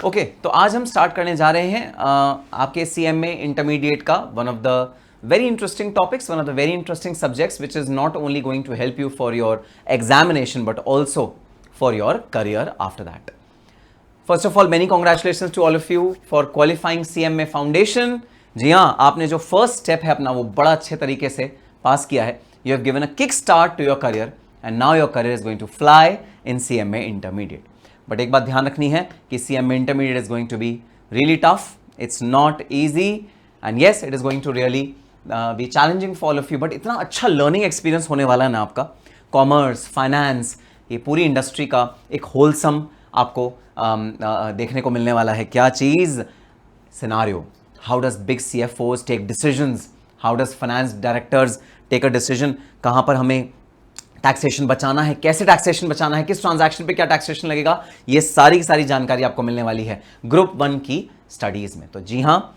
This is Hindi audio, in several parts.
ओके, तो आज हम स्टार्ट करने जा रहे हैं आपके CMA इंटरमीडिएट का one of the very interesting topics, one of the very interesting subjects which is not only going to help you for your examination but also for your career after that. First of all, many congratulations to all of you for qualifying CMA Foundation. जी हाँ, आपने जो फर्स्ट स्टेप है अपना वो बड़ा अच्छे तरीके से पास किया है. You have given a kick start to your career and now your career is going to fly in CMA Intermediate. But एक बात ध्यान रखनी है कि CMA Intermediate is going to be really tough. It's not easy and yes, it is going to really be challenging for all of you. But इतना अच्छा लर्निंग एक्सपीरियंस होने वाला है ना आपका. कॉमर्स, फाइनेंस, ये पूरी इंडस्ट्री का एक होलसम आपको देखने को मिलने वाला है. क्या चीज़? Scenario. How does big CFOs take decisions? How does finance directors take a decision? कहाँ पर हमें टैक्सेशन बचाना है, कैसे टैक्सेशन बचाना है, किस ट्रांजैक्शन पे क्या टैक्सेशन लगेगा, ये सारी की सारी जानकारी आपको मिलने वाली है ग्रुप 1 की स्टडीज़ में. तो जी हाँ,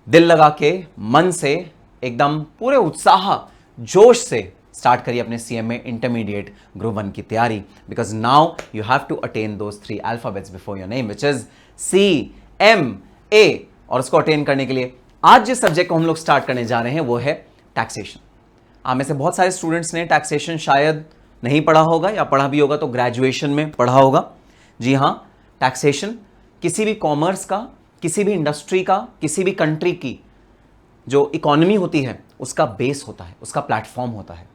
दिल लगा के, मन से, एकदम पूरे उत्साह, जोश से स्टार्ट करिए अपने CMA इंटरमीडिएट ग्रुप 1 की तैयारी. Because now you have to attain those 3 alphabets before your name which is CMA. और उसको अटेन करने के लिए आज जिस सब्जेक्ट को हम लोग स्टार्ट करने जा रहे हैं वो है टैक्सेशन. आप में से बहुत सारे स्टूडेंट्स ने टैक्सेशन शायद नहीं पढ़ा होगा या पढ़ा भी होगा तो ग्रेजुएशन में पढ़ा होगा. जी हाँ, टैक्सेशन किसी भी कॉमर्स का, किसी भी इंडस्ट्री का, किसी भी कंट्री की जो इकोनॉमी होती है उसका बेस होता है, उसका प्लेटफॉर्म होता है.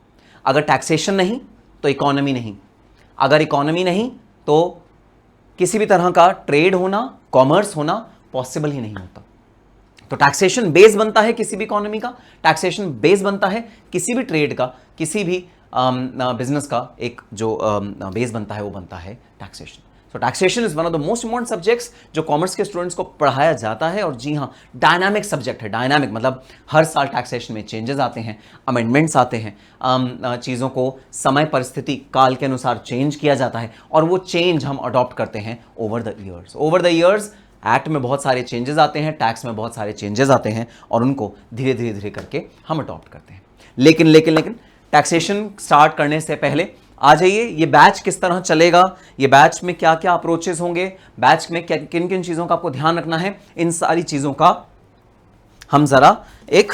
अगर टैक्सेशन नहीं तो इकोनॉमी नहीं, अगर इकोनॉमी नहीं तो किसी भी तरह का ट्रेड होना, कॉमर्स होना पॉसिबल ही नहीं होता. तो टैक्सेशन बेस बनता है किसी भी इकोनॉमी का, टैक्सेशन बेस बनता है किसी भी ट्रेड का, किसी भी बिजनेस का एक जो बेस बनता है वो बनता है taxation. So taxation is one of the most important subjects जो कॉमर्स के स्टूडेंट्स को पढ़ाया जाता है. और जी हाँ, डायनामिक सब्जेक्ट है. डायनामिक मतलब हर साल टैक्सेशन में चेंजेस आते हैं, अमेंडमेंट्स आते हैं, चीज़ों को समय परिस्थिति काल के अनुसार चेंज किया जाता है और वो चेंज हम अडॉप्ट करते हैं over the years. Over the years act में बहुत सारे चेंजेस आते हैं, टैक्स में बहुत सारे चेंजेस आते हैं और उनको धीरे धीरे धीरे करके हम अडॉप्ट करते हैं. लेकिन टैक्सेशन स्टार्ट करने से पहले आ जाइए, ये बैच किस तरह चलेगा, ये बैच में क्या क्या अप्रोचेस होंगे, बैच में किन किन चीज़ों का आपको ध्यान रखना है, इन सारी चीज़ों का हम ज़रा एक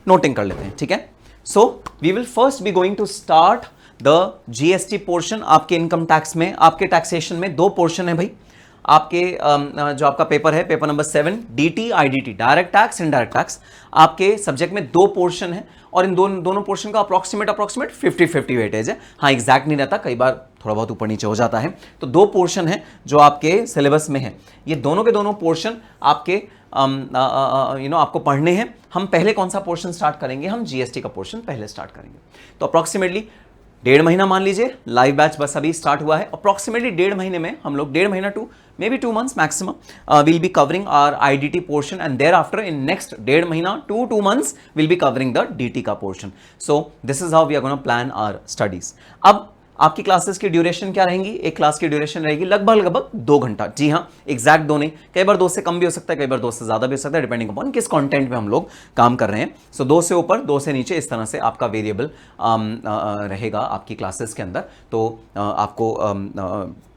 नोटिंग कर लेते हैं. ठीक है. So we will first be going to start the GST portion. आपके इनकम टैक्स में, आपके टैक्सेशन में 2 पोर्शन है भाई. आपके जो आपका पेपर है, paper number 7 DT IDT, direct tax, indirect tax, आपके सब्जेक्ट में 2 पोर्शन है और इन दोनों पोर्शन का अप्रोक्सीमेट 50-50 वेटेज है. हाँ, एग्जैक्ट नहीं रहता, कई बार थोड़ा बहुत ऊपर नीचे हो जाता है. तो 2 पोर्शन है जो आपके सिलेबस में है. ये दोनों के दोनों पोर्शन आपके आपको पढ़ने हैं. हम पहले कौन सा पोर्शन स्टार्ट करेंगे? हम GST का पोर्शन पहले स्टार्ट करेंगे. तो अप्रोक्सीमेटली 1.5 महीना मान लीजिए, लाइव बैच बस अभी स्टार्ट हुआ है. अप्रोक्सीमेटली 1.5 महीने में हम लोग 1.5 महीना to maybe 2 months maximum we'll be covering our IDT portion and thereafter in next 1.5 महीना to 2 months we'll be covering the DT का portion. So this is how we are going to plan our studies. अब आपकी क्लासेस की ड्यूरेशन क्या रहेंगी? एक क्लास की ड्यूरेशन रहेगी लगभग 2 घंटा. जी हाँ, एग्जैक्ट 2 नहीं, कई बार 2 से कम भी हो सकता है, कई बार 2 से ज़्यादा भी हो सकता है, डिपेंडिंग अपॉन किस कंटेंट में हम लोग काम कर रहे हैं. सो 2 से ऊपर, 2 से नीचे, इस तरह से आपका वेरिएबल रहेगा आपकी क्लासेस के अंदर. तो आपको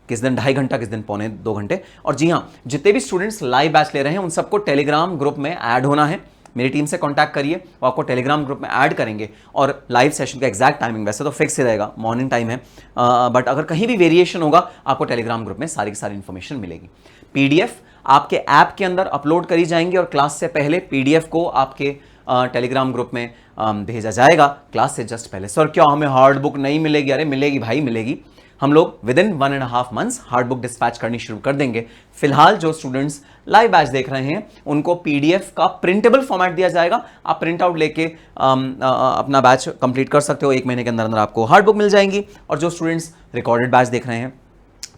किस दिन 2.5 घंटा, किस दिन 1.25-2 घंटे. और जी हाँ, जितने भी स्टूडेंट्स लाइव बैच ले रहे हैं उन सबको टेलीग्राम ग्रुप में ऐड होना है. मेरी टीम से कांटेक्ट करिए, वो आपको टेलीग्राम ग्रुप में ऐड करेंगे. और लाइव सेशन का एग्जैक्ट टाइमिंग वैसे तो फिक्स ही रहेगा, मॉर्निंग टाइम है, बट अगर कहीं भी वेरिएशन होगा आपको टेलीग्राम ग्रुप में सारी की सारी इन्फॉर्मेशन मिलेगी. PDF आपके ऐप के अंदर अपलोड करी जाएंगी और क्लास से पहले PDF को आपके टेलीग्राम ग्रुप में भेजा जाएगा क्लास से जस्ट पहले. सर क्या हमें हार्ड बुक नहीं मिलेगी? अरे मिलेगी भाई, मिलेगी. हम लोग within 1.5 months hard book dispatch करनी शुरू कर देंगे. फिलहाल जो स्टूडेंट्स लाइव बैच देख रहे हैं उनको PDF का प्रिंटेबल फॉर्मेट दिया जाएगा. आप प्रिंट आउट लेके अपना बैच कंप्लीट कर सकते हो. 1 महीने के अंदर अंदर आपको हार्ड बुक मिल जाएंगी. और जो स्टूडेंट्स रिकॉर्डेड बैच देख रहे हैं,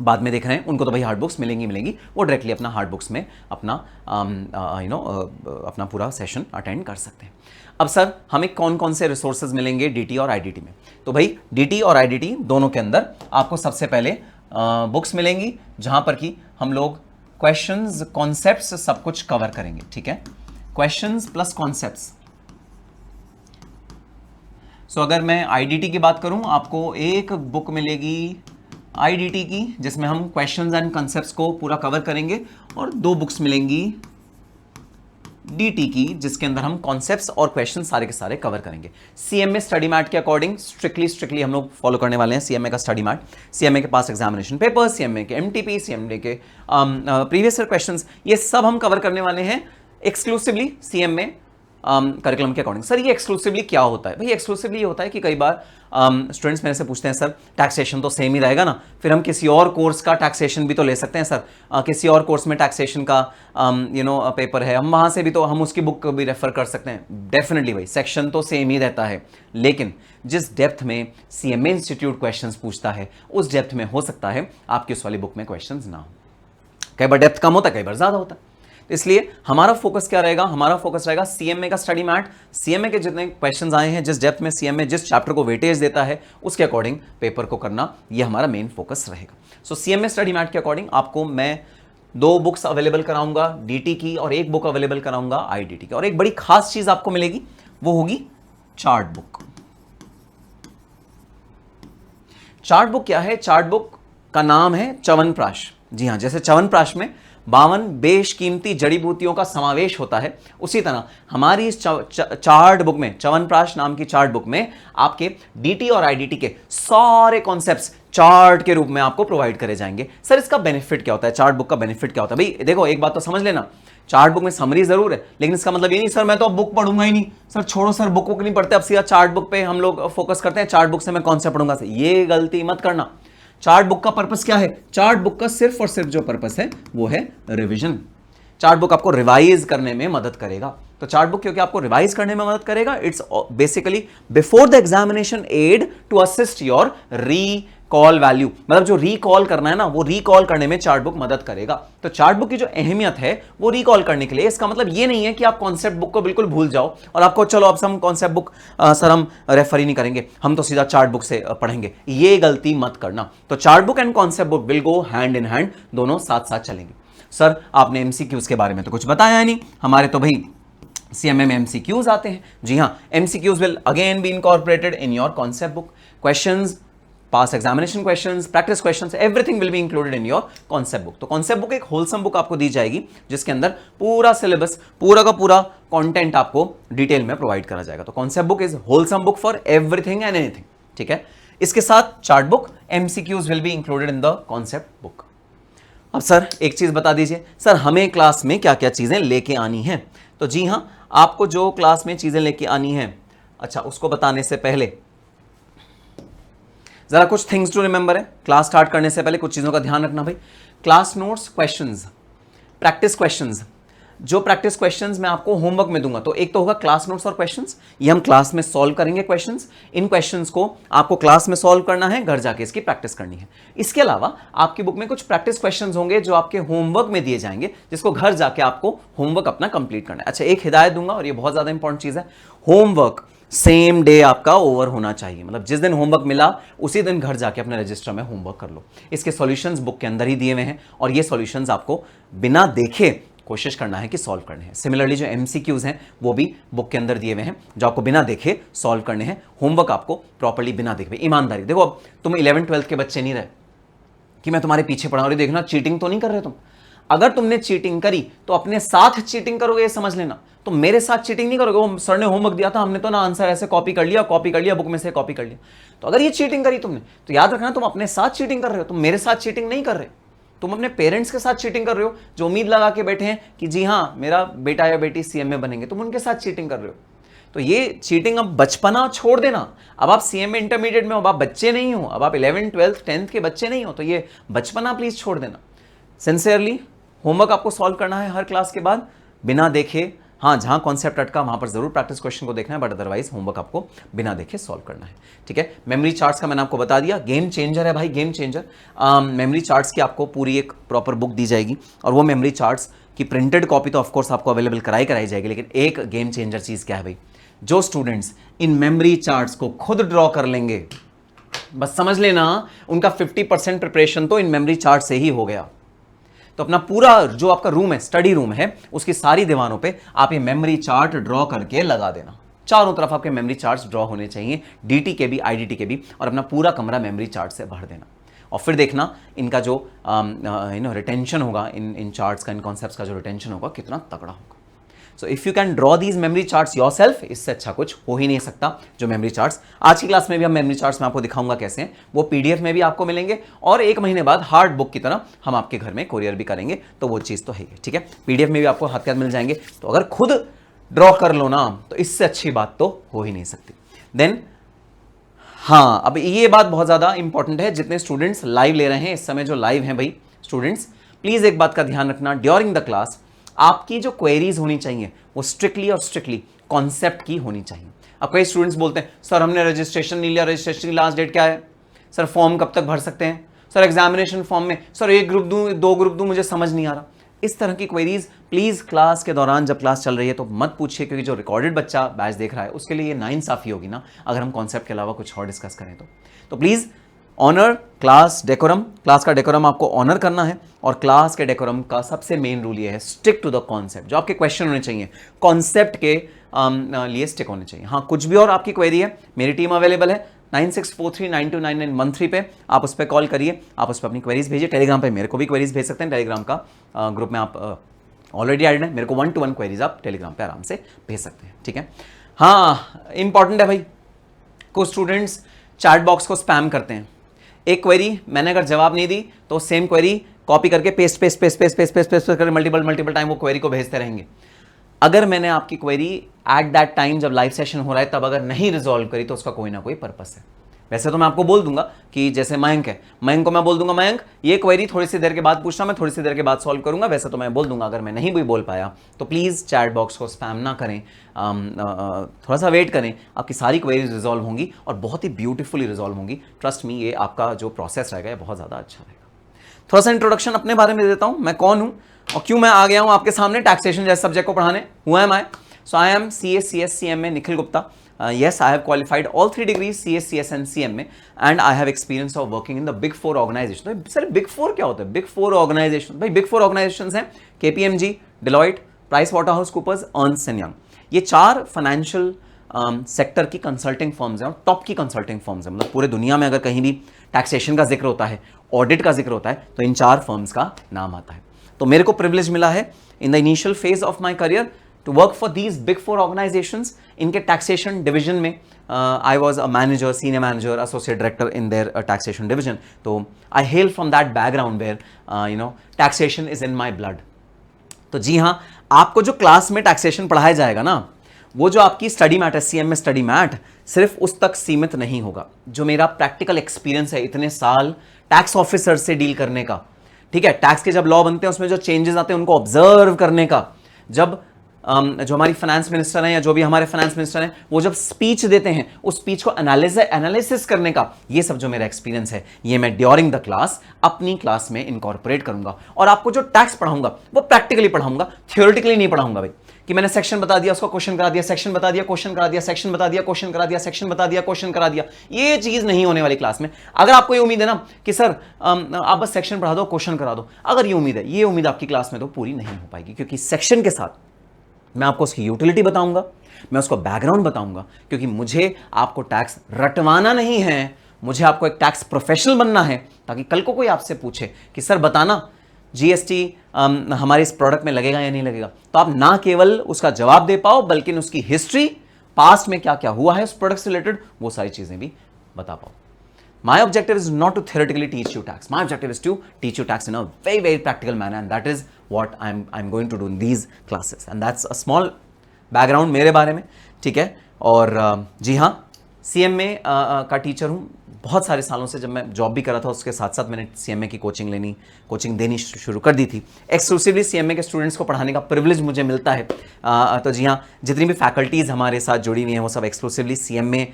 बाद में देख रहे हैं, उनको तो भाई हार्ड बुक्स मिलेंगी. वो डायरेक्टली अपना हार्ड बुक्स में अपना अपना पूरा सेशन अटेंड कर सकते हैं. अब सर हमें कौन कौन से रिसोर्सेज मिलेंगे DT और IDT में? तो भाई DT और IDT दोनों के अंदर आपको सबसे पहले बुक्स मिलेंगी जहां पर कि हम लोग क्वेश्चंस, कॉन्सेप्ट्स सब कुछ कवर करेंगे. ठीक है, क्वेश्चंस प्लस कॉन्सेप्ट्स. सो अगर मैं IDT की बात करूं, आपको एक बुक मिलेगी आईडीटी की, जिसमें हम क्वेश्चंस एंड कंसेप्ट्स को पूरा कवर करेंगे, और 2 बुक्स मिलेंगी डीटी की, जिसके अंदर हम कॉन्सेप्ट्स और क्वेश्चन सारे के सारे कवर करेंगे। सीएमए स्टडी मैट के अकॉर्डिंग स्ट्रिक्टली हम लोग फॉलो करने वाले हैं सीएमए का स्टडी मैट। सीएमए के पास एग्जामिनेशन पेपर, सीएमए के एमटीपी, सीएमए के प्रीवियस ईयर क्वेश्चंस, ये सब हम कवर करने वाले हैं एक्सक्लूसिवली सीएमए करिकुलम के अकॉर्डिंग। सर ये एक्सक्लूसिवली क्या होता है? भाई एक्सक्लूसिवली ये होता है कि कई बार स्टूडेंट्स मेरे से पूछते हैं सर टैक्सेशन तो सेम ही रहेगा ना, फिर हम किसी और कोर्स का टैक्सेशन भी तो ले सकते हैं सर, किसी और कोर्स में टैक्सेशन का पेपर है, हम वहाँ से भी तो हम उसकी बुक भी रेफर कर सकते हैं। डेफिनेटली भाई सेक्शन तो सेम ही रहता है, लेकिन जिस डेप्थ में सीएमए इंस्टीट्यूट क्वेश्चंस पूछता है उस डेप्थ में हो सकता है आपकी उस वाली बुक में क्वेश्चंस ना हो। कई बार डेप्थ कम होता है, कई बार ज़्यादा होता है। इसलिए हमारा फोकस क्या रहेगा? हमारा फोकस रहेगा सीएमए का स्टडी मैट। सीएमए के जितने क्वेश्चंस आए हैं, जिस डेप्थ में सीएमए जिस चैप्टर को वेटेज देता है उसके अकॉर्डिंग पेपर को करना, ये हमारा मेन फोकस रहेगा। सो सीएमए स्टडी मैट के अकॉर्डिंग आपको मैं 2 बुक्स अवेलेबल कराऊंगा डीटी की, और 1 बुक अवेलेबल कराऊंगा आईडीटी की, और एक बड़ी खास चीज आपको मिलेगी, वो होगी चार्ट बुक। चार्ट बुक क्या है? चार्ट बुक का नाम है च्यवनप्राश। जी हाँ, जैसे च्यवनप्राश में 52 बेशकीमती जड़ी बूटियों का समावेश होता है, उसी तरह हमारी इस चार्ट बुक में, च्यवनप्राश नाम की चार्ट बुक में आपके डीटी और आईडीटी के सारे कॉन्सेप्ट्स चार्ट के रूप में आपको प्रोवाइड करे जाएंगे। सर इसका बेनिफिट क्या होता है? चार्ट बुक का बेनिफिट क्या होता है? भाई देखो एक बात तो समझ लेना, चार्ट बुक में समरी जरूर है, लेकिन इसका मतलब ये नहीं सर मैं तो अब बुक पढ़ूंगा ही नहीं। सर छोड़ो सर, बुक नहीं पढ़ते, अब सीधा चार्ट बुक पे हम लोग फोकस करते हैं, चार्ट बुक से मैं कॉन्सेप्ट पढ़ूंगा। ये गलती मत करना। चार्ट बुक का पर्पस क्या है? चार्ट बुक का सिर्फ और सिर्फ जो पर्पस है वो है रिवीजन। चार्ट बुक आपको रिवाइज करने में मदद करेगा। तो चार्ट बुक क्योंकि आपको रिवाइज करने में मदद करेगा, it's basically before the examination aid to assist your recall value. मतलब जो रिकॉल करना है ना, वो रिकॉल करने में चार्ट बुक मदद करेगा। तो चार्ट बुक की जो अहमियत है वो रिकॉल करने के लिए। इसका मतलब ये नहीं है कि आप कॉन्सेप्ट बुक को बिल्कुल भूल जाओ और आपको चलो अब हम कॉन्सेप्ट बुक सर हम रेफर ही नहीं करेंगे, हम तो सीधा चार्ट बुक से पढ़ेंगे। ये गलती मत करना। तो chart book and concept book will go hand in hand, दोनों साथ साथ चलेंगे। सर आपने एमसीक्यूज के बारे में तो कुछ बताया नहीं, हमारे तो भाई सीएमए में एमसीक्यूज आते हैं। जी हाँ, MCQs will again be incorporated in your concept book. Questions, pass examination questions, practice questions, everything will be included in your concept book. तो कॉन्सेप्ट बुक एक होलसम बुक आपको दी जाएगी, जिसके अंदर पूरा सिलेबस, पूरा का पूरा कंटेंट आपको डिटेल में प्रोवाइड करा जाएगा। तो concept book is wholesome book for everything and anything. ठीक है, इसके साथ chart book, MCQs will be included in the concept book. अब सर एक चीज बता दीजिए, सर हमें क्लास में क्या क्या चीजें लेके आनी है? तो जी हाँ, आपको जो क्लास में चीजें लेके आनी है, अच्छा उसको बताने से पहले जरा कुछ थिंग्स टू रिमेंबर है। क्लास स्टार्ट करने से पहले कुछ चीजों का ध्यान रखना भाई। Class notes, questions, practice questions, जो प्रैक्टिस क्वेश्चंस मैं आपको होमवर्क में दूंगा, तो एक तो होगा क्लास नोट्स और क्वेश्चंस, ये हम क्लास में सॉल्व करेंगे क्वेश्चंस। इन क्वेश्चंस को आपको क्लास में सॉल्व करना है, घर जाके इसकी प्रैक्टिस करनी है। इसके अलावा आपकी बुक में कुछ प्रैक्टिस क्वेश्चंस होंगे जो आपके होमवर्क में दिए जाएंगे, जिसको घर जाके आपको होमवर्क अपना कंप्लीट करना है। अच्छा एक हिदायत दूंगा, और ये बहुत ज्यादा इंपॉर्टेंट चीज है, होमवर्क सेम डे आपका ओवर होना चाहिए। मतलब जिस दिन होमवर्क मिला उसी दिन घर जाके अपने रजिस्टर में होमवर्क कर लो। इसके सॉल्यूशंस बुक के अंदर ही दिए हुए हैं, और ये सॉल्यूशंस आपको बिना देखे कोशिश करना है कि सॉल्व करने हैं। सिमिलरली जो एमसीक्यूज हैं वो भी बुक के अंदर दिए हुए हैं, जो आपको बिना देखे सॉल्व करने हैं। होमवर्क आपको प्रॉपर्ली बिना देखे, ईमानदारी। देखो अब तुम 11th-12th के बच्चे नहीं रहे कि मैं तुम्हारे पीछे पड़ा, और देखना चीटिंग तो नहीं कर रहे तुम। अगर तुमने चीटिंग करी तो अपने साथ चीटिंग करोगे, ये समझ लेना। तो मेरे साथ चीटिंग नहीं करोगे। वो सर ने होमवर्क दिया था, हमने तो ना आंसर ऐसे कॉपी कर लिया बुक में से कॉपी कर लिया। तो अगर ये चीटिंग करी तुमने, तो याद रखना तुम अपने साथ चीटिंग कर रहे हो, तुम मेरे साथ चीटिंग नहीं कर रहे। तुम अपने पेरेंट्स के साथ चीटिंग कर रहे हो, जो उम्मीद लगा के बैठे हैं कि जी हाँ मेरा बेटा या बेटी सीएमए बनेंगे, तुम उनके साथ चीटिंग कर रहे हो। तो ये चीटिंग अब बचपना छोड़ देना। अब आप सीएमए इंटरमीडिएट में हो, अब आप बच्चे नहीं हो, अब आप 11th, 12th, 10th के बच्चे नहीं हो। तो ये बचपना प्लीज छोड़ देना। सिंसियरली होमवर्क आपको सॉल्व करना है हर क्लास के बाद, बिना देखे। हाँ, जहां कॉन्सेप्ट अटका वहां पर जरूर प्रैक्टिस क्वेश्चन को देखना है, बट अदरवाइज होमवर्क आपको बिना देखे सॉल्व करना है। ठीक है, मेमोरी चार्ट्स का मैंने आपको बता दिया, गेम चेंजर है भाई, गेम चेंजर। मेमोरी चार्ट्स की आपको पूरी एक प्रॉपर बुक दी जाएगी, और वो मेमोरी चार्ट्स की प्रिंटेड कॉपी तो ऑफकोर्स आपको अवेलेबल कराई जाएगी। लेकिन एक गेम चेंजर चीज क्या है भाई, जो स्टूडेंट्स इन मेमोरी चार्ट्स को खुद ड्रॉ कर लेंगे, बस समझ लेना उनका 50% प्रिपरेशन तो इन मेमोरी चार्ट से ही हो गया। तो अपना पूरा जो आपका रूम है, स्टडी रूम है, उसकी सारी दीवारों पे आप ये मेमोरी चार्ट ड्रॉ करके लगा देना। चारों तरफ आपके मेमोरी चार्ट्स ड्रॉ होने चाहिए, डीटी के भी, आईडीटी के भी, और अपना पूरा कमरा मेमोरी चार्ट से भर देना। और फिर देखना इनका जो रिटेंशन होगा, इन चार्ट्स का, इन कॉन्सेप्ट्स का जो रिटेंशन होगा कितना तगड़ा होगा। So if you can draw these memory charts yourself, इससे अच्छा कुछ हो ही नहीं सकता। जो मेमोरी चार्ट्स आज की क्लास में भी हम मेमोरी चार्ट्स में आपको दिखाऊंगा कैसे हैं, वो पीडीएफ में भी आपको मिलेंगे और 1 महीने बाद हार्ड बुक की तरह हम आपके घर में कोरियर भी करेंगे, तो वो चीज़ तो है ही, ठीक है। पीडीएफ में भी आपको हाथ के हाथ मिल जाएंगे। तो अगर खुद ड्रॉ कर लो ना, तो इससे अच्छी बात तो हो ही नहीं सकती। देन हाँ, अब ये बात बहुत ज़्यादा इंपॉर्टेंट है, जितने स्टूडेंट्स लाइव ले रहे हैं इस समय, जो लाइव हैं भाई स्टूडेंट्स, प्लीज़ एक बात का ध्यान रखना, ड्यूरिंग द क्लास आपकी जो क्वेरीज होनी चाहिए वो स्ट्रिक्टली और स्ट्रिक्टली कॉन्सेप्ट की होनी चाहिए। अब कई स्टूडेंट्स बोलते हैं सर हमने रजिस्ट्रेशन नहीं लिया, रजिस्ट्रेशन की लास्ट डेट क्या है, सर फॉर्म कब तक भर सकते हैं, सर एग्जामिनेशन फॉर्म में सर 1 ग्रुप दूं 2 ग्रुप दूं, मुझे समझ नहीं आ रहा। इस तरह की क्वेरीज प्लीज़ क्लास के दौरान, जब क्लास चल रही है तो मत पूछिए, क्योंकि जो रिकॉर्डेड बच्चा बैच देख रहा है उसके लिए ये नाइंसाफ़ी होगी ना अगर हम कॉन्सेप्ट के अलावा कुछ और डिस्कस करें तो please honour class decorum, class का डेकोरम आपको ऑनर करना है। और क्लास के डेकोरम का सबसे मेन रूल ये है, स्टिक टू द कॉन्सेप्ट। जो आपके क्वेश्चन होने चाहिए कॉन्सेप्ट के लिए स्टिक होने चाहिए। हाँ, कुछ भी और आपकी क्वेरी है, मेरी टीम अवेलेबल है 9643929913 पे, आप उस पर कॉल करिए, आप उस पर अपनी क्वेरीज भेजिए। टेलीग्राम पे मेरे को भी क्वेरीज भेज सकते हैं, टेलीग्राम का ग्रुप में आप ऑलरेडी ऐड है, मेरे को 1-to-1 क्वेरीज आप टेलीग्राम पे आराम से भेज सकते हैं, ठीक है। हाँ, इंपॉर्टेंट है भाई, कुछ स्टूडेंट्स चैट बॉक्स को स्पैम करते हैं। एक क्वेरी मैंने अगर जवाब नहीं दी तो सेम क्वेरी कॉपी करके पेस्ट करके मल्टीपल टाइम वो क्वेरी को भेजते रहेंगे। अगर मैंने आपकी क्वेरी एट दैट टाइम जब लाइव सेशन हो रहा है तब अगर नहीं रिजॉल्व करी तो उसका कोई ना कोई पर्पस है। वैसे तो मैं आपको बोल दूंगा कि जैसे मयंक है, मयंक को मैं बोल दूंगा मयंक ये क्वेरी थोड़ी सी देर के बाद पूछना, मैं थोड़ी सी देर के बाद सॉल्व करूंगा। वैसे तो मैं बोल दूंगा, अगर मैं नहीं भी बोल पाया तो प्लीज़ चैट बॉक्स को स्पैम ना करें, थोड़ा सा वेट करें, आपकी सारी क्वेरीज रिजॉल्व होंगी और बहुत ही ब्यूटीफुली रिजॉल्व होंगी। ट्रस्ट मी, ये आपका जो प्रोसेस रहेगा ये बहुत ज़्यादा अच्छा रहेगा। थोड़ा सा इंट्रोडक्शन अपने बारे में दे देता हूँ, मैं कौन हूँ और क्यों मैं आ गया हूँ आपके सामने टैक्सेशन जैसे सब्जेक्ट को पढ़ाने। Who am I? So I am CS, CS, CMA Nikhil Gupta. Yes, I have qualified all 3 degrees CS, CS and CMA and I have experience of working in the Big 4 organization. तो सर Big 4 क्या होता है? Big 4 organization, भाई Big 4 organizations हैं KPMG, Deloitte, PricewaterhouseCoopers, Ernst & Young. ये 4 फाइनेंशियल सेक्टर की कंसल्टिंग फर्म्स हैं और टॉप की कंसल्टिंग फर्म्स हैं। मतलब पूरे दुनिया में अगर कहीं भी टैक्सेशन का जिक्र होता है, ऑडिट का जिक्र होता है, तो इन 4 फर्म्स का नाम आता है। तो मेरे को प्रिविलेज मिला है in the initial phase of my career to work for these big 4 organizations. इनके taxation division में I was a manager, senior manager, associate director in their taxation division. तो I hail from that background where taxation is in my blood. तो जी हाँ, आपको जो क्लास में टैक्सेशन पढ़ाया जाएगा ना, वो जो आपकी स्टडी मैट है, CMA स्टडी मैट, सिर्फ उस तक सीमित नहीं होगा। जो मेरा प्रैक्टिकल एक्सपीरियंस है इतने साल टैक्स ऑफिसर से डील करने का, ठीक है, टैक्स के जब लॉ बनते हैं उसमें जो चेंजेस आते हैं उनको ऑब्जर्व करने का, जब जो हमारी फाइनेंस मिनिस्टर हैं या जो भी हमारे फाइनेंस मिनिस्टर हैं वो जब स्पीच देते हैं उस स्पीच को एनालिसिस करने का, ये सब जो मेरा एक्सपीरियंस है ये मैं ड्यूरिंग द क्लास अपनी क्लास में इनकॉर्पोरेट करूंगा। और आपको जो टैक्स पढ़ाऊंगा वो प्रैक्टिकली पढ़ाऊंगा, थियोरेटिकली नहीं पढ़ाऊंगा भाई कि मैंने सेक्शन बता दिया, उसको क्वेश्चन करा दिया, सेक्शन बता दिया, क्वेश्चन करा दिया, सेक्शन बता दिया, क्वेश्चन करा दिया, सेक्शन बता दिया, क्वेश्चन करा दिया। ये चीज नहीं होने वाली क्लास में। अगर आपको ये उम्मीद है ना कि सर आप बस सेक्शन पढ़ा दो, क्वेश्चन करा दो, अगर ये उम्मीद है, ये उम्मीद आपकी क्लास में तो पूरी नहीं हो पाएगी, क्योंकि सेक्शन के साथ मैं आपको उसकी यूटिलिटी बताऊंगा, मैं उसको बैकग्राउंड बताऊंगा, क्योंकि मुझे आपको टैक्स रटवाना नहीं है, मुझे आपको एक टैक्स प्रोफेशनल बनना है, ताकि कल को कोई आपसे पूछे कि सर बताना GST हमारे इस प्रोडक्ट में लगेगा या नहीं लगेगा, तो आप ना केवल उसका जवाब दे पाओ बल्कि उसकी हिस्ट्री, पास्ट में क्या क्या हुआ है उस प्रोडक्ट से रिलेटेड, वो सारी चीजें भी बता पाओ। My objective is not to theoretically teach you tax. My objective is to teach you tax in a very, very practical manner, and that is what I'm going to do in these classes. And that's a small background मेरे बारे में, ठीक है। और जी हाँ, CMA का टीचर हूँ बहुत सारे सालों से। जब मैं जॉब भी कर रहा था उसके साथ साथ मैंने CMA की कोचिंग देनी शुरू कर दी थी। एक्सक्लूसिवली CMA के स्टूडेंट्स को पढ़ाने का प्रिविलेज मुझे मिलता है। तो जी हाँ, जितनी भी फैकल्टीज़ हमारे साथ जुड़ी हुई हैं वो सब एक्सक्लूसिवली CMA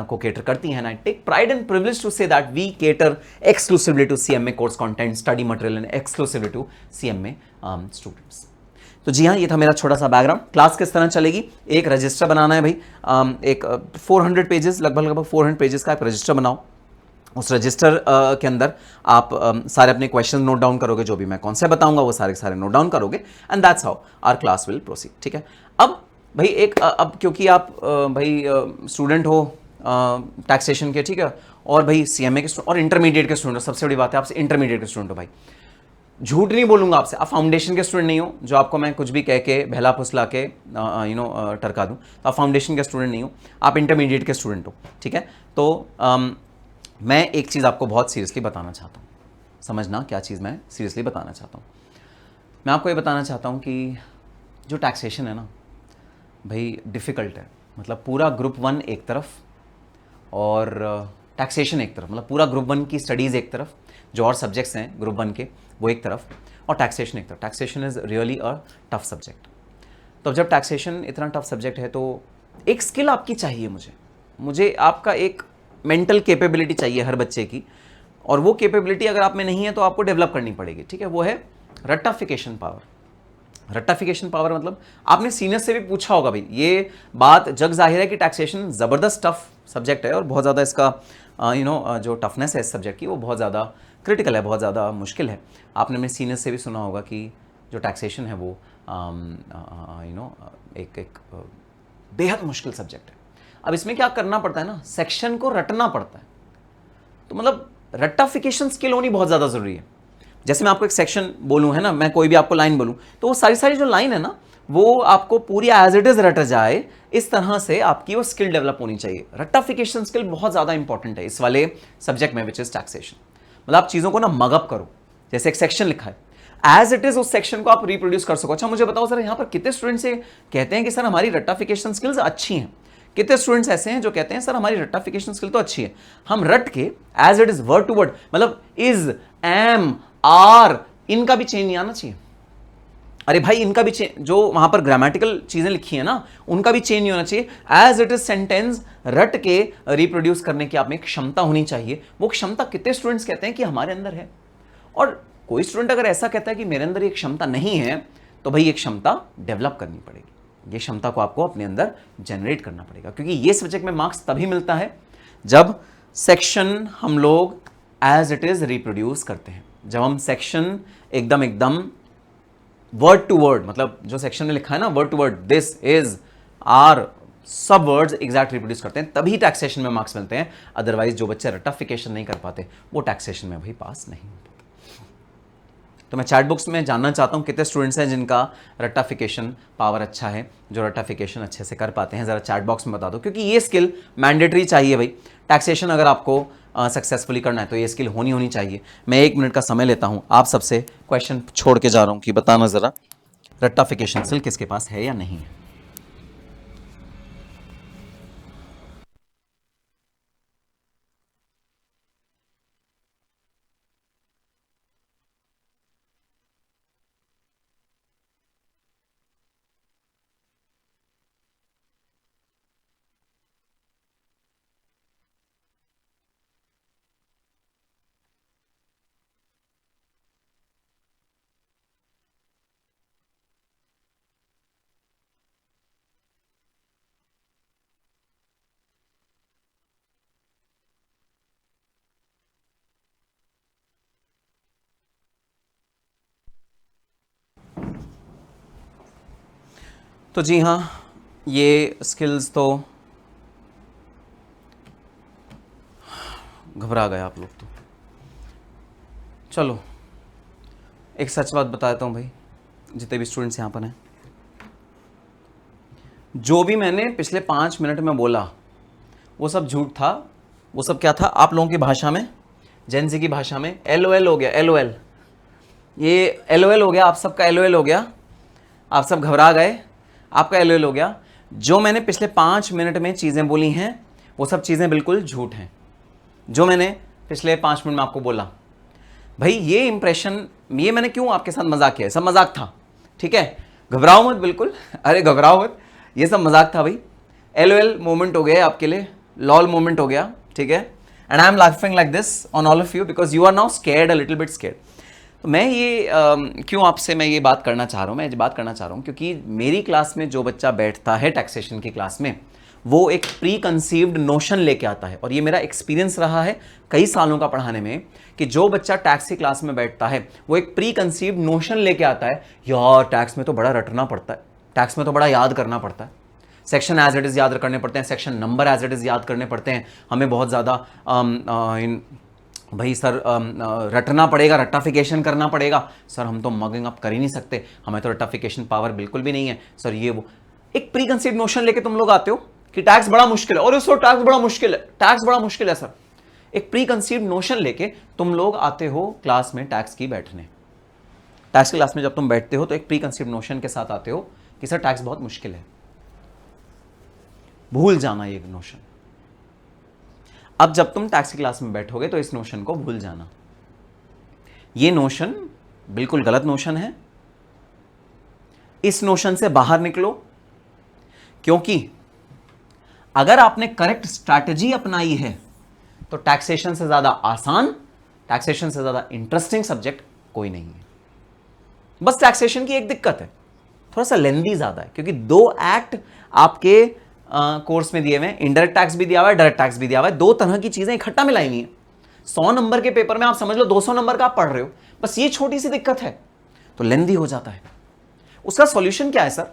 को केटर करती हैं। I take pride and privilege to say that we cater exclusively to CMA course content, study material and exclusively to CMA students. तो जी हाँ, ये था मेरा छोटा सा बैकग्राउंड। क्लास किस तरह चलेगी, एक रजिस्टर बनाना है भाई, एक 400 पेजेस, लगभग 400 पेजेस का एक रजिस्टर बनाओ। उस रजिस्टर के अंदर आप सारे अपने क्वेश्चन नोट डाउन करोगे, जो भी मैं कॉन्सेप्ट बताऊंगा वो सारे के सारे नोट डाउन करोगे, and that's how our class will proceed, ठीक है। अब भाई अब क्योंकि आप भाई स्टूडेंट हो, टैक्सेशन के, ठीक है, और भाई सीएमए के स्टूडेंट और इंटरमीडिएट के स्टूडेंट, सबसे बड़ी बात है आपसे इंटरमीडिएट के स्टूडेंट हो भाई, झूठ नहीं बोलूंगा आपसे, आप फाउंडेशन के स्टूडेंट नहीं हो जो आपको मैं कुछ भी कह के बहला फुसला के टरका दूं, तो आप फाउंडेशन के स्टूडेंट नहीं हो, आप इंटरमीडिएट के स्टूडेंट हो, ठीक है। तो मैं एक चीज़ आपको बहुत सीरियसली बताना चाहता हूँ, समझना क्या चीज़ मैं सीरियसली बताना चाहता हूँ। मैं आपको ये बताना चाहता हूँ कि जो टैक्सेशन है ना भाई डिफ़िकल्ट है, मतलब पूरा ग्रुप 1 एक तरफ और टैक्सेशन एक तरफ, मतलब पूरा ग्रुप 1 की स्टडीज़ एक तरफ, जो और सब्जेक्ट्स हैं ग्रुप 1 के वो एक तरफ, और टैक्सेशन एक तरफ। Taxation is really a tough subject. तो जब टैक्सेशन इतना टफ सब्जेक्ट है तो एक स्किल आपकी चाहिए, मुझे आपका एक मेंटल कैपेबिलिटी चाहिए हर बच्चे की, और वो कैपेबिलिटी अगर आप में नहीं है तो आपको डेवलप करनी पड़ेगी, ठीक है। वो है रट्टाफिकेशन पावर। रट्टाफिकेशन पावर मतलब आपने सीनियर से भी पूछा होगा भाई, ये बात जग जाहिर है कि टैक्सेशन ज़बरदस्त टफ सब्जेक्ट है और बहुत ज़्यादा इसका जो टफनेस है इस सब्जेक्ट की वो बहुत ज़्यादा क्रिटिकल है, बहुत ज़्यादा मुश्किल है। आपने अपने सीनियर से भी सुना होगा कि जो टैक्सेशन है वो एक बेहद मुश्किल सब्जेक्ट है। अब इसमें क्या करना पड़ता है ना, सेक्शन को रटना पड़ता है, तो मतलब रट्टाफिकेशन स्किल होनी बहुत ज़्यादा ज़रूरी है। जैसे मैं आपको एक सेक्शन बोलूँ है ना, मैं कोई भी आपको लाइन बोलूँ तो वो सारी जो लाइन है ना वो आपको पूरी एज इट इज़ रट जाए, इस तरह से आपकी वो स्किल डेवलप होनी चाहिए। रट्टाफिकेशन स्किल बहुत ज़्यादा इंपॉर्टेंट है इस वाले सब्जेक्ट में विच इज़ टैक्सेशन। मतलब आप चीज़ों को ना मगअप करो, जैसे एक सेक्शन लिखा है एज इट इज उस सेक्शन को आप रिप्रोड्यूस कर सको। अच्छा मुझे बताओ सर, यहाँ पर कितने स्टूडेंट्स कहते हैं कि सर हमारी रट्टाफिकेशन स्किल्स अच्छी हैं? कितने स्टूडेंट्स ऐसे हैं जो कहते हैं सर हमारी रट्टाफिकेशन स्किल तो अच्छी है, हम रट के as it is word to word, मतलब इज, एम, आर, इनका भी चेंज नहीं आना चाहिए। अरे भाई इनका भी चेंज, जो वहां पर ग्रामेटिकल चीजें लिखी है ना उनका भी चेंज नहीं होना चाहिए। एज इट इज सेंटेंस रट के रिप्रोड्यूस करने की आप में क्षमता होनी चाहिए। वो क्षमता कितने स्टूडेंट्स कहते हैं कि हमारे अंदर है? और कोई स्टूडेंट अगर ऐसा कहता है कि मेरे अंदर ये क्षमता नहीं है, तो भाई ये क्षमता डेवलप करनी पड़ेगी, ये क्षमता को आपको अपने अंदर जनरेट करना पड़ेगा, क्योंकि ये सब्जेक्ट में मार्क्स तभी मिलता है जब सेक्शन हम लोग एज इट इज रिप्रोड्यूस करते हैं, जब हम सेक्शन एकदम वर्ड टू वर्ड, मतलब जो सेक्शन में लिखा है ना word to word, this is, R, सब वर्ड्स एग्जैक्ट रिप्रोड्यूस करते हैं, तभी टैक्सेशन में मार्क्स मिलते हैं। अदरवाइज जो बच्चे रट्टाफिकेशन नहीं कर पाते वो टैक्सेशन में भाई पास नहीं होते। तो मैं चैट बॉक्स में जानना चाहता हूं कितने स्टूडेंट्स हैं जिनका रट्टाफिकेशन पावर अच्छा है, जो रट्टाफिकेशन अच्छे से कर पाते हैं, जरा चैट बॉक्स में बता दो, क्योंकि ये स्किल मैंडेटरी चाहिए भाई। टैक्सेशन अगर आपको सक्सेसफुली करना है तो ये स्किल होनी चाहिए। मैं 1 मिनट का समय लेता हूं, आप सबसे क्वेश्चन छोड़ के जा रहा हूं कि बताना जरा रट्टाफिकेशन स्किल किसके पास है या नहीं है। तो जी हाँ, ये स्किल्स तो घबरा गए आप लोग तो। चलो एक सच बात बता देता हूँ भाई, जितने भी स्टूडेंट्स यहाँ पर हैं, जो भी मैंने पिछले 5 मिनट में बोला वो सब झूठ था। वो सब क्या था? आप लोगों की भाषा में, जेन ज़ी की भाषा में LOL हो गया, LOL, ये LOL हो गया, आप सबका LOL हो गया, आप सब घबरा गए, आपका LOL हो गया। जो मैंने पिछले 5 मिनट में चीज़ें बोली हैं वो सब चीज़ें बिल्कुल झूठ हैं, जो मैंने पिछले 5 मिनट में आपको बोला। भाई ये इंप्रेशन, ये मैंने क्यों आपके साथ मजाक किया? सब मजाक था, ठीक है, घबराओ मत बिल्कुल, अरे घबराओ मत, ये सब मजाक था भाई। LOL मोमेंट हो गया आपके लिए, लॉल मोमेंट हो गया, ठीक है, and I'm laughing like this on all of you because you are now scared, a little bit scared. तो मैं ये क्यों आपसे मैं ये बात करना चाह रहा हूँ, मैं ये बात करना चाह रहा हूँ क्योंकि मेरी क्लास में जो बच्चा बैठता है टैक्सेशन की क्लास में, वो एक प्री कंसीव्ड नोशन लेके आता है। और ये मेरा एक्सपीरियंस रहा है कई सालों का पढ़ाने में कि जो बच्चा टैक्स की क्लास में बैठता है वो एक प्री कंसीव्ड नोशन लेके आता है, यार टैक्स में तो बड़ा रटना पड़ता है, टैक्स में तो बड़ा याद करना पड़ता है। सेक्शन एज इट इज याद करने पड़ते हैं, section number as it is याद करने पड़ते हैं, हमें बहुत ज़्यादा भाई सर रटना पड़ेगा, रट्टाफिकेशन करना पड़ेगा। सर हम तो मगिंग अप कर ही नहीं सकते, हमें तो रट्टाफिकेशन पावर बिल्कुल भी नहीं है सर, ये वो। एक प्री कंसीव्ड नोशन लेके तुम लोग आते हो कि टैक्स बड़ा मुश्किल है, और उसको टैक्स बड़ा मुश्किल है, टैक्स बड़ा मुश्किल है सर। एक प्री कंसीव्ड नोशन लेके तुम लोग आते हो क्लास में टैक्स की बैठने, टैक्स की क्लास में जब तुम बैठते हो तो एक प्री कंसीव्ड नोशन के साथ आते हो कि सर टैक्स बहुत मुश्किल है। भूल जाना ये नोशन। अब जब तुम टैक्स की क्लास में बैठोगे तो इस नोशन को भूल जाना। ये नोशन बिल्कुल गलत नोशन है, इस नोशन से बाहर निकलो, क्योंकि अगर आपने करेक्ट स्ट्रैटेजी अपनाई है तो टैक्सेशन से ज्यादा आसान, टैक्सेशन से ज्यादा इंटरेस्टिंग सब्जेक्ट कोई नहीं है। बस टैक्सेशन की एक दिक्कत है, थोड़ा सा लेंदी ज्यादा है, क्योंकि 2 एक्ट आपके कोर्स में दिए हुए हैं, इनडायरेक्ट टैक्स भी दिया हुआ है, डायरेक्ट टैक्स भी दिया हुआ है, 2 तरह की चीजें इकट्ठा मिलाई हुई है। 100 नंबर के पेपर में आप समझ लो 200 नंबर का आप पढ़ रहे हो, बस ये छोटी सी दिक्कत है, तो लेंदी हो जाता है। उसका सॉल्यूशन क्या है सर?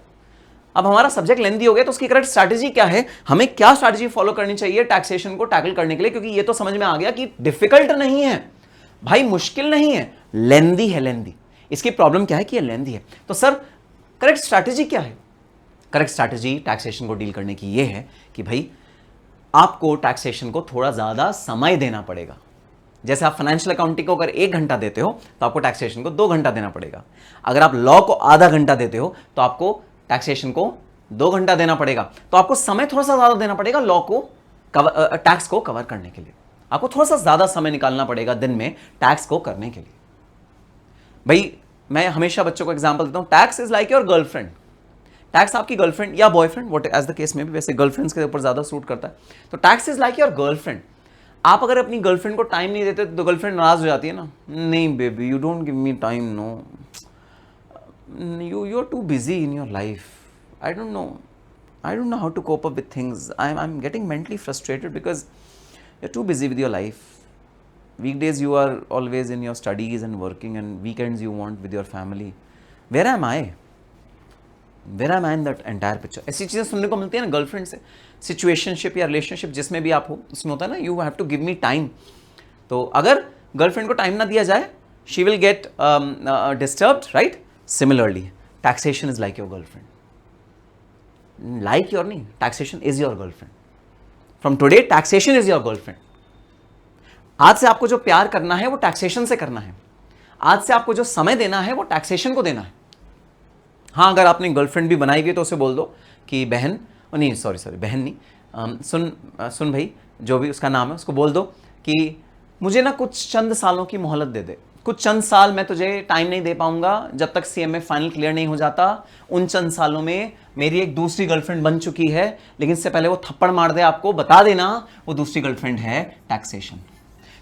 अब हमारा सब्जेक्ट लेंदी हो गया तो उसकी करेक्ट स्ट्रैटेजी क्या है, हमें क्या स्ट्रैटेजी फॉलो करनी चाहिए टैक्सेशन को टैकल करने के लिए? क्योंकि ये तो समझ में आ गया कि डिफिकल्ट नहीं है भाई, मुश्किल नहीं है, लेंदी है, लेंदी। इसकी प्रॉब्लम क्या है कि ये लेंदी है। तो सर करेक्ट स्ट्रैटेजी क्या है? करेक्ट स्ट्रैटेजी टैक्सेशन को डील करने की ये है कि भाई आपको टैक्सेशन को थोड़ा ज्यादा समय देना पड़ेगा। जैसे आप फाइनेंशियल अकाउंटिंग को अगर 1 घंटा देते हो तो आपको टैक्सेशन को 2 घंटा देना पड़ेगा। अगर आप लॉ को आधा घंटा देते हो तो आपको टैक्सेशन को 2 घंटा देना पड़ेगा। तो आपको समय थोड़ा सा ज्यादा देना पड़ेगा लॉ को टैक्स को कवर करने के लिए। आपको थोड़ा सा ज्यादा समय निकालना पड़ेगा दिन में टैक्स को करने के लिए। भाई मैं हमेशा बच्चों को एग्जांपल देता हूं, tax is like your girlfriend. Tax आपकी गर्लफ्रेंड या boyfriend, what as the case में भी, वैसे गर्लफ्रेंड्स के ऊपर ज्यादा सूट करता है। तो tax is like your girlfriend. आप अगर अपनी गर्लफ्रेंड को टाइम नहीं देते तो गर्लफ्रेंड नाराज हो जाती है ना, नहीं baby you don't give me time, no you are too busy in your life, I don't know how to cope up with things, I'm getting mentally frustrated because you are too busy with your life. Weekdays you are always in your studies and working, and weekends you want with your family. Where am I? Where am I in that entire picture? ऐसी चीज़ें सुनने को मिलती है ना गर्लफ्रेंड से, सिचुएशनशिप या रिलेशनशिप जिसमें भी आप हो, उसमें होता है ना you have to give me time. तो अगर गर्लफ्रेंड को टाइम ना दिया जाए, she will get disturbed, right? Similarly taxation is like your girlfriend, like your नहीं, taxation is your girlfriend. From today taxation is your girlfriend. आज से आपको जो प्यार करना है वो टैक्सेशन से करना है, आज से आपको जो समय देना है वो टैक्सेशन को देना है। हाँ, अगर आपने गर्लफ्रेंड भी बनाई हुई तो उसे बोल दो कि बहन, नहीं सॉरी बहन नहीं, सुन भाई, जो भी उसका नाम है उसको बोल दो कि मुझे ना कुछ चंद सालों की मोहलत दे दे, कुछ चंद साल मैं तुझे टाइम नहीं दे पाऊंगा जब तक CMA फाइनल क्लियर नहीं हो जाता। उन चंद सालों में मेरी एक दूसरी गर्लफ्रेंड बन चुकी है, लेकिन इससे पहले वो थप्पड़ मार दे आपको, बता देना वो दूसरी गर्लफ्रेंड है टैक्सेशन।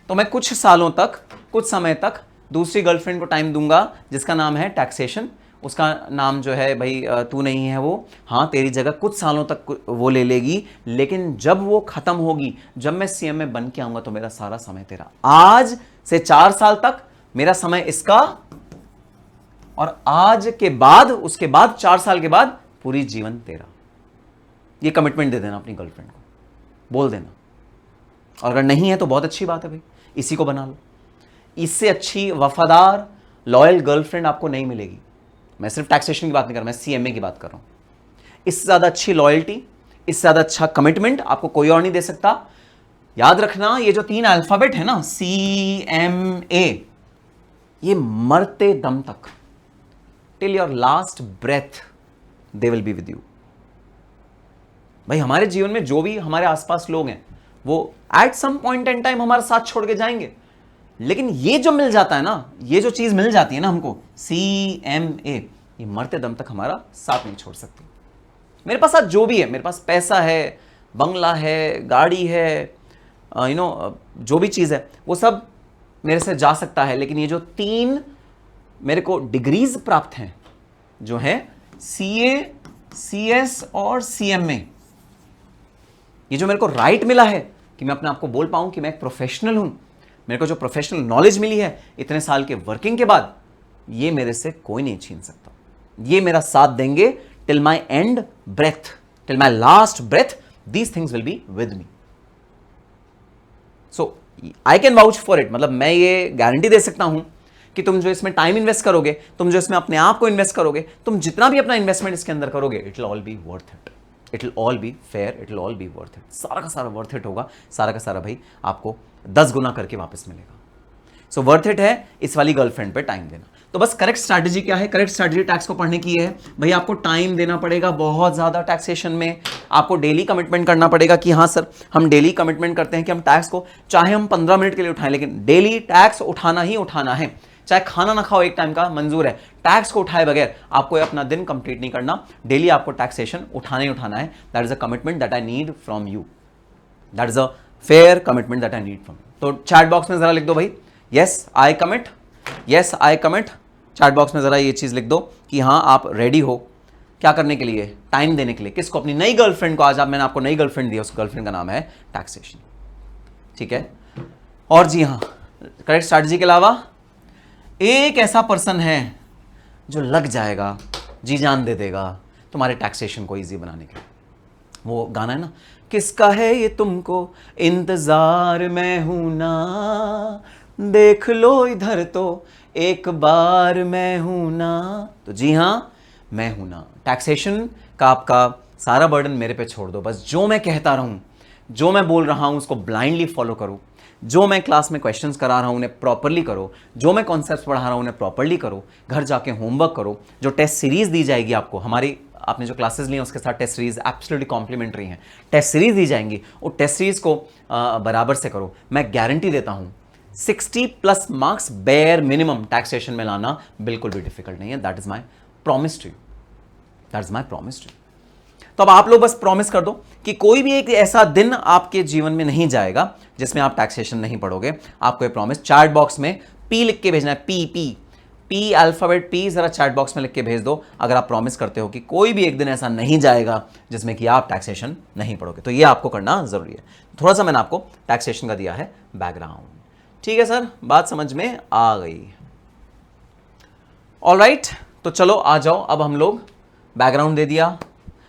तो मैं कुछ सालों तक, कुछ समय तक दूसरी गर्लफ्रेंड को टाइम दूंगा जिसका नाम है टैक्सेशन। उसका नाम जो है भाई तू नहीं है वो, हाँ तेरी जगह कुछ सालों तक वो ले लेगी, लेकिन जब वो खत्म होगी, जब मैं CMA बन के आऊंगा तो मेरा सारा समय तेरा। आज से 4 साल तक मेरा समय इसका, और आज के बाद, उसके बाद 4 साल के बाद पूरी जीवन तेरा। ये कमिटमेंट दे देना अपनी गर्लफ्रेंड को, बोल देना। और अगर नहीं है तो बहुत अच्छी बात है भाई, इसी को बना लो। इससे अच्छी वफादार लॉयल गर्लफ्रेंड आपको नहीं मिलेगी। मैं सिर्फ टैक्सेशन की बात नहीं कर रहा, मैं CMA की बात कर रहा हूं। इससे ज्यादा अच्छी लॉयल्टी, इससे ज्यादा अच्छा कमिटमेंट आपको कोई और नहीं दे सकता। याद रखना, ये जो 3 अल्फाबेट है ना, CMA, ये मरते दम तक, till your last breath they will be with you. भाई हमारे जीवन में जो भी हमारे आसपास लोग हैं वो at some point in time हमारा साथ छोड़ के जाएंगे, लेकिन ये जो मिल जाता है ना, ये जो चीज मिल जाती है ना हमको, CMA, ये मरते दम तक हमारा साथ नहीं छोड़ सकती। मेरे पास आज जो भी है, मेरे पास पैसा है, बंगला है, गाड़ी है, जो भी चीज है वो सब मेरे से जा सकता है, लेकिन ये जो 3 मेरे को डिग्रीज प्राप्त हैं, जो है CA, CS और CMA, ये जो मेरे को राइट मिला है कि मैं अपने आप को बोल पाऊं कि मैं एक प्रोफेशनल हूं, मेरे को जो प्रोफेशनल नॉलेज मिली है इतने साल के वर्किंग के बाद, ये मेरे से कोई नहीं छीन सकता। ये मेरा साथ देंगे till my end breath, till my last breath, these things will be with me. So I can vouch for it. मतलब मैं ये गारंटी दे सकता हूं कि तुम जो इसमें टाइम इन्वेस्ट करोगे, तुम जो इसमें अपने आप को इन्वेस्ट करोगे, तुम जितना भी अपना इन्वेस्टमेंट इसके अंदर करोगे, it will all B worth it, it will all be fair, it will all B worth it, सारा का सारा वर्थ इट होगा, सारा का सारा भाई आपको 10 गुना करके वापस मिलेगा. सो वर्थ इट है इस वाली गर्लफ्रेंड पे टाइम देना. तो बस करेक्ट स्ट्रैटेजी क्या है? करेक्ट स्ट्रैटेजी टैक्स को पढ़ने की है भाई, आपको टाइम देना पड़ेगा बहुत ज्यादा टैक्सेशन में. आपको डेली कमिटमेंट करना पड़ेगा कि हाँ सर हम डेली कमिटमेंट करते हैं कि हम टैक्स को चाहे हम 15 मिनट के लिए उठाएं, लेकिन डेली टैक्स उठाना ही उठाना है. चाहे खाना ना खाओ एक टाइम का मंजूर है, टैक्स को उठाए बगैर आपको अपना दिन कंप्लीट नहीं करना. डेली आपको टैक्सेशन उठाना ही उठाना है. That is a commitment that I need from you, that is a fair commitment that I need from you. तो चैट बॉक्स में जरा लिख दो भाई, yes I commit, yes I commit. Chat box में जरा ये चीज लिख दो कि हाँ आप रेडी हो क्या करने के लिए? टाइम देने के लिए. किसको? अपनी नई गर्लफ्रेंड को. आज मैंने आपको नई गर्लफ्रेंड दी, उस गर्लफ्रेंड का नाम है टैक्सेशन. ठीक है. और जी हाँ, करेक्ट स्ट्रैटेजी के अलावा एक ऐसा पर्सन है जो लग जाएगा, जी जान दे देगा तुम्हारे टैक्सेशन को इजी बनाने के लिए. वो गाना है ना, किसका है ये तुमको इंतजार मैं हूं ना, देख लो इधर तो एक बार मैं हूं ना. तो जी हां मैं हूं ना. टैक्सेशन का आपका सारा बर्डन मेरे पे छोड़ दो. बस जो मैं कहता रहूं, जो मैं बोल रहा हूं उसको ब्लाइंडली फॉलो करो. जो मैं क्लास में क्वेश्चंस करा रहा हूं उन्हें प्रॉपरली करो. जो मैं कॉन्सेप्ट्स पढ़ा रहा हूं उन्हें प्रॉपरली करो. घर जाके होमवर्क करो. जो टेस्ट सीरीज दी जाएगी आपको, हमारी आपने जो क्लासेस ली हैं उसके साथ टेस्ट सीरीज एब्सोल्युटली कॉम्प्लीमेंट्री हैं. टेस्ट सीरीज दी जाएंगी, वो टेस्ट सीरीज को बराबर से करो. मैं गारंटी देता हूं 60+ मार्क्स बेयर मिनिमम टैक्सेशन में लाना बिल्कुल भी डिफिकल्ट नहीं है. That is my promise to you, that is my promise to you. तो अब आप लोग बस प्रॉमिस कर दो कि कोई भी एक ऐसा दिन आपके जीवन में नहीं जाएगा जिसमें आप टैक्सेशन नहीं पढ़ोगे. आपको ये प्रॉमिस चैट बॉक्स में पी लिख के भेजना है. P P P alphabet P जरा चैट बॉक्स में लिख के भेज दो अगर आप प्रॉमिस करते हो कि कोई भी एक दिन ऐसा नहीं जाएगा जिसमें कि आप टैक्सेशन नहीं पढ़ोगे. तो ये आपको करना जरूरी है. थोड़ा सा मैंने आपको टैक्सेशन का दिया है बैकग्राउंड. ठीक है सर, बात समझ में आ गई. ऑलराइट, तो चलो आ जाओ. अब हम लोग बैकग्राउंड दे दिया,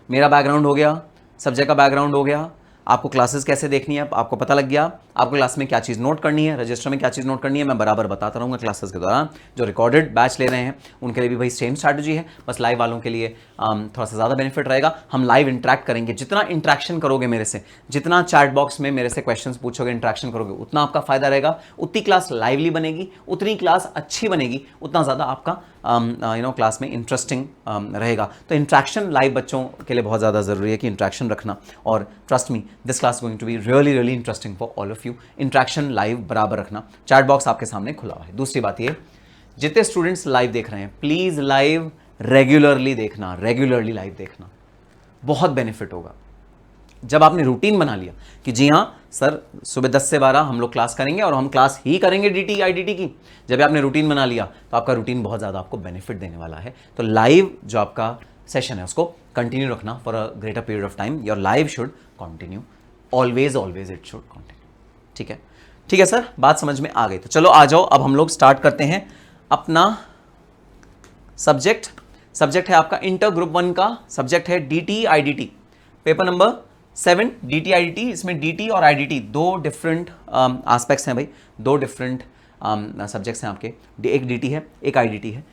मेरा बैकग्राउंड हो गया, सब्जेक्ट का बैकग्राउंड हो गया, आपको क्लासेस कैसे देखनी है आपको पता लग गया, आपको क्लास में क्या चीज़ नोट करनी है, रजिस्टर में क्या चीज़ नोट करनी है मैं बराबर बताता रहूँगा क्लासेस के दौरान. जो रिकॉर्डेड बैच ले रहे हैं उनके लिए भी भाई सेम स्ट्रैटेजी है. बस लाइव वालों के लिए थोड़ा सा ज़्यादा बेनिफिट रहेगा. हम लाइव इंटरेक्ट करेंगे. जितना इंटरेक्शन करोगे मेरे से, जितना चैट बॉक्स में मेरे से क्वेश्चंस पूछोगे, इंटरेक्शन करोगे, उतना आपका फायदा रहेगा. उतनी क्लास लाइवली बनेगी, उतनी क्लास अच्छी बनेगी, उतना ज़्यादा आपका क्लास में इंटरेस्टिंग रहेगा. तो इंटरेक्शन लाइव बच्चों के लिए बहुत ज़्यादा ज़रूरी है कि इंटरेक्शन रखना. और trust me this class going to be really really interesting for all of you. Interaction live बराबर रखना. चैट बॉक्स आपके सामने खुला हुआ है. दूसरी बात ये, जितने स्टूडेंट्स लाइव देख रहे हैं प्लीज़ लाइव रेगुलरली देखना, रेगुलरली लाइव देखना. बहुत बेनिफिट होगा. जब आपने रूटीन बना लिया कि जी हाँ सर सुबह 10 से 12 हम लोग क्लास करेंगे और हम क्लास ही करेंगे डीटी आईडीटी की, जब आपने रूटीन बना लिया तो आपका रूटीन बहुत ज़्यादा आपको बेनिफिट देने वाला है. तो लाइव जो आपका सेशन है उसको कंटिन्यू रखना for a greater period of time. Your live should continue always, always it should continue. ठीक है, ठीक है सर, बात समझ में आ गई. तो चलो आ जाओ, अब हम लोग स्टार्ट करते हैं अपना सब्जेक्ट. सब्जेक्ट है आपका इंटर ग्रुप 1 का सब्जेक्ट है DT IDT, paper number 7 DT IDT. इसमें डीटी और आईडीटी दो डिफरेंट एस्पेक्ट्स हैं भाई, दो डिफरेंट सब्जेक्ट्स हैं आपके. एक डीटी है, एक आईडीटी है.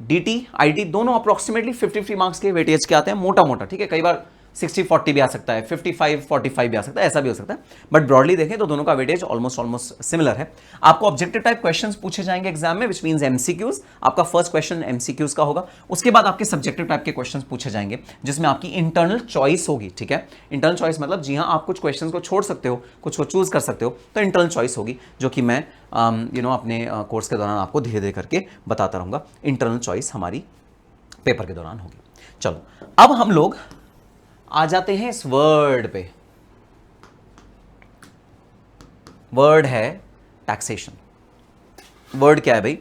डीटी आईडीटी दोनों अप्रोक्सीमेटली 50-50 मार्क्स के वेटेज के आते हैं, मोटा मोटा. ठीक है, कई बार 60-40 भी आ सकता है, 55-45 भी आ सकता है, ऐसा भी हो सकता है. बट ब्रॉडली देखें तो दोनों का वेटेज ऑलमोस्ट सिमिलर है. आपको ऑब्जेक्टिव टाइप क्वेश्चंस पूछे जाएंगे एग्जाम में, विच मींस एमसीक्यूज. आपका फर्स्ट क्वेश्चन एमसीक्यूज का होगा. उसके बाद आपके सब्जेक्टिव टाइप के क्वेश्चंस पूछे जाएंगे जिसमें आपकी इंटरनल चॉइस होगी. ठीक है, इंटरनल चॉइस मतलब जी हाँ आप कुछ क्वेश्चन को छोड़ सकते हो, कुछ को चूज कर सकते हो. तो इंटरनल चॉइस होगी जो कि मैं अपने कोर्स के दौरान आपको धीरे धीरे करके बताता रहूँगा. इंटरनल चॉइस हमारी पेपर के दौरान होगी. चलो अब हम लोग आ जाते हैं इस वर्ड पे. वर्ड है टैक्सेशन. वर्ड क्या है भाई?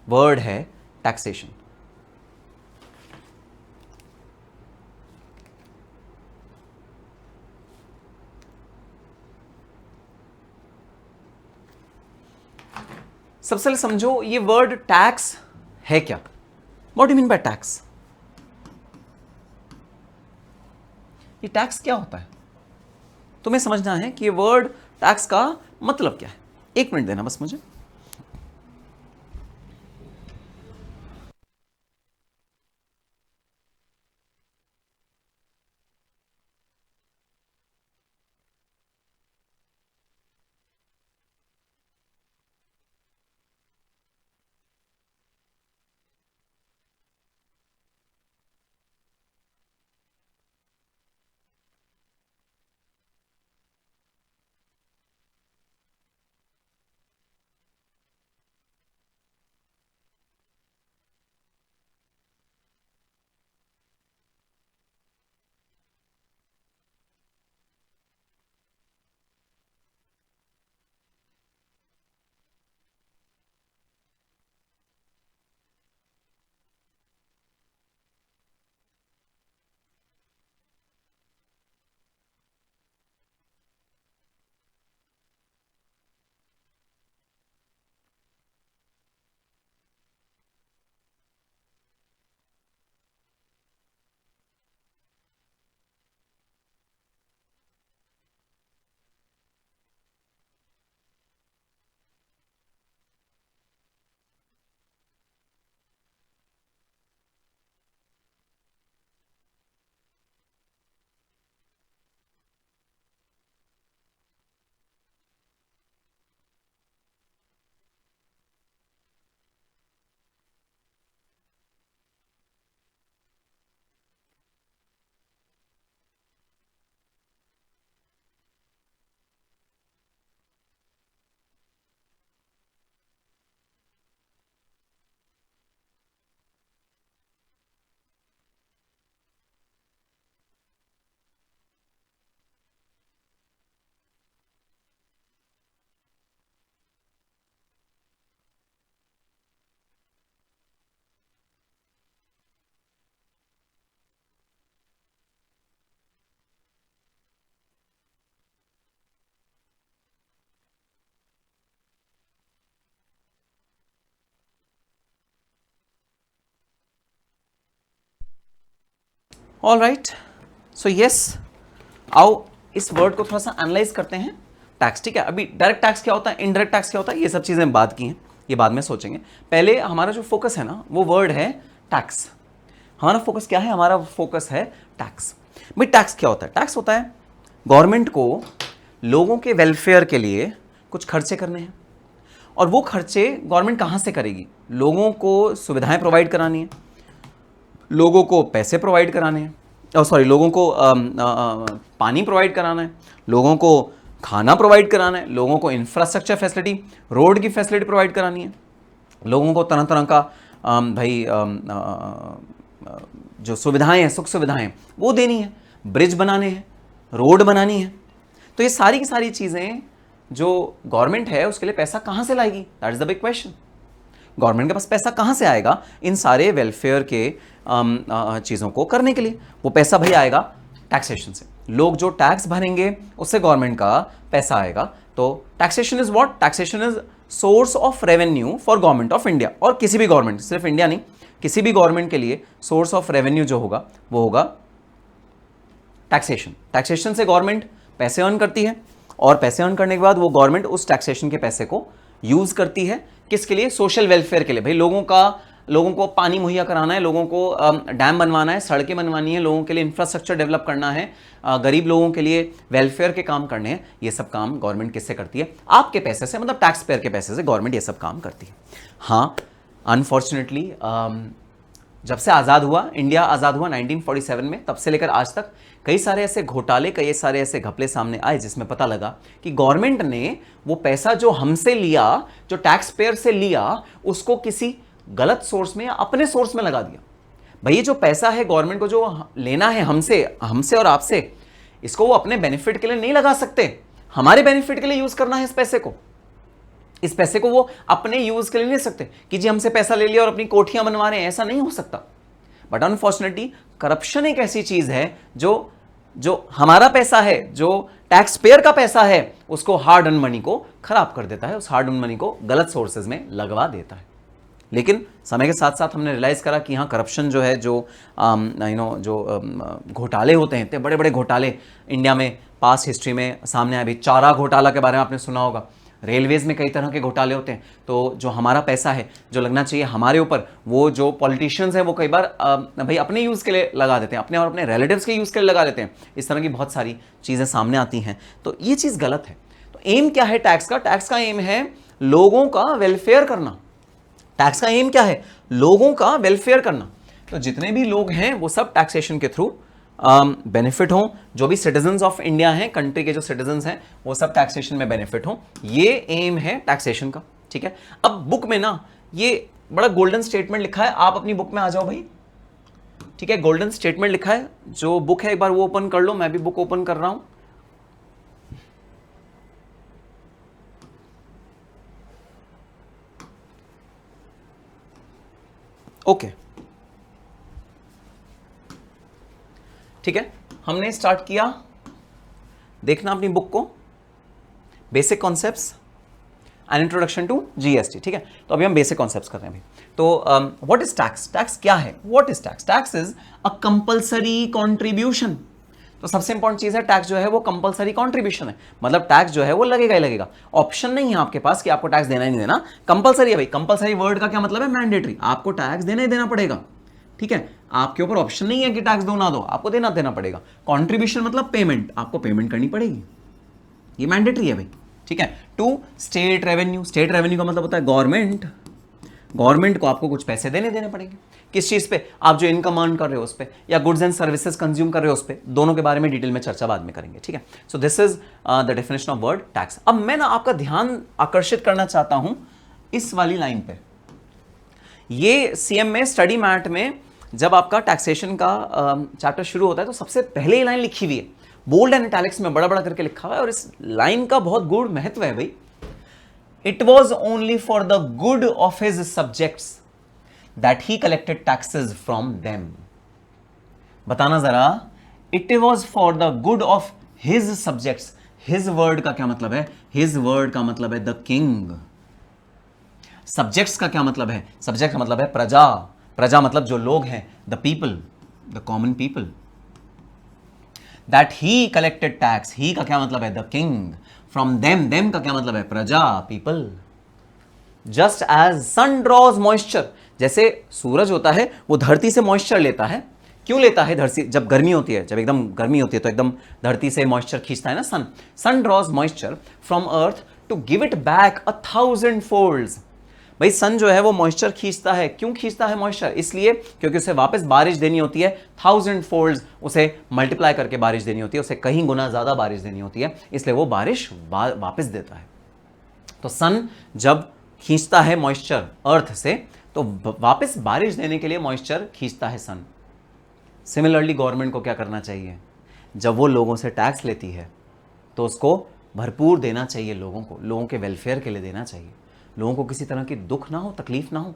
वर्ड है टैक्सेशन. सबसे पहले समझो ये वर्ड टैक्स है क्या. What do you mean by tax? ये टैक्स क्या होता है, तुम्हें समझना है कि ये वर्ड टैक्स का मतलब क्या है। एक मिनट देना बस मुझे। ऑल राइट, सो यस, आओ इस वर्ड को थोड़ा सा एनालाइज करते हैं। टैक्स, ठीक है। अभी डायरेक्ट टैक्स क्या होता है, इनडायरेक्ट टैक्स क्या होता है, ये सब चीजें बात की हैं, ये बाद में सोचेंगे। पहले हमारा जो फोकस है ना वो वर्ड है टैक्स। हमारा फोकस क्या है, हमारा फोकस है टैक्स। भाई टैक्स क्या होता है, टैक्स होता है गवर्नमेंट को लोगों के वेलफेयर के लिए कुछ खर्चे करने हैं, और वो खर्चे गवर्नमेंट कहाँ से करेगी, लोगों को सुविधाएं प्रोवाइड करानी है, लोगों को पैसे प्रोवाइड कराने हैं, सॉरी लोगों को पानी प्रोवाइड कराना है, लोगों को खाना प्रोवाइड कराना है, लोगों को इंफ्रास्ट्रक्चर फैसिलिटी, रोड की फैसिलिटी प्रोवाइड करानी है, लोगों को तरह तरह का जो सुविधाएं हैं, सुख सुविधाएं वो देनी है, ब्रिज बनाने हैं, रोड बनानी है। तो ये सारी की सारी चीज़ें जो गवर्नमेंट है उसके लिए पैसा कहाँ से लाएगी, that is the big question. Government के पास पैसा कहाँ से आएगा इन सारे वेलफेयर के चीज़ों को करने के लिए? वो पैसा भाई आएगा टैक्सेशन से। लोग जो टैक्स भरेंगे उससे गवर्नमेंट का पैसा आएगा। तो taxation is what, taxation is source of revenue for government of India, और किसी भी गवर्नमेंट, सिर्फ इंडिया नहीं, किसी भी गवर्नमेंट के लिए सोर्स ऑफ रेवेन्यू जो होगा वो होगा टैक्सेशन। टैक्सेशन से गवर्नमेंट पैसे अर्न करती है, और पैसे अर्न करने के बाद वो गवर्नमेंट उस टैक्सेशन के पैसे को यूज करती है किसके लिए, सोशल वेलफेयर के लिए। भाई लोगों को पानी मुहैया कराना है, लोगों को डैम बनवाना है, सड़कें बनवानी है, लोगों के लिए इंफ्रास्ट्रक्चर डेवलप करना है, गरीब लोगों के लिए वेलफेयर के काम करने हैं। ये सब काम गवर्नमेंट किससे करती है, आपके पैसे से, मतलब टैक्स पेयर के पैसे से गवर्नमेंट ये सब काम करती है। हाँ, अनफॉर्चुनेटली जब से आज़ाद हुआ, इंडिया आज़ाद हुआ 1947 में, तब से लेकर आज तक कई सारे ऐसे घोटाले, कई सारे ऐसे घपले सामने आए जिसमें पता लगा कि गवर्नमेंट ने वो पैसा जो हमसे लिया, जो टैक्स पेयर से लिया, उसको किसी गलत सोर्स में या अपने सोर्स में लगा दिया। भाई ये जो पैसा है गवर्नमेंट को जो लेना है हमसे और आपसे, इसको वो अपने बेनिफिट के लिए नहीं लगा सकते, हमारे बेनिफिट के लिए यूज करना है इस पैसे को वो अपने यूज के लिए नहीं ले सकते कि जी हमसे पैसा ले लिया और अपनी कोठियां बनवा रहे हैं, ऐसा नहीं हो सकता। बट अनफॉर्चुनेटली करप्शन एक ऐसी चीज है जो हमारा पैसा है, जो टैक्स पेयर का पैसा है, उसको हार्ड अर्न मनी को खराब कर देता है, उस हार्ड अर्न मनी को गलत सोर्सेज में लगवा देता है। लेकिन समय के साथ साथ हमने रियलाइज करा कि हाँ करप्शन जो है, जो घोटाले होते हैं, इतने बड़े बड़े घोटाले इंडिया में पास्ट हिस्ट्री में सामने आए। अभी चारा घोटाला के बारे में आपने सुना होगा, रेलवेज में कई तरह के घोटाले होते हैं। तो जो हमारा पैसा है जो लगना चाहिए हमारे ऊपर, वो जो पॉलिटिशियंस हैं वो कई बार भाई अपने यूज़ के लिए लगा देते हैं, अपने और अपने रिलेटिव्स के यूज़ के लिए लगा देते हैं। इस तरह की बहुत सारी चीज़ें सामने आती हैं, तो ये चीज़ गलत है। तो एम क्या है टैक्स का? टैक्स का एम है लोगों का वेलफेयर करना। टैक्स का एम क्या है? लोगों का वेलफेयर करना। तो जितने भी लोग हैं वो सब टैक्सेशन के थ्रू बेनिफिट हों। जो भी सिटीजन्स ऑफ इंडिया हैं, कंट्री के जो सिटीजन्स हैं, वो सब टैक्सेशन में बेनिफिट हों। ये एम है टैक्सेशन का, ठीक है। अब बुक में ना ये बड़ा गोल्डन स्टेटमेंट लिखा है, आप अपनी बुक में आ जाओ भाई, ठीक है। गोल्डन स्टेटमेंट लिखा है, जो बुक है एक बार वो ओपन कर लो। मैं भी बुक ओपन कर रहा हूं। ओके, ठीक है। हमने स्टार्ट किया देखना अपनी बुक को, basic concepts and introduction to GST, ठीक है। तो अभी हम बेसिक कॉन्सेप्ट्स कर रहे हैं अभी। तो व्हाट इज टैक्स? टैक्स क्या है? What is tax? Tax is a compulsory contribution. तो सबसे इंपॉर्टेंट चीज है, टैक्स जो है वो कंपल्सरी कॉन्ट्रीब्यूशन है, मतलब टैक्स जो है वो लगेगा ही लगेगा। ऑप्शन नहीं है आपके पास कि आपको टैक्स देना ही नहीं देना, कंपल्सरी है भाई। कंपल्सरी वर्ड का क्या मतलब है? मैंडेटरी, आपको टैक्स देना ही देना पड़ेगा, ठीक है। आपके ऊपर ऑप्शन नहीं है कि टैक्स दो ना दो, आपको देना पड़ेगा। कॉन्ट्रीब्यूशन मतलब पेमेंट, आपको पेमेंट करनी पड़ेगी, ये मैंडेटरी है भाई, ठीक है। To state revenue, state revenue का मतलब होता है गवर्नमेंट, गवर्नमेंट को आपको कुछ पैसे देने पड़ेंगे। किस चीज पे? आप जो इनकम अर्न कर रहे हो उस पे, या गुड्स एंड सर्विसेज कंज्यूम कर रहे हो उस पे, दोनों के बारे में डिटेल में चर्चा बाद में करेंगे, ठीक है। So this is the definition of word tax. अब मैं ना आपका ध्यान आकर्षित करना चाहता हूं इस वाली लाइन पे। ये सीएम में स्टडी मैट में जब आपका टैक्सेशन का चैप्टर शुरू होता है तो सबसे पहले ये लाइन लिखी हुई है, बोल्ड एंड इटैलिक्स में बड़ा बड़ा करके लिखा हुआ है, और इस लाइन का बहुत गूढ़ महत्व है भाई। It was only for the good of his subjects that he collected taxes from them. बताना जरा, it was for the good of his subjects. His word का क्या मतलब है? हिज वर्ड का मतलब है द किंग। सब्जेक्ट्स का क्या मतलब है? सब्जेक्ट का मतलब है प्रजा। प्रजा मतलब जो लोग हैं, the people, the common people. That he collected tax, he का क्या मतलब है? The king. From them, them का क्या मतलब है? प्रजा, people. Just as sun draws moisture, जैसे सूरज होता है वो धरती से मॉइस्चर लेता है। क्यों लेता है? धरती जब गर्मी होती है, जब एकदम गर्मी होती है तो एकदम धरती से मॉइस्चर खींचता है ना sun. Sun draws moisture from earth to give it back 1000 folds. भाई सन जो है वो मॉइस्चर खींचता है। क्यों खींचता है मॉइस्चर? इसलिए क्योंकि उसे वापस बारिश देनी होती है। 1000 फोल्ड्स उसे मल्टीप्लाई करके बारिश देनी होती है, उसे कहीं गुना ज्यादा बारिश देनी होती है, इसलिए वो बारिश वापस देता है। तो सन जब खींचता है मॉइस्चर अर्थ से, तो वापस बारिश देने के लिए मॉइस्चर खींचता है सन। सिमिलरली गवर्नमेंट को क्या करना चाहिए? जब वो लोगों से टैक्स लेती है तो उसको भरपूर देना चाहिए, लोगों को, लोगों के वेलफेयर के लिए देना चाहिए, लोगों को किसी तरह की दुख ना हो, तकलीफ ना हो।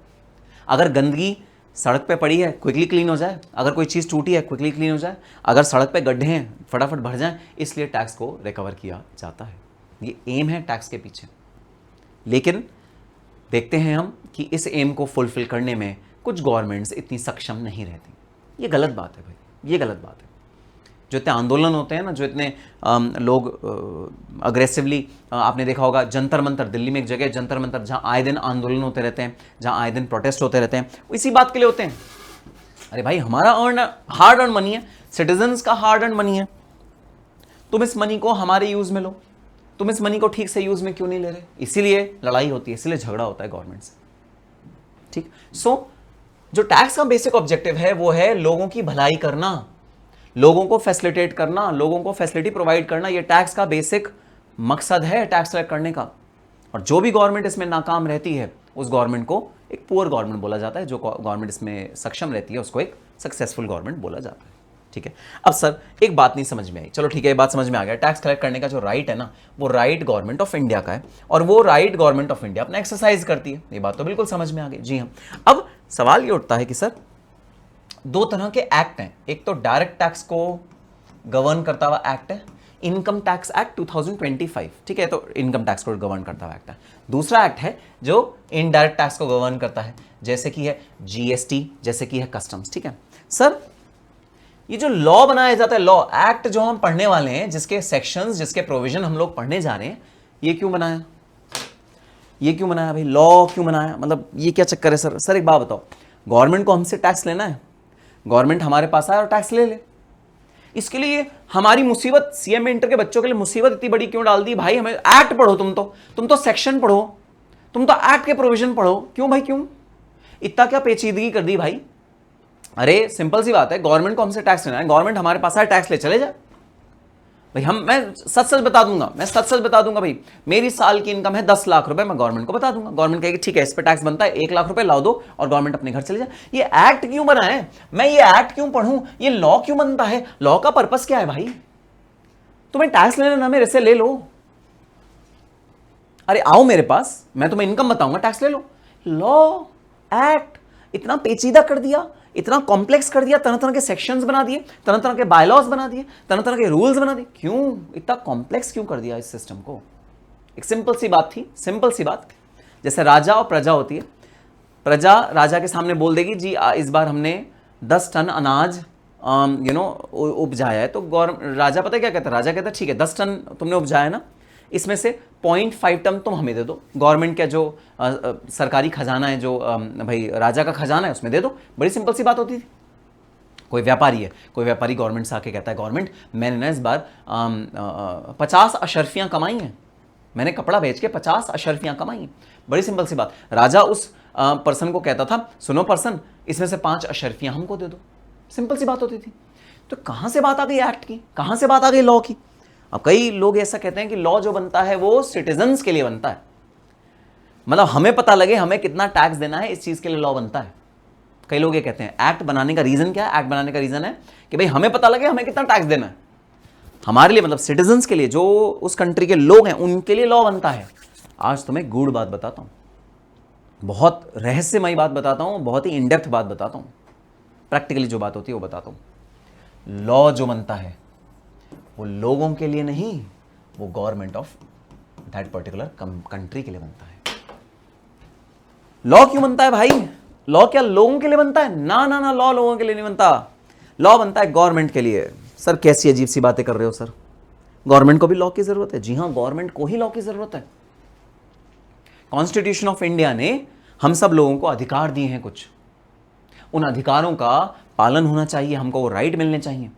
अगर गंदगी सड़क पे पड़ी है क्विकली क्लीन हो जाए, अगर कोई चीज़ टूटी है क्विकली क्लीन हो जाए, अगर सड़क पे गड्ढे हैं फटाफट भर जाएं, इसलिए टैक्स को रिकवर किया जाता है। ये एम है टैक्स के पीछे। लेकिन देखते हैं हम कि इस एम को फुलफिल करने में कुछ गवर्नमेंट्स इतनी सक्षम नहीं रहती। ये गलत बात है भाई, ये गलत बात है। जो इतने आंदोलन होते हैं ना, जो इतने लोग अग्रेसिवली, आपने देखा होगा जंतर मंतर, दिल्ली में एक जगह जंतर मंतर, जहाँ आए दिन आंदोलन होते रहते हैं, जहाँ आए दिन प्रोटेस्ट होते रहते हैं, इसी बात के लिए होते हैं। अरे भाई हमारा हार्ड अर्न मनी है, सिटीजन्स का हार्ड अर्न मनी है, तुम इस मनी को हमारे यूज में लो, तुम इस मनी को ठीक से यूज में क्यों नहीं ले रहे? इसीलिए लड़ाई होती है, इसीलिए झगड़ा होता है गवर्नमेंट से, ठीक। सो जो टैक्स का बेसिक ऑब्जेक्टिव है वो है लोगों की भलाई करना, लोगों को फैसिलिटेट करना, लोगों को फैसिलिटी प्रोवाइड करना। ये टैक्स का बेसिक मकसद है टैक्स कलेक्ट करने का। और जो भी गवर्नमेंट इसमें नाकाम रहती है उस गवर्नमेंट को एक पुअर गवर्नमेंट बोला जाता है, जो गवर्नमेंट इसमें सक्षम रहती है उसको एक सक्सेसफुल गवर्नमेंट बोला जाता है, ठीक है। अब सर एक बात नहीं समझ में आई, चलो ठीक है, ये बात समझ में आ गया। टैक्स कलेक्ट करने का जो राइट है ना, वो राइट गवर्नमेंट ऑफ इंडिया का है, और वो राइट गवर्नमेंट ऑफ इंडिया अपना एक्सरसाइज करती है। ये बात तो बिल्कुल समझ में आ गई, जी हाँ। अब सवाल ये उठता है कि सर दो तरह के एक्ट हैं, एक तो डायरेक्ट टैक्स को गवर्न करता हुआ एक्ट है, इनकम टैक्स एक्ट 2025, ठीक है, तो इनकम टैक्स को गवर्न करता हुआ एक्ट है। दूसरा एक्ट है जो इनडायरेक्ट टैक्स को गवर्न करता है, जैसे कि है जीएसटी, जैसे कि है कस्टम्स, ठीक है। सर ये जो लॉ बनाया जाता है, लॉ एक्ट जो हम पढ़ने वाले हैं, जिसके सेक्शंस, जिसके प्रोविजन हम लोग पढ़ने जा रहे हैं, ये क्यों बनाया, ये क्यों बनाया भाई, लॉ क्यों बनाया, मतलब ये क्या चक्कर है सर? सर एक बात बताओ, गवर्नमेंट को हमसे टैक्स लेना है, गवर्नमेंट हमारे पास आए और टैक्स ले ले, इसके लिए हमारी मुसीबत, सीएमए इंटर के बच्चों के लिए मुसीबत इतनी बड़ी क्यों डाल दी भाई? हमें एक्ट पढ़ो, तुम तो सेक्शन पढ़ो, तुम तो एक्ट के प्रोविजन पढ़ो, क्यों भाई क्यों इतना क्या पेचीदगी कर दी भाई? अरे सिंपल सी बात है, गवर्नमेंट को हमसे टैक्स लेना है, गवर्नमेंट हमारे पास आए, टैक्स ले चले जाए भाई। मैं सच सच बता दूंगा, मैं सच सच बता दूंगा भाई, मेरी साल की इनकम है 10 लाख रुपए, मैं गवर्नमेंट को बता दूंगा, गवर्नमेंट कहेगी ठीक है इस पे टैक्स बनता है, 1 लाख रुपए लाओ दो, और गवर्नमेंट अपने घर चले जाए। ये एक्ट क्यों बना है? मैं ये एक्ट क्यों पढ़ूं? ये लॉ क्यों बनता है? लॉ का पर्पस क्या है भाई? तुम्हें टैक्स लेना ना, मेरे से ले लो, अरे आओ मेरे पास, मैं तुम्हें इनकम बताऊंगा, टैक्स ले लो। लॉ एक्ट इतना पेचीदा कर दिया, इतना कॉम्प्लेक्स कर दिया, तरह तरह के सेक्शंस बना दिए, तरह तरह के बायलॉज बना दिए, तरह तरह के रूल्स बना दिए, क्यों इतना कॉम्प्लेक्स क्यों कर दिया इस सिस्टम को? एक सिंपल सी बात थी, सिंपल सी बात, जैसे राजा और प्रजा होती है, प्रजा राजा के सामने बोल देगी जी इस बार हमने 10 टन अनाज उपजाया है, तो राजा पता है क्या कहता है? राजा कहता है ठीक है 10 टन तुमने उपजाया ना, इसमें से 0.5 टन तुम हमें दे दो, गवर्नमेंट का जो सरकारी खजाना है, जो भाई राजा का खजाना है, उसमें दे दो। बड़ी सिंपल सी बात होती थी। कोई व्यापारी है, कोई व्यापारी गवर्नमेंट से आके कहता है गवर्नमेंट मैंने ना इस बार 50 अशर्फियाँ कमाई हैं, मैंने कपड़ा बेच के 50 अशर्फियाँ कमाई हैं। बड़ी सिंपल सी बात, राजा उस पर्सन को कहता था सुनो पर्सन, इसमें से 5 अशर्फियाँ हमको दे दो, सिंपल सी बात होती थी। तो कहाँ से बात आ गई एक्ट की, कहाँ से बात आ गई लॉ की? अब कई लोग ऐसा कहते हैं कि लॉ जो बनता है वो सिटीजन्स के लिए बनता है, मतलब हमें पता लगे हमें कितना टैक्स देना है, इस चीज के लिए लॉ बनता है। कई लोग ये कहते हैं एक्ट बनाने का रीजन क्या है? एक्ट बनाने का रीजन है कि भाई हमें पता लगे हमें कितना टैक्स देना है, हमारे लिए, मतलब सिटीजन्स के लिए, जो उस कंट्री के लोग हैं उनके लिए लॉ बनता है। आज तुम्हें गूढ़ बात बताता हूं, बहुत रहस्यमयी बात बताता हूं, बहुत ही इनडेप्थ बात बताता हूं, प्रैक्टिकली जो बात होती है वो बताता हूं। लॉ जो बनता है वो लोगों के लिए नहीं, वो government of that particular country के लिए बनता है। लॉ क्यों बनता है भाई? लॉ क्या लोगों के लिए बनता है? ना ना ना, लॉ लोगों के लिए नहीं बनता, लॉ बनता है गवर्नमेंट के लिए। सर कैसी अजीब सी बातें कर रहे हो सर, गवर्नमेंट को भी लॉ की जरूरत है? जी हां, गवर्नमेंट को ही लॉ की जरूरत है। कॉन्स्टिट्यूशन ऑफ इंडिया ने हम सब लोगों को अधिकार दिए हैं कुछ, उन अधिकारों का पालन होना चाहिए, हमको वो राइट मिलने चाहिए।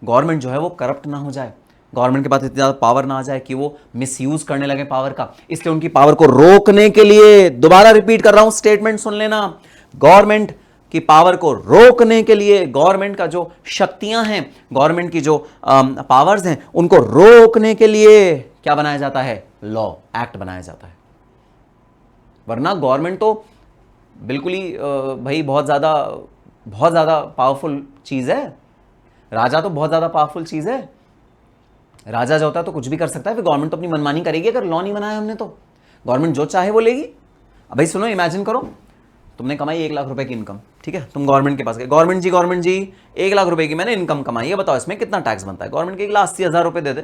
गवर्नमेंट जो है वो करप्ट ना हो जाए, गवर्नमेंट के पास इतनी ज़्यादा पावर ना आ जाए कि वो मिसयूज करने लगे पावर का। इसलिए उनकी पावर को रोकने के लिए, दोबारा रिपीट कर रहा हूं, स्टेटमेंट सुन लेना, गवर्नमेंट की पावर को रोकने के लिए, गवर्नमेंट का जो शक्तियां हैं, गवर्नमेंट की जो पावर्स हैं, उनको रोकने के लिए क्या बनाया जाता है? लॉ, एक्ट बनाया जाता है। वरना गवर्नमेंट तो बिल्कुल ही भाई बहुत ज़्यादा पावरफुल चीज़ है, राजा तो बहुत ज़्यादा पावरफुल चीज़ है। राजा जो होता है तो कुछ भी कर सकता है, फिर गवर्नमेंट तो अपनी मनमानी करेगी अगर लॉ नहीं बनाया हमने तो। गवर्नमेंट जो चाहे वो लेगी। अब भाई सुनो, इमेजिन करो तुमने कमाई 1 लाख रुपए की इनकम, ठीक है, तुम गवर्नमेंट के पास गए, गवर्नमेंट जी 1 लाख रुपए की मैंने इनकम कमाई है, बताओ इसमें कितना टैक्स बनता है? गवर्नमेंट के 1,80,000 रुपए दे दे,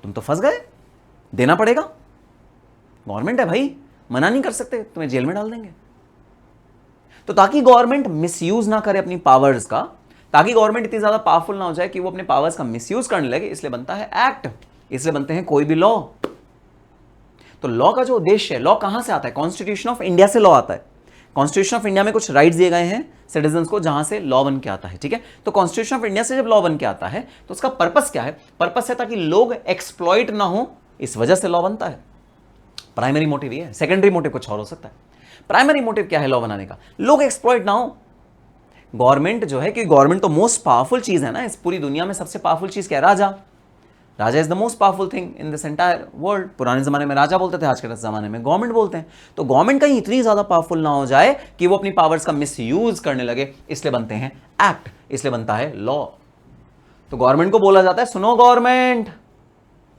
तुम तो फंस गए, देना पड़ेगा। गवर्नमेंट है भाई, मना नहीं कर सकते, तुम्हें जेल में डाल देंगे। तो ताकि गवर्नमेंट मिसयूज ना करे अपनी पावर्स का, ताकि गवर्नमेंट इतनी ज्यादा पावरफुल ना हो जाए कि वो अपने पावर्स का मिसयूज करने लगे, इसलिए बनता है एक्ट, इसलिए बनते हैं कोई भी लॉ। तो लॉ का जो उद्देश्य है, लॉ कहां से आता है? कॉन्स्टिट्यूशन ऑफ इंडिया से लॉ आता है। कॉन्स्टिट्यूशन ऑफ इंडिया में कुछ राइट्स दिए गए हैं सिटीजन्स को, जहां से लॉ बन के आता है, ठीक है। तो कॉन्स्टिट्यूशन ऑफ इंडिया से जब लॉ बन के आता है तो उसका पर्पस क्या है? पर्पस है ताकि लोग एक्सप्लॉइट ना हो, इस वजह से लॉ बनता है। प्राइमरी मोटिव ये है, सेकेंडरी मोटिव कुछ और हो सकता है। प्राइमरी मोटिव क्या है लॉ बनाने का? लोग एक्सप्लॉइट ना हो। गवर्नमेंट जो है, कि गवर्नमेंट तो मोस्ट पावरफुल चीज है ना इस पूरी दुनिया में, सबसे पावरफुल चीज क्या है? राजा। Raja is the most powerful thing in this entire world. पुराने जमाने में राजा बोलते थे, आज के जमाने में गवर्नमेंट बोलते हैं। तो गवर्नमेंट कहीं इतनी ज्यादा पावरफुल ना हो जाए कि वो अपनी पावर्स का मिसयूज करने लगे, इसलिए बनते हैं एक्ट, इसलिए बनता है लॉ। तो गवर्नमेंट को बोला जाता है सुनो गवर्नमेंट,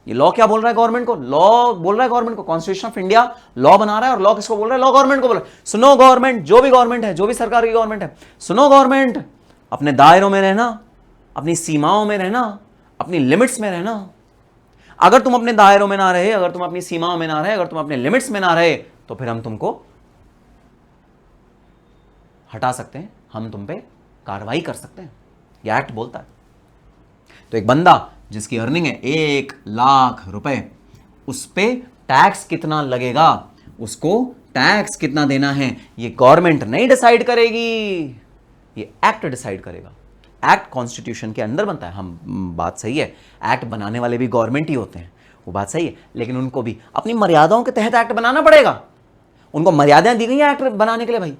ये लॉ क्या बोल रहा है गवर्नमेंट को? लॉ बोल रहा है गवर्नमेंट को, कॉन्स्टिट्यूशन ऑफ इंडिया लॉ बना रहा है, और लॉ किसको बोल रहा है? लॉ गवर्नमेंट को बोल रहा है। सुनो गवर्नमेंट, जो भी गवर्नमेंट है, जो भी सरकार की गवर्नमेंट है, सुनो गवर्नमेंट, अपने दायरों में रहना, अपनी सीमाओं में रहना, अपनी लिमिट्स में रहना। अगर तुम अपने दायरों में ना रहे, अगर तुम अपनी सीमाओं में ना रहे, अगर तुम अपने लिमिट्स में ना रहे, तो फिर हम तुमको हटा सकते हैं, हम तुम पे कार्रवाई कर सकते हैं, यह एक्ट बोलता है। तो एक बंदा जिसकी अर्निंग है 1,00,000 रुपए, उस पे टैक्स कितना लगेगा, उसको टैक्स कितना देना है, ये गवर्नमेंट नहीं डिसाइड करेगी, ये एक्ट डिसाइड करेगा। एक्ट कॉन्स्टिट्यूशन के अंदर बनता है। हम बात सही है, एक्ट बनाने वाले भी गवर्नमेंट ही होते हैं, वो बात सही है, लेकिन उनको भी अपनी मर्यादाओं के तहत एक्ट बनाना पड़ेगा। उनको मर्यादाएं दी गई हैं एक्ट बनाने के लिए भाई,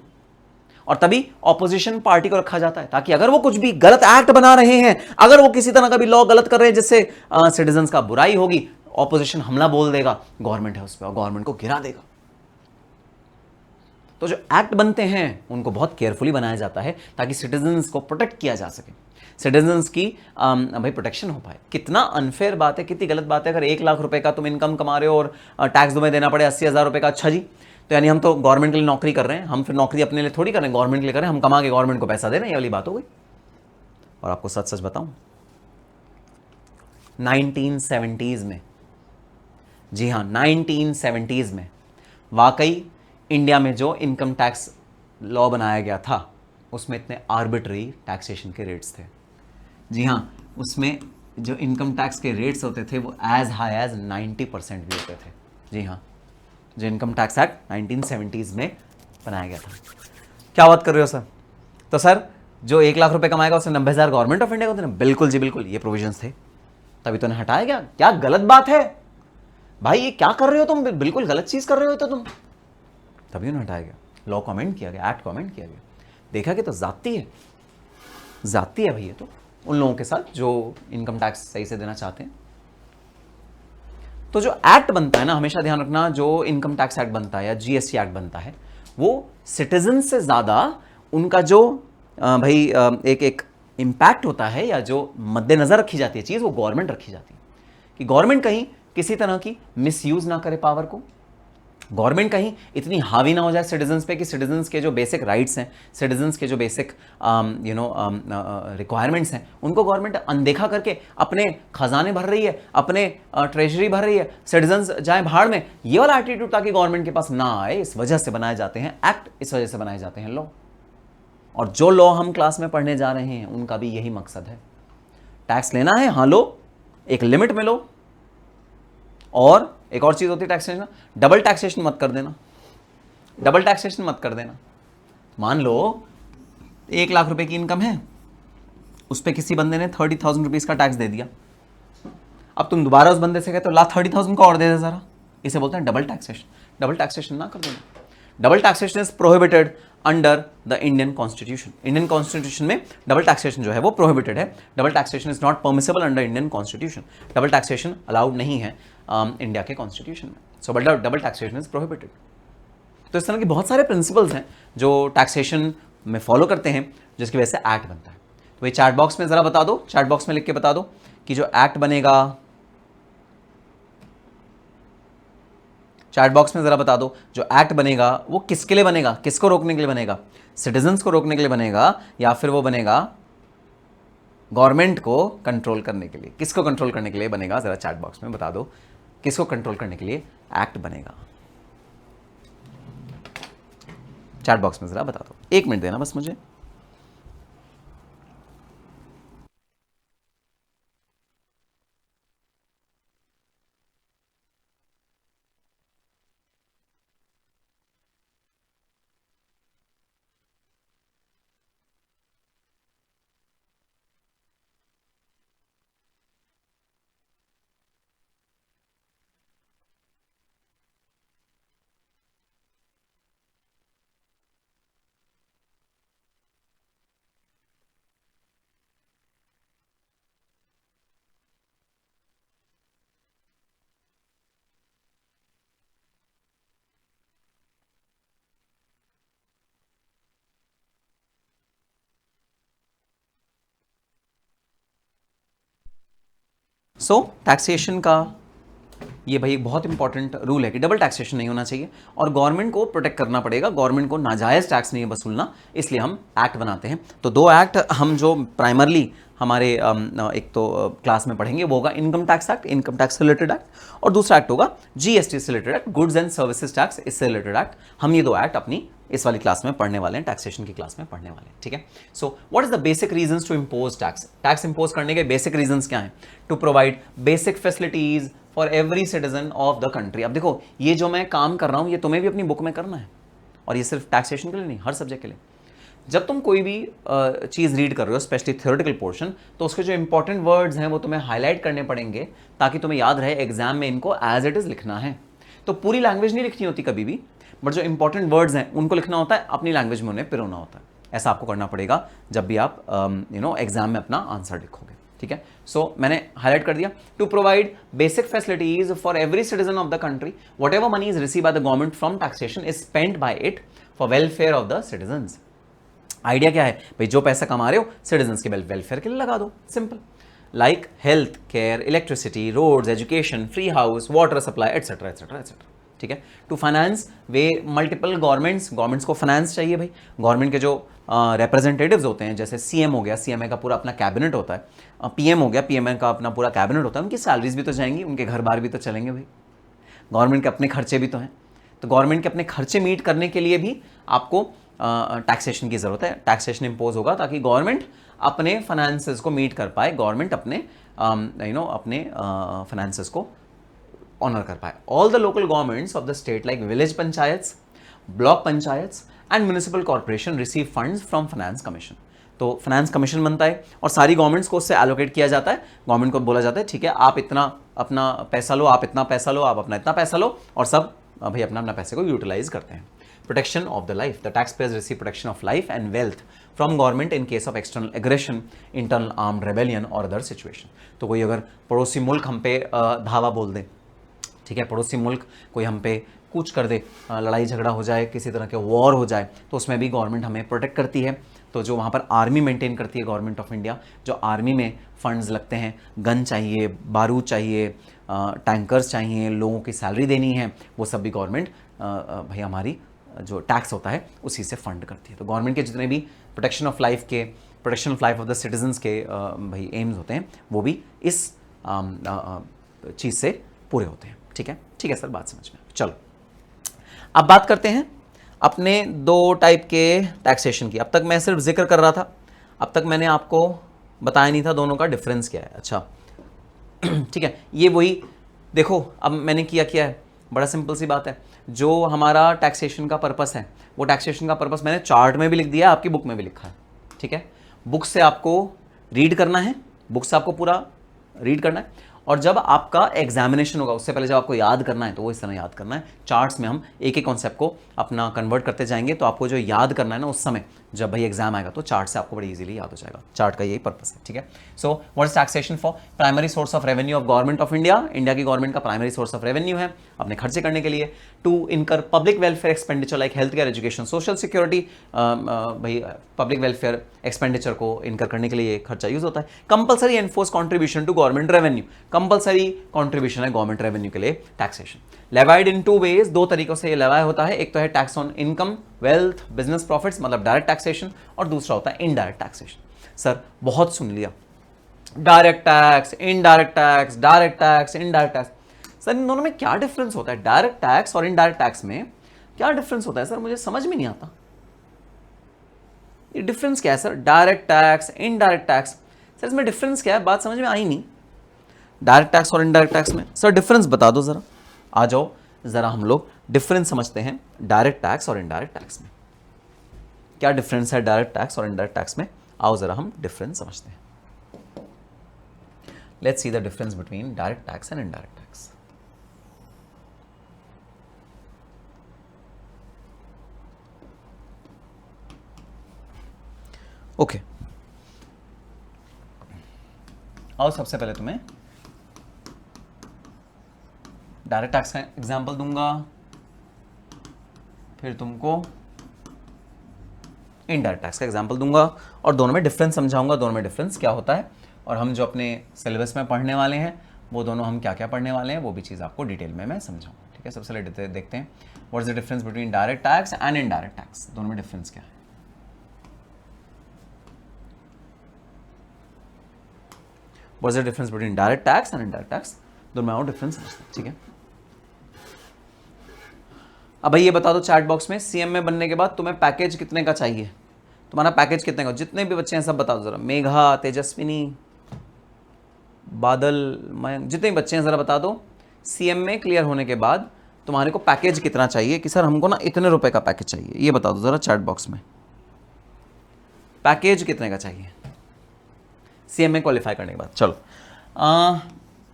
और तभी ऑपोजिशन पार्टी को रखा जाता है, ताकि अगर वो कुछ भी गलत एक्ट बना रहे हैं, अगर वो किसी तरह का भी लॉ गलत कर रहे हैं जिससे सिटीजन्स का बुराई होगी, ऑपोजिशन हमला बोल देगा, गवर्नमेंट है उस पर और गवर्नमेंट को गिरा देगा। तो जो एक्ट बनते हैं उनको बहुत केयरफुली बनाया जाता है ताकि सिटीजन्स को प्रोटेक्ट किया जा सके, सिटीजन्स की भाई प्रोटेक्शन हो पाए। कितना अनफेयर बात है, कितनी गलत बात है अगर 1,00,000 रुपए का तुम इनकम कमा रहे हो और टैक्स तुम्हें देना पड़े 80,000 रुपए का। अच्छा जी, तो यानी हम तो गवर्नमेंट के लिए नौकरी कर रहे हैं, हम फिर नौकरी अपने लिए थोड़ी कर रहे हैं, गवर्नमेंट के लिए कर रहे हैं, हम कमा के गवर्नमेंट को पैसा दे रहे हैं, ये वाली बात हो गई। और आपको सच सच बताऊं, 1970s में, जी हाँ 1970s में वाकई इंडिया में जो इनकम टैक्स लॉ बनाया गया था उसमें इतने आर्बिट्री टैक्सेशन के रेट्स थे। जी हाँ, उसमें जो इनकम टैक्स के रेट्स होते थे वो एज हाई एज 90% भी होते थे। जी हाँ, जो इनकम टैक्स एक्ट 1970s में बनाया गया था। क्या बात कर रहे हो सर? तो सर जो 1,00,000 रुपए कमाएगा उससे 90,000 गवर्नमेंट ऑफ इंडिया को देना? बिल्कुल जी बिल्कुल, ये प्रोविजंस थे, तभी तो ने हटाया गया। क्या गलत बात है भाई, ये क्या कर रहे हो तुम, बिल्कुल गलत चीज कर रहे हो तो तुम, तभी उन्हें हटाया गया, लॉ कमेंट किया गया, एक्ट कमेंट किया गया। देखा कि तो जाती है, जाती है भाई ये तो उन लोगों के साथ जो इनकम टैक्स सही से देना चाहते हैं। तो जो एक्ट बनता है ना, हमेशा ध्यान रखना, जो इनकम टैक्स एक्ट बनता है या जीएसटी एक्ट बनता है, वो सिटीजन से ज्यादा उनका जो भाई एक एक इम्पैक्ट होता है या जो मद्देनजर रखी जाती है चीज, वो गवर्नमेंट रखी जाती है कि गवर्नमेंट कहीं किसी तरह की मिसयूज ना करे पावर को, गवर्नमेंट कहीं इतनी हावी ना हो जाए सिटीजन्स पे कि सिटीजन्स के जो बेसिक राइट्स हैं, सिटीजन्स के जो बेसिक रिक्वायरमेंट्स हैं, उनको गवर्नमेंट अनदेखा करके अपने खजाने भर रही है, अपने ट्रेजरी भर रही है, सिटीजन्स जाए भाड़ में, ये वाला एटीट्यूड ताकि गवर्नमेंट के पास ना आए, इस वजह से बनाए जाते हैं एक्ट, इस वजह से बनाए जाते हैं लॉ। और जो लॉ हम क्लास में पढ़ने जा रहे हैं उनका भी यही मकसद है। टैक्स लेना है, हाँ लो, एक लिमिट में लो, और एक और चीज होती है टैक्सेशन, डबल टैक्सेशन मत कर देना, डबल टैक्सेशन मत कर देना। मान लो 1,00,000 रुपए की इनकम है, उस पर किसी बंदे ने 30,000 रुपीज का टैक्स दे दिया, अब तुम दोबारा उस बंदे से कहते हो ला 30,000 का और दे दे जरा, इसे बोलते हैं डबल टैक्सेशन। डबल टैक्सेशन ना कर देना। Double taxation is prohibited under the Indian constitution. Indian constitution में डबल टैक्सेशन जो है वो प्रोहिबिटेड है। Double taxation is not permissible under Indian constitution. Double taxation allowed नहीं है इंडिया के कॉन्स्टिट्यूशन में। सो डबल टैक्सेशन इज प्रोहिबिटेड। तो इस तरह के बहुत सारे प्रिंसिपल्स हैं जो टैक्सेशन में फॉलो करते हैं, जिसकी वजह से एक्ट बनता है। तो ये चैट बॉक्स में जरा बता दो, चैट बॉक्स में लिख के बता दो कि जो एक्ट बनेगा, चैट बॉक्स में जरा बता दो जो एक्ट बनेगा वो किसके लिए बनेगा, किसको रोकने के लिए बनेगा, सिटीजन्स को रोकने के लिए बनेगा या फिर वो बनेगा गवर्नमेंट को कंट्रोल करने के लिए, किसको कंट्रोल करने के लिए बनेगा, जरा चैट बॉक्स में बता दो किसको कंट्रोल करने के लिए एक्ट बनेगा। चैट बॉक्स में जरा बता दो, 1 मिनट देना बस मुझे। सो टैक्सेशन का ये भाई एक बहुत इंपॉर्टेंट रूल है कि डबल टैक्सेशन नहीं होना चाहिए और गवर्नमेंट को प्रोटेक्ट करना पड़ेगा, गवर्नमेंट को नाजायज़ टैक्स नहीं वसूलना, इसलिए हम एक्ट बनाते हैं। तो दो एक्ट हम जो प्राइमरली हमारे एक तो क्लास में पढ़ेंगे वो होगा income tax act, income tax से रिलेटेड एक्ट, और दूसरा एक्ट होगा जीएसटी से related act, goods and services tax, इससे रिलेटेड एक्ट। हम ये दो एक्ट अपनी इस वाली क्लास में पढ़ने वाले हैं, टैक्सेशन की क्लास में पढ़ने वाले हैं, ठीक है। So what is the basic reasons to impose tax? Tax impose करने के बेसिक रीजंस क्या हैं? To provide basic facilities for every citizen of the country. अब देखो ये जो मैं काम कर रहा हूं ये तुम्हें भी अपनी बुक में करना है, और ये सिर्फ टैक्सेशन के लिए नहीं, हर सब्जेक्ट के लिए। जब तुम कोई भी चीज़ रीड कर रहे हो, स्पेशली थ्योरेटिकल पोर्शन, तो उसके जो इंपॉर्टेंट वर्ड्स हैं वो तुम्हें हाईलाइट करने पड़ेंगे ताकि तुम्हें याद रहे एग्जाम में इनको एज इट इज़ लिखना है। तो पूरी लैंग्वेज नहीं लिखनी होती कभी भी, बट जो इंपॉर्टेंट वर्ड्स हैं उनको लिखना होता है, अपनी लैंग्वेज में उन्हें पिरोना होता है। ऐसा आपको करना पड़ेगा जब भी आप एग्जाम में अपना आंसर लिखोगे, ठीक है। सो मैंने हाईलाइट कर दिया, to provide basic facilities for every citizen of the country, whatever money is receive by the government from taxation is spend by it for welfare of the citizens. Idea क्या है भाई, जो पैसा कमा रहे हो सिटीजन्स के वेलफेयर के लिए लगा दो, simple. Like health care, electricity, roads, education, free house, water supply, etcetera etcetera etcetera, ठीक है। टू फाइनेंस वे मल्टीपल गवर्नमेंट्स को फाइनेंस चाहिए भाई। गवर्नमेंट के जो रिप्रेजेंटेटिव्स होते हैं, जैसे सीएम हो गया, सीएमए का पूरा अपना कैबिनेट होता है, पीएम हो गया, पीएमए का अपना पूरा कैबिनेट होता है, उनकी सैलरीज भी तो जाएंगी, उनके घर बार भी तो चलेंगे भाई, गवर्नमेंट के अपने खर्चे भी तो हैं। तो गवर्नमेंट के अपने खर्चे मीट करने के लिए भी आपको टैक्सेशन की ज़रूरत है। टैक्सेशन इंपोज होगा ताकि गवर्नमेंट अपने फाइनेंसेस को मीट कर पाए, गवर्नमेंट अपने अपने फाइनेंसेस को ऑनर कर पाए। All the local governments of the state like village panchayats, block panchayats and municipal corporation receive funds from finance commission. तो फाइनेंस कमीशन बनता है और सारी गवर्नमेंट्स को उससे एलोकेट किया जाता है। गवर्नमेंट को बोला जाता है ठीक है आप इतना अपना पैसा लो, आप इतना पैसा लो, आप अपना इतना पैसा लो, और सब भाई अपना अपना पैसे को यूटिलाइज करते हैं। Protection of the life, the tax payers receive protection of life and wealth from government in case of external aggression, internal armed rebellion और अदर सिचुएशन। तो कोई अगर पड़ोसी मुल्क हम पे धावा बोल दे, ठीक है, पड़ोसी मुल्क कोई हम पे कूच कर दे, लड़ाई झगड़ा हो जाए, किसी तरह के वॉर हो जाए, तो उसमें भी गवर्नमेंट हमें प्रोटेक्ट करती है। तो जो वहाँ पर आर्मी मेंटेन करती है गवर्नमेंट ऑफ इंडिया, जो आर्मी में फंड्स लगते हैं, गन चाहिए, बारूद चाहिए, टैंकर्स चाहिए, लोगों की सैलरी देनी है, वो सब भी गवर्नमेंट भाई हमारी जो टैक्स होता है उसी से फंड करती है। तो गवर्नमेंट के जितने भी प्रोटेक्शन ऑफ लाइफ के, protection of life of the citizens के भाई एम्स होते हैं, वो भी इस चीज़ से पूरे होते हैं, ठीक है। ठीक है सर, बात समझ में। चलो अब बात करते हैं अपने दो टाइप के टैक्सेशन की। अब तक मैं सिर्फ जिक्र कर रहा था, अब तक मैंने आपको बताया नहीं था दोनों का डिफरेंस क्या है। अच्छा ठीक है, ये वही देखो अब मैंने किया है, बड़ा सिंपल सी बात है। जो हमारा टैक्सेशन का पर्पस है, वो टैक्सेशन का पर्पस मैंने चार्ट में भी लिख दिया, आपकी बुक में भी लिखा है, ठीक है। बुक से आपको रीड करना है, बुक से आपको पूरा रीड करना है, और जब आपका एग्जामिनेशन होगा उससे पहले जब आपको याद करना है तो वो इस तरह याद करना है। चार्ट्स में हम एक एक कॉन्सेप्ट को अपना कन्वर्ट करते जाएंगे, तो आपको जो याद करना है ना उस समय जब भाई एग्जाम आएगा तो चार्ट से आपको बड़ी इजीली याद हो जाएगा। चार्ट का यही पर्पस है, ठीक है। So what is taxation for? Primary source of revenue of government of India. India की गवर्नमेंट का प्राइमरी सोर्स ऑफ रेवेन्यू है अपने खर्चे करने के लिए। To incur public welfare expenditure like health care, education, social security, भाई पब्लिक वेलफेयर एक्सपेंडिचर को इनकर करने के लिए खर्चा यूज होता है। Compulsory enforce contribution to government revenue, compulsory contribution है गवर्नमेंट रेवेन्यू के लिए टैक्सेशन। लेवाइड इन टू वेज, दो तरीकों से ये लेवाय होता है। एक तो है tax on income, wealth, business profits, मतलब डायरेक्ट टैक्सेशन, और दूसरा होता है इनडायरेक्ट टैक्सेशन। सर बहुत सुन लिया, direct tax, indirect tax, direct tax, indirect tax. Sir इन दोनों में क्या डिफरेंस होता है? डायरेक्ट टैक्स और इनडायरेक्ट टैक्स में क्या डिफरेंस होता है सर? मुझे समझ में नहीं आता ये डिफरेंस क्या है sir. Direct tax, indirect tax, sir इसमें डिफरेंस क्या है? बात समझ में आई नहीं। डायरेक्ट टैक्स और इनडायरेक्ट टैक्स में सर डिफरेंस बता दो जरा। आ जाओ जरा हम लोग डिफरेंस समझते हैं डायरेक्ट टैक्स और इनडायरेक्ट टैक्स में। क्या डिफरेंस है डायरेक्ट टैक्स और इनडायरेक्ट टैक्स में? आओ जरा हम डिफरेंस समझते हैं। Let's see the difference between direct tax and indirect tax. Okay, आओ सबसे पहले तुम्हें डायरेक्ट टैक्स का एग्जांपल दूंगा, फिर तुमको इनडायरेक्ट टैक्स का एग्जांपल दूंगा, और दोनों में डिफरेंस समझाऊंगा, दोनों में डिफरेंस क्या होता है। और हम जो अपने सिलेबस में पढ़ने वाले हैं वो दोनों हम क्या क्या पढ़ने वाले हैं वो भी चीज़ आपको डिटेल में मैं समझाऊंगा। ठीक है, सबसे पहले देखते हैं what is the difference between direct tax and indirect tax, दोनों में डिफरेंस क्या है। What is the difference between direct tax and indirect tax, दोनों में और डिफरेंस समझते हैं। ठीक है, अब भाई ये बता दो चैट बॉक्स में, सीएम में बनने के बाद तुम्हें पैकेज कितने का चाहिए, तुम्हारा पैकेज कितने का, जितने भी बच्चे हैं सब बता दो जरा, मेघा, तेजस्विनी, बादल, मयंक, जितने भी बच्चे हैं ज़रा बता दो सीएम में क्लियर होने के बाद तुम्हारे को पैकेज कितना चाहिए, कि सर हमको ना इतने रुपए का पैकेज चाहिए, ये बता दो ज़रा चैट बॉक्स में, पैकेज कितने का चाहिए सीएम में क्वालिफाई करने के बाद। चलो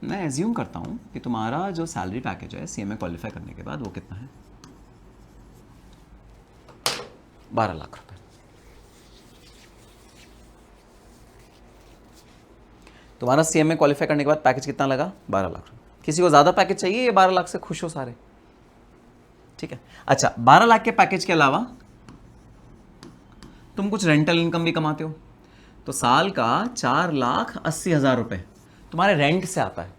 मैं एज्यूम करता हूँ कि तुम्हारा जो सैलरी पैकेज है सीएम में क्वालिफाई करने के बाद वो कितना है, 12 लाख रुपए। तुम्हारा सीएम में क्वालिफाई करने के बाद पैकेज कितना लगा, 12 लाख रुपए। किसी को ज़्यादा पैकेज चाहिए या 12 लाख से खुश हो सारे? ठीक है, अच्छा 12 लाख के पैकेज के अलावा तुम कुछ रेंटल इनकम भी कमाते हो, तो साल का 4,80,000 रुपए तुम्हारे रेंट से आता है।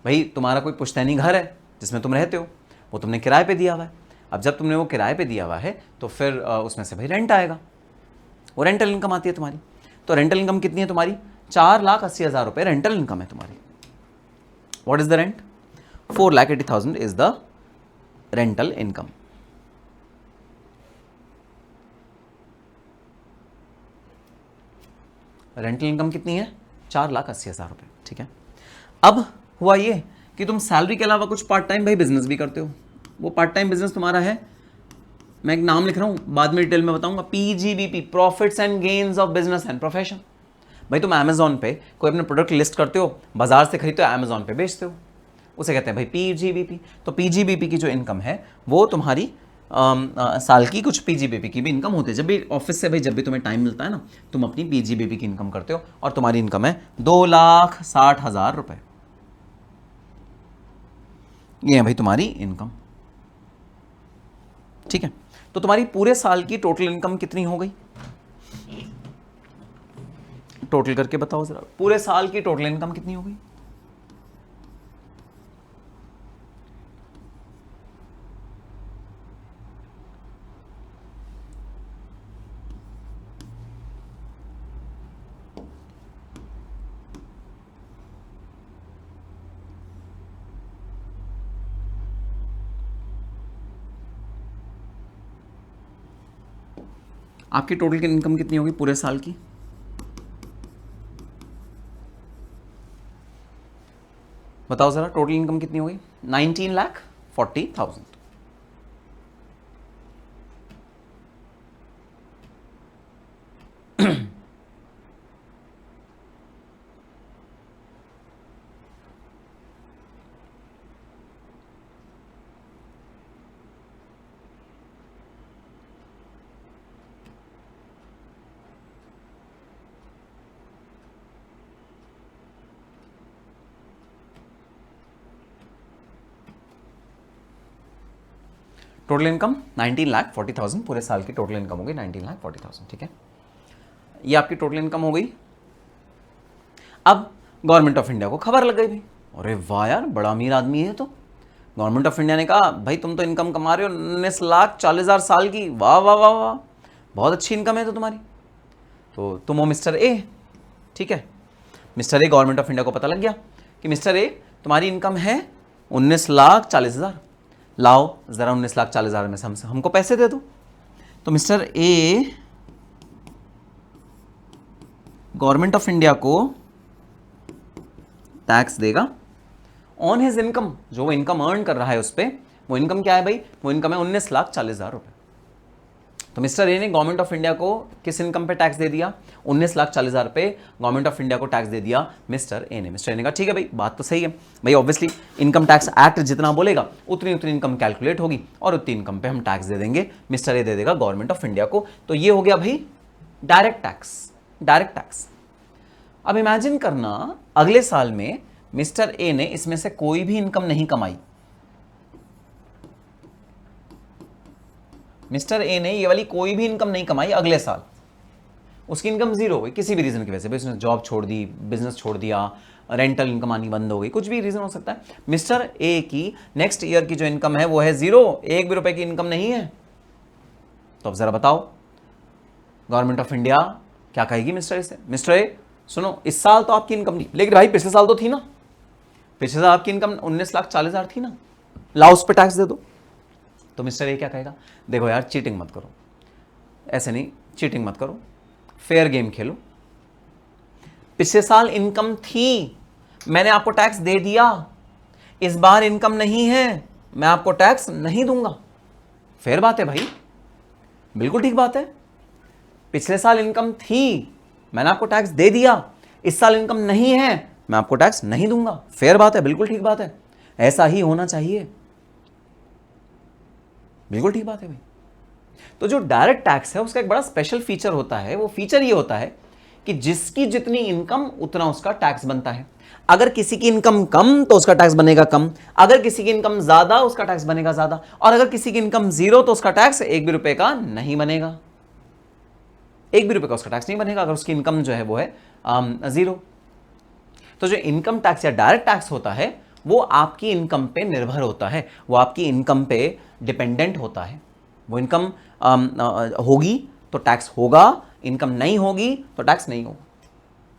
भाई तुम्हारा कोई पुश्तैनी घर है जिसमें तुम रहते हो, वो तुमने किराए पे दिया हुआ है। अब जब तुमने वो किराए पे दिया हुआ है तो फिर उसमें से भाई रेंट आएगा, वो रेंटल इनकम आती है तुम्हारी। तो रेंटल इनकम कितनी है तुम्हारी, 4,80,000 रुपए रेंटल इनकम है तुम्हारी। What is the rent, 4,80,000 is the rental income. Rental income कितनी है, 4,80,000 रुपए। ठीक है, अब हुआ ये कि तुम सैलरी के अलावा कुछ पार्ट टाइम भाई बिजनेस भी करते हो। वो पार्ट टाइम बिजनेस तुम्हारा है, मैं एक नाम लिख रहा हूं, बाद में डिटेल में बताऊंगा, PGBP, profits and gains of business and profession. भाई तुम अमेजोन पे कोई अपने प्रोडक्ट लिस्ट करते हो, बाजार से खरीदते हो, अमेजोन पे बेचते हो, उसे कहते हैं भाई पीजीबीपी। तो पीजीबीपी की जो इनकम है वो तुम्हारी साल की कुछ पीजीबीपी की भी इनकम होती है। जब भी ऑफिस से भाई जब भी तुम्हें टाइम मिलता है ना, तुम अपनी पीजीबीपी की इनकम करते हो, और तुम्हारी इनकम है 2,60,000 रुपए। ये है भाई तुम्हारी इनकम। ठीक है, तो तुम्हारी पूरे साल की टोटल इनकम कितनी हो गई, टोटल करके बताओ जरा, पूरे साल की टोटल इनकम कितनी हो गई? आपकी टोटल की इनकम कितनी होगी पूरे साल की? बताओ जरा, टोटल इनकम कितनी होगी? 19,40,000। टोटल इनकम 19,40,000, पूरे साल की टोटल इनकम होगी 19,40,000। ठीक है, ये आपकी टोटल इनकम हो गई। अब गवर्नमेंट ऑफ इंडिया को खबर लग गई भाई, अरे वाह यार बड़ा अमीर आदमी है। तो गवर्नमेंट ऑफ इंडिया ने कहा भाई तुम तो इनकम कमा रहे हो 19,40,000 साल की, वाह वाह वाह वाह, बहुत अच्छी इनकम है तो तुम्हारी। तो तुम हो मिस्टर ए। ठीक है, mister A, government of India को पता लग गया कि मिस्टर ए तुम्हारी इनकम है 19,40,000, लाओ ज़रा 19,40,000 में से हमको पैसे दे दो। तो mister A government of India को टैक्स देगा ऑन हिज इनकम, जो वो इनकम अर्न कर रहा है उस पर। वो इनकम क्या है भाई, वो इनकम है 19,40,000 रुपए। तो मिस्टर ए ने गवर्नमेंट ऑफ इंडिया को किस इनकम पे टैक्स दे दिया, 19,40,000 रुपए गवर्नमेंट ऑफ इंडिया को टैक्स दे दिया मिस्टर ए ने। मिस्टर ए ने कहा ठीक है भाई, बात तो सही है भाई, ऑब्वियसली इनकम टैक्स एक्ट जितना बोलेगा उतनी उतनी इनकम कैलकुलेट होगी और उतनी इनकम पे हम टैक्स दे देंगे, मिस्टर ए दे देगा गवर्नमेंट ऑफ इंडिया को। तो ये हो गया भाई डायरेक्ट टैक्स, डायरेक्ट टैक्स। अब इमेजिन करना अगले साल में मिस्टर ए ने इसमें से कोई भी इनकम नहीं कमाई, मिस्टर ए ने ये वाली कोई भी इनकम नहीं कमाई अगले साल, उसकी इनकम जीरो हुई किसी भी रीजन की वजह से, उसने जॉब छोड़ दी, बिजनेस छोड़ दिया, रेंटल इनकम आनी बंद हो गई, कुछ भी रीजन हो सकता है। मिस्टर ए की नेक्स्ट ईयर की जो इनकम है वो है 0, 1 भी रुपए की इनकम नहीं है। तो अब जरा बताओ गवर्नमेंट ऑफ इंडिया क्या कहेगी मिस्टर ए से? मिस्टर ए सुनो, इस साल तो आपकी इनकम नहीं, लेकिन भाई पिछले साल तो थी ना, पिछले साल आपकी इनकम 19,40,000 थी ना, लाओ उस पर टैक्स दे दो। तो मिस्टर ए क्या कहेगा? देखो यार चीटिंग मत करो, ऐसे नहीं, चीटिंग मत करो, फेयर गेम खेलो। पिछले साल इनकम थी, मैंने आपको टैक्स दे दिया, इस बार इनकम नहीं है, मैं आपको टैक्स नहीं दूंगा। फेयर बात है भाई, बिल्कुल ठीक बात है। पिछले साल इनकम थी, मैंने आपको टैक्स दे दिया, इस साल इनकम नहीं है, मैं आपको टैक्स नहीं दूंगा। फेयर बात है, बिल्कुल ठीक बात है, ऐसा ही होना चाहिए, बिल्कुल ठीक बात है भाई। तो जो डायरेक्ट टैक्स है उसका एक बड़ा स्पेशल फीचर होता है, वो फीचर ये होता है कि जिसकी जितनी इनकम उतना उसका टैक्स बनता है। अगर किसी की इनकम कम तो उसका टैक्स बनेगा कम, अगर किसी की इनकम ज्यादा उसका टैक्स बनेगा ज्यादा, और अगर किसी की इनकम 0 तो उसका टैक्स 1 भी रुपए का नहीं बनेगा, 1 भी रुपए का उसका टैक्स नहीं बनेगा अगर उसकी इनकम जो है वो है 0। तो जो इनकम टैक्स या डायरेक्ट टैक्स होता है वो आपकी इनकम पे निर्भर होता है, वो आपकी इनकम पे डिपेंडेंट होता है। वो इनकम होगी तो टैक्स होगा, इनकम नहीं होगी तो टैक्स नहीं होगा।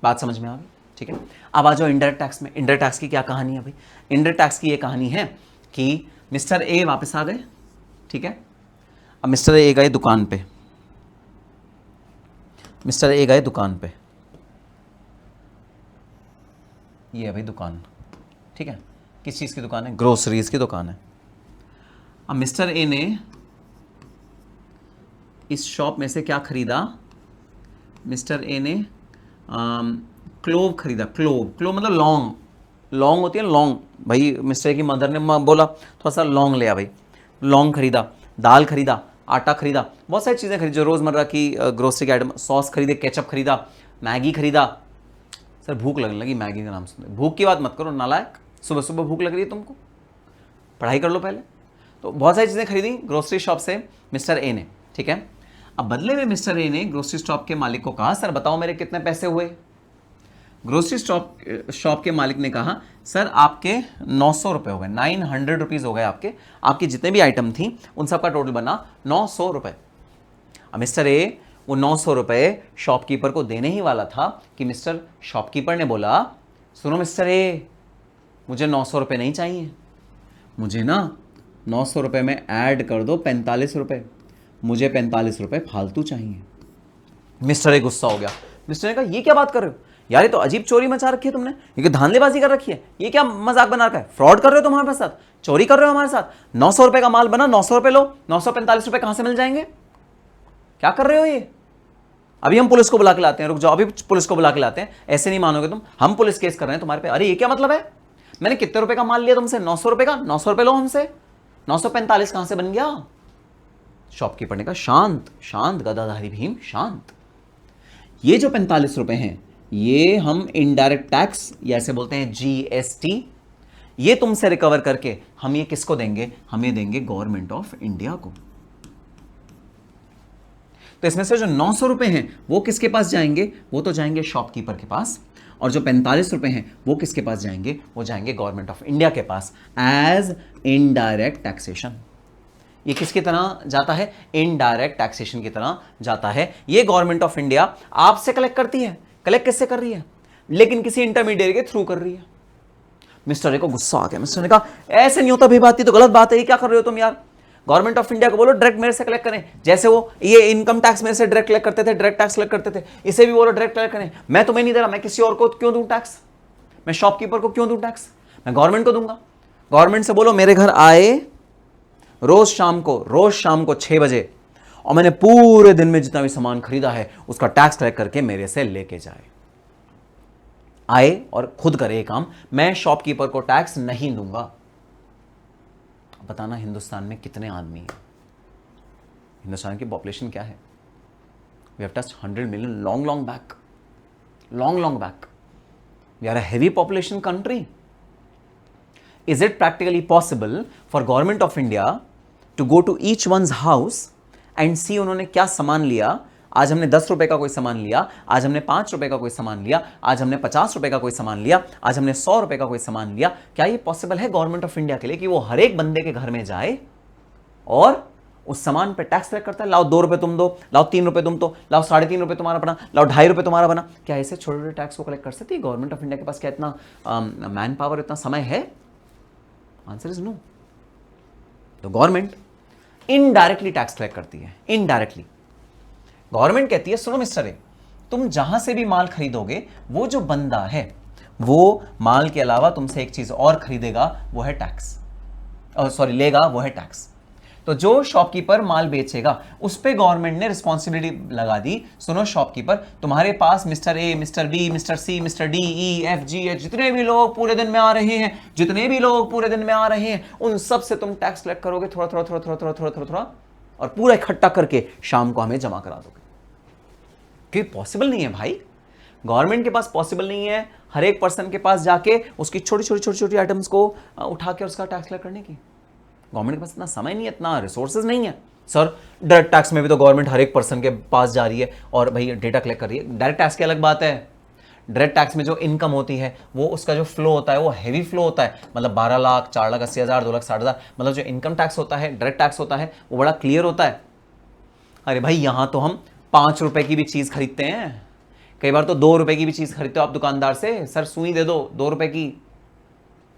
बात समझ में आ गई? ठीक है। अब आ जाओ इनडायरेक्ट टैक्स में। इनडायरेक्ट टैक्स की क्या कहानी है भाई? इनडायरेक्ट टैक्स की ये कहानी है कि मिस्टर ए वापस आ गए, ठीक है। अब मिस्टर ए गए दुकान पे, मिस्टर ए गए दुकान पे, ये है भाई दुकान, ठीक है। किस चीज़ की दुकान है? ग्रोसरीज की दुकान है। अब मिस्टर ए ने इस शॉप में से क्या खरीदा? मिस्टर ए ने क्लोव खरीदा। क्लोव, क्लोव मतलब लौंग, लौंग होती है लौंग। भाई मिस्टर ए की मदर ने बोला थोड़ा सा लौंग ले आ भाई, लौंग खरीदा, दाल खरीदा, आटा खरीदा, बहुत सारी चीज़ें खरीदी जो रोज़मर्रा की ग्रोसरी के आइटम, सॉस खरीदे, केचप खरीदा, मैगी खरीदा। सर भूख लगने लगी मैगी का नाम सुनते, भूख की बात मत करो नालायक, सुबह सुबह भूख लग रही है तुमको, पढ़ाई कर लो पहले। तो बहुत सारी चीज़ें खरीदी ग्रोसरी शॉप से मिस्टर ए ने, ठीक है। अब बदले में मिस्टर ए ने ग्रोसरी शॉप के मालिक को कहा सर बताओ मेरे कितने पैसे हुए? ग्रोसरी शॉप के मालिक ने कहा सर आपके 900 रुपये हो गए, 900 रुपीज़ हो गए आपके, आपकी जितने भी आइटम थी उन सब का टोटल बना 900 रुपये। अब मिस्टर ए वो 900 रुपये शॉपकीपर को देने ही वाला था कि मिस्टर शॉपकीपर ने बोला सुनो मिस्टर ए, मुझे 900 रुपये नहीं चाहिए, मुझे ना 900 रुपये में ऐड कर दो 45 रुपये, मुझे 45 रुपये फालतू चाहिए। मिस्टर ए गुस्सा हो गया। मिस्टर ने कहा ये क्या बात कर रहे हो यार, ये तो अजीब चोरी मचा रखी है तुमने, ये धांधलेबाजी कर रखी है, ये क्या मजाक बना रखा है, फ्रॉड कर रहे हो तुम हमारे साथ, चोरी कर रहे हो हमारे साथ। 900 रुपये का माल बना, 900 रुपये लो, 945 रुपये कहां से मिल जाएंगे? क्या कर रहे हो ये? अभी हम पुलिस को बुला के लाते हैं, रुक जाओ, अभी पुलिस को बुला के लाते हैं, ऐसे नहीं मानोगे तुम, हम पुलिस केस कर रहे हैं तुम्हारे पे। अरे ये क्या मतलब है, मैंने कितने रुपए का माल लिया तुमसे? 900 रुपए का, 900 रुपए लो हमसे, 945 कहां से बन गया? शॉपकीपर ने कहा शांत शांत गदाधारी भीम शांत, ये जो 45 रुपए हैं ये हम इनडायरेक्ट टैक्स या ऐसे बोलते हैं जीएसटी, ये तुमसे रिकवर करके हम ये किसको देंगे? हम ये देंगे गवर्नमेंट ऑफ इंडिया को। तो इसमें से जो 900 रुपए हैं वो किसके पास जाएंगे? वो तो जाएंगे शॉपकीपर के पास, और जो 45 रुपए हैं वो किसके पास जाएंगे? वो जाएंगे गवर्नमेंट ऑफ इंडिया के पास एज इनडायरेक्ट टैक्सेशन। ये किसकी तरह जाता है? इनडायरेक्ट टैक्सेशन की तरह जाता है। ये गवर्नमेंट ऑफ इंडिया आपसे कलेक्ट करती है। कलेक्ट किससे कर रही है? लेकिन किसी इंटरमीडिएट के थ्रू कर रही है। मिस्टर ए को गुस्सा आ गया। मिस्टर ने कहा ऐसे नहीं होता भाई, बात तो गलत बात है, ये क्या कर रहे हो तुम यार? गवर्नमेंट ऑफ इंडिया को बोलो डायरेक्ट मेरे से कलेक्ट करें, जैसे वो ये इनकम टैक्स मेरे से डायरेक्ट कलेक्ट करते थे, डायरेक्ट टैक्स कलेक्ट करते थे, इसे भी बोलो डायरेक्ट कलेक्ट करें। मैं तुम्हें नहीं दे रहा, मैं किसी और को क्यों दूं टैक्स? मैं शॉपकीपर को क्यों दूं टैक्स? मैं गवर्नमेंट को दूंगा। गवर्नमेंट से बोलो मेरे घर आए रोज शाम को 6 बजे, और मैंने पूरे दिन में जितना भी सामान खरीदा है उसका टैक्स कलेक्ट करके मेरे से लेके जाए। आए और खुद करे ये काम, मैं शॉपकीपर को टैक्स नहीं दूंगा। बताना हिंदुस्तान में कितने आदमी हैं? हिंदुस्तान की पॉपुलेशन क्या है? We have touched 100 million long back. We are a heavy population country. Is it practically possible for government of India to go to each one's house and see उन्होंने क्या सामान लिया आज हमने 10 रुपए का कोई सामान लिया, आज हमने 5 रुपए का कोई सामान लिया, आज हमने 50 रुपए का कोई सामान लिया, आज हमने 100 रुपए का कोई सामान लिया। क्या ये पॉसिबल है गवर्नमेंट ऑफ इंडिया के लिए कि वो हर एक बंदे के घर में जाए और उस सामान पे टैक्स कलेक्ट करता है? लाओ 2 रुपए तुम दो, लाओ 3 रुपए तुम दो, लाओ 3.5 रुपए तुम्हारा बना, लाओ 2.5 रुपए तुम्हारा बना। क्या ऐसे छोटे छोटे टैक्स को कलेक्ट कर सकती है गवर्नमेंट ऑफ इंडिया के पास? क्या इतना मैन पावर, इतना समय है? Answer is no. तो गवर्नमेंट इनडायरेक्टली टैक्स कलेक्ट करती है, इनडायरेक्टली। गवर्नमेंट कहती है सुनो मिस्टर ए, तुम जहां से भी माल खरीदोगे वो जो बंदा है वो माल के अलावा तुमसे एक चीज और खरीदेगा, वो है टैक्स, सॉरी लेगा, वो है टैक्स। तो जो शॉपकीपर माल बेचेगा उस पे गवर्नमेंट ने रिस्पॉन्सिबिलिटी लगा दी, सुनो शॉपकीपर, तुम्हारे पास mister A, mister B, mister C, mister D, E, F, G, H, जितने भी लोग पूरे दिन में आ रहे हैं, जितने भी लोग पूरे दिन में आ रहे हैं, उन सब से तुम टैक्स कलेक्ट करोगे थोड़ा थोड़ा थोड़ा थोड़ा थोड़ा थोड़ा थोड़ा थोड़ा, और पूरा इकट्ठा करके शाम को हमें जमा करा दोगे। क्योंकि पॉसिबल नहीं है भाई, गवर्नमेंट के पास पॉसिबल नहीं है हर एक पर्सन के पास जाके उसकी छोटी छोटी छोटी छोटी आइटम्स को उठा के उसका टैक्स कलेक्ट करने की। गवर्नमेंट के पास इतना समय नहीं है, इतना रिसोर्सेज नहीं है। सर डायरेक्ट टैक्स में भी तो गवर्नमेंट हर एक पर्सन के पास जा रही है और भाई डेटा कलेक्ट कर रही है। डायरेक्ट टैक्स की अलग बात है, डायरेक्ट टैक्स में जो इनकम होती है वो उसका जो फ्लो होता है वो हैवी फ्लो होता है, मतलब 12 लाख, 4,80,000, 2,60,000, मतलब जो इनकम टैक्स होता है, डायरेक्ट टैक्स होता है, वो बड़ा क्लियर होता है। अरे भाई यहां तो हम 5 रुपए की भी चीज खरीदते हैं, कई बार तो 2 रुपए की भी चीज खरीदते हो आप दुकानदार से, सर सुई दे दो 2 रुपए की,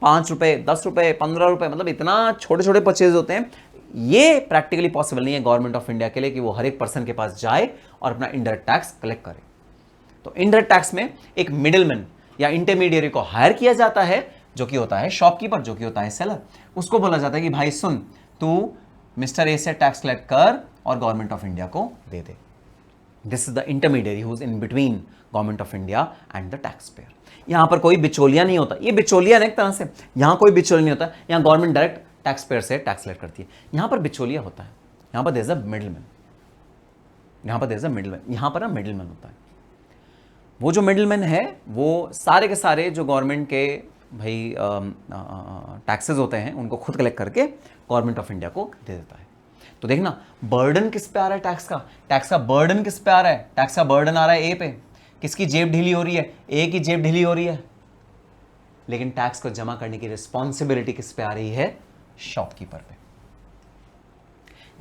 5 रुपए, 10 रुपए, 15 रुपए, मतलब इतना छोटे छोटे परचेज होते हैं। ये प्रैक्टिकली पॉसिबल नहीं है गवर्नमेंट ऑफ इंडिया के लिए कि वो हर एक पर्सन के पास जाए और अपना इनडायरेक्ट टैक्स कलेक्ट करे। तो इनडायरेक्ट टैक्स में एक मिडिलमैन या इंटरमीडिएरी को हायर किया जाता है, जो कि होता है शॉपकीपर, जो कि होता है सेलर। उसको बोला जाता है कि भाई सुन, तू मिस्टर ए से टैक्स कलेक्ट कर और गवर्नमेंट ऑफ इंडिया को दे दे। This is the intermediary who is in between government of India and the tax payer. यहां पर कोई बिचौलिया नहीं होता, ये बिचौलिया है एक तरह से, यहां कोई बिचौलिया नहीं होता, यहां गवर्नमेंट डायरेक्ट टैक्स पेयर से टैक्स कलेक्ट करती है। यहां पर बिचौलिया होता है, यहां पर देयर इज अ मिडिलमैन, यहां पर देयर इज अ मिडिलमैन, यहां पर ना मिडिलमैन होता है। वो जो मिडिलमैन है वो सारे के सारे जो गवर्नमेंट के भाई टैक्सेस होते हैं उनको खुद कलेक्ट करके गवर्नमेंट ऑफ इंडिया को दे देता है। तो देखना बर्डन किस पे आ रहा है टैक्स का, टैक्स का बर्डन किस पे आ रहा है, टैक्स का बर्डन आ रहा है ए पे। किसकी जेब ढीली हो रही है? ए की जेब ढीली हो रही है। लेकिन टैक्स को जमा करने की रिस्पॉन्सिबिलिटी किस पे आ रही है? शॉपकीपर पे।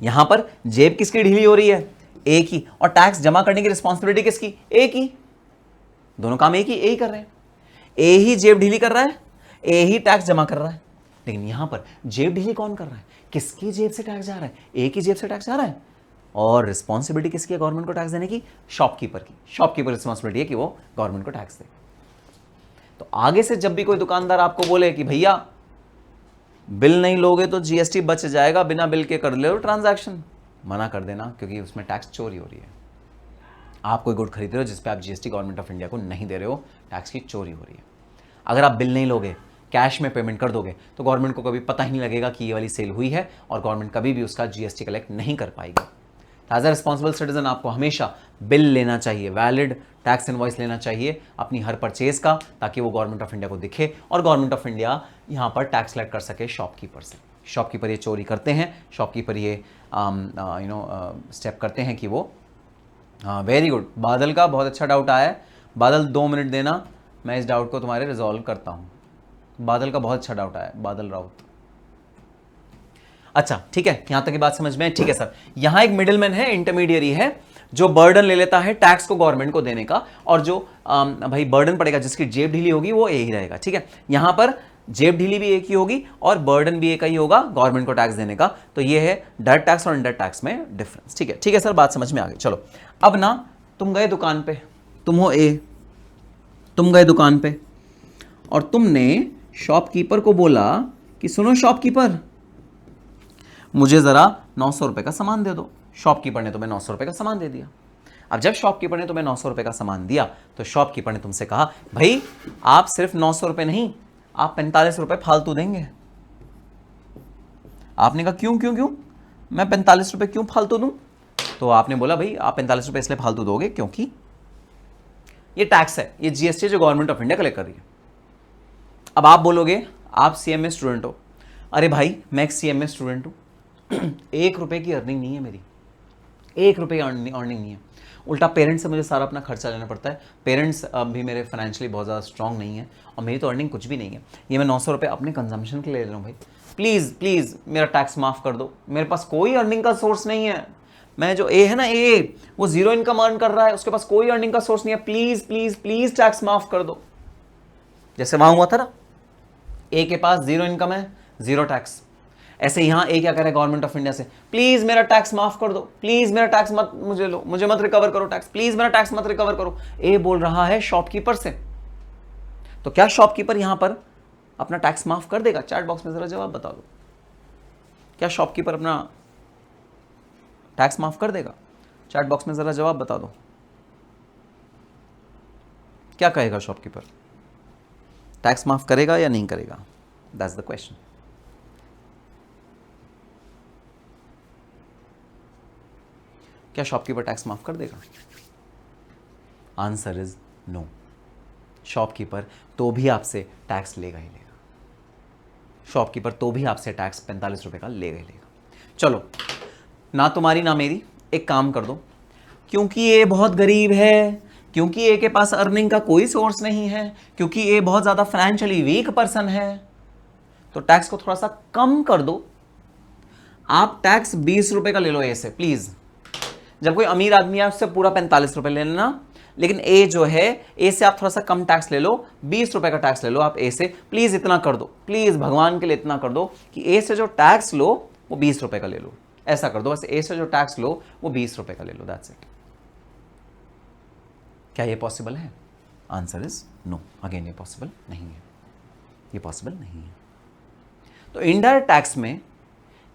यहां पर जेब किसकी ढीली हो रही है? ए की। और टैक्स जमा करने की रिस्पॉन्सिबिलिटी किसकी? ए की। दोनों काम एक ही ए ही कर रहे हैं, ए ही जेब ढीली कर रहा है, ए ही टैक्स जमा कर रहा है। लेकिन यहां पर जेब ढीली कौन कर रहा है? किसकी जेब से टैक्स जा रहा है? ए की जेब से टैक्स जा रहा है। और रिस्पॉन्सिबिलिटी किसकी है गवर्नमेंट को टैक्स देने की? शॉपकीपर की। शॉपकीपर रिस्पॉन्सिबिलिटी है कि वो गवर्नमेंट को टैक्स दे। तो आगे से जब भी कोई दुकानदार आपको बोले कि भैया बिल नहीं लोगे तो जीएसटी बच जाएगा, बिना बिल के कर ले ट्रांजैक्शन, मना कर देना, क्योंकि उसमें टैक्स चोरी हो रही है। आप कोई गुड खरीद रहे हो जिसपे आप जीएसटी गवर्नमेंट ऑफ इंडिया को नहीं दे रहे हो, टैक्स की चोरी हो रही है। अगर आप बिल नहीं लोगे, कैश में पेमेंट कर दोगे, तो गवर्नमेंट को कभी पता ही नहीं लगेगा कि ये वाली सेल हुई है और गवर्नमेंट कभी भी उसका जीएसटी कलेक्ट नहीं कर पाएगी। एज अ रिस्पॉन्सिबल सिटीजन आपको हमेशा बिल लेना चाहिए, वैलिड टैक्स इनवॉइस लेना चाहिए अपनी हर परचेज का, ताकि वो गवर्नमेंट ऑफ इंडिया को दिखे और गवर्नमेंट ऑफ इंडिया यहाँ पर टैक्स कलेक्ट कर सके शॉपकीपर से। शॉपकीपर ये चोरी करते हैं, शॉपकीपर ये स्टेप करते हैं कि वो वेरी गुड। बादल का बहुत अच्छा डाउट आया है। बादल 2 मिनट देना, मैं इस डाउट को तुम्हारे रिजॉल्व करता हूँ। बादल का बहुत अच्छा डाउट आया, बादल राउत। अच्छा ठीक है, यहां तक की बात समझ में? ठीक है सर। यहां एक मिडिलमैन है, इंटरमीडिएरी है, जो बर्डन ले लेता है टैक्स को गवर्नमेंट को देने का, और जो भाई बर्डन पड़ेगा, जिसकी जेब ढीली होगी वो एक ही रहेगा। ठीक है, यहां पर जेब ढीली भी एक ही होगी और बर्डन भी एक ही होगा गवर्नमेंट को टैक्स देने का। तो ये है डायरेक्ट टैक्स और इनडायरेक्ट टैक्स में डिफरेंस। ठीक है, ठीक है सर, बात समझ में आ गई। चलो अब ना तुम गए दुकान पे, तुम हो ए, तुम गए दुकान पे और तुमने शॉपकीपर को बोला कि सुनो शॉपकीपर, मुझे जरा 900 रुपए का सामान दे दो। शॉपकीपर ने तुम्हें 900 रुपए का सामान दे दिया। अब जब शॉपकीपर ने तुम्हें 900 रुपए का सामान दिया तो शॉपकीपर ने तुमसे कहा भाई आप सिर्फ 900 रुपए नहीं, आप 45 रुपए फालतू देंगे। आपने कहा क्यों क्यों क्यों, मैं 45 रुपए क्यों फालतू दूं? तो आपने बोला भाई आप 45 रुपए इसलिए फालतू दोगे क्योंकि ये टैक्स है, ये जीएसटी जो गवर्नमेंट ऑफ इंडिया कलेक्ट कर रही है। अब आप बोलोगे आप सीएमए स्टूडेंट हो। अरे भाई मैं एक सीएमए स्टूडेंट हूं, 1 रुपए की अर्निंग नहीं है मेरी, 1 रुपए की अर्निंग नहीं है, उल्टा पेरेंट्स से मुझे सारा अपना खर्चा लेना पड़ता है। पेरेंट्स भी मेरे फाइनेंशियली बहुत ज़्यादा स्ट्रांग नहीं है और मेरी तो अर्निंग कुछ भी नहीं है। ये मैं 900 रुपये अपने कंजम्पशन के लिए ले रहा हूँ भाई, प्लीज़ प्लीज़ मेरा टैक्स माफ़ कर दो। मेरे पास कोई अर्निंग का सोर्स नहीं है। मैं जो ए है ना, ए वो जीरो इनकम अर्न कर रहा है, उसके पास कोई अर्निंग का सोर्स नहीं है। प्लीज़ प्लीज़ प्लीज़ टैक्स माफ़ कर दो। जैसे वहाँ हुआ था ना, ए के पास जीरो इनकम है, जीरो टैक्स। ऐसे यहां ए क्या करे गवर्नमेंट ऑफ इंडिया से, प्लीज मेरा टैक्स माफ कर दो, प्लीज मेरा टैक्स मत मुझे लो, मुझे मत रिकवर करो टैक्स, प्लीज मेरा टैक्स मत रिकवर करो। ए बोल रहा है शॉपकीपर से, तो क्या शॉपकीपर यहां पर अपना टैक्स माफ कर देगा? चैट बॉक्स में जरा जवाब बता दो, क्या शॉपकीपर अपना टैक्स माफ कर देगा? चैट बॉक्स में जरा जवाब बता दो, क्या कहेगा शॉपकीपर? टैक्स माफ करेगा या नहीं करेगा? That's the question. क्या शॉपकीपर टैक्स माफ कर देगा? Answer is no. शॉपकीपर तो भी आपसे टैक्स लेगा ही लेगा। शॉपकीपर तो भी आपसे टैक्स 45 रुपए का लेगा ही लेगा। चलो, ना तुम्हारी ना मेरी, एक काम कर दो, क्योंकि ये बहुत गरीब है, क्योंकि ए के पास अर्निंग का कोई सोर्स नहीं है, क्योंकि ए बहुत ज्यादा फाइनेंशियली वीक पर्सन है, तो टैक्स को थोड़ा सा कम कर दो। आप टैक्स 20 रुपए का ले लो ए से प्लीज। जब कोई अमीर आदमी है उससे पूरा 45 रुपए ले लेना, लेकिन ए जो है, ए से आप थोड़ा सा कम टैक्स ले लो, 20 रुपए का टैक्स ले लो आप ए से। प्लीज इतना कर दो, प्लीज भगवान के लिए इतना कर दो कि ए से जो टैक्स लो वो 20 रुपए का ले लो। ऐसा कर दो बस, ए से जो टैक्स लो वो 20 रुपए का ले लो, दैट्स इट। क्या ये पॉसिबल है? Answer is no. अगेन ये पॉसिबल नहीं है, ये पॉसिबल नहीं है। तो इनडायरेक्ट टैक्स में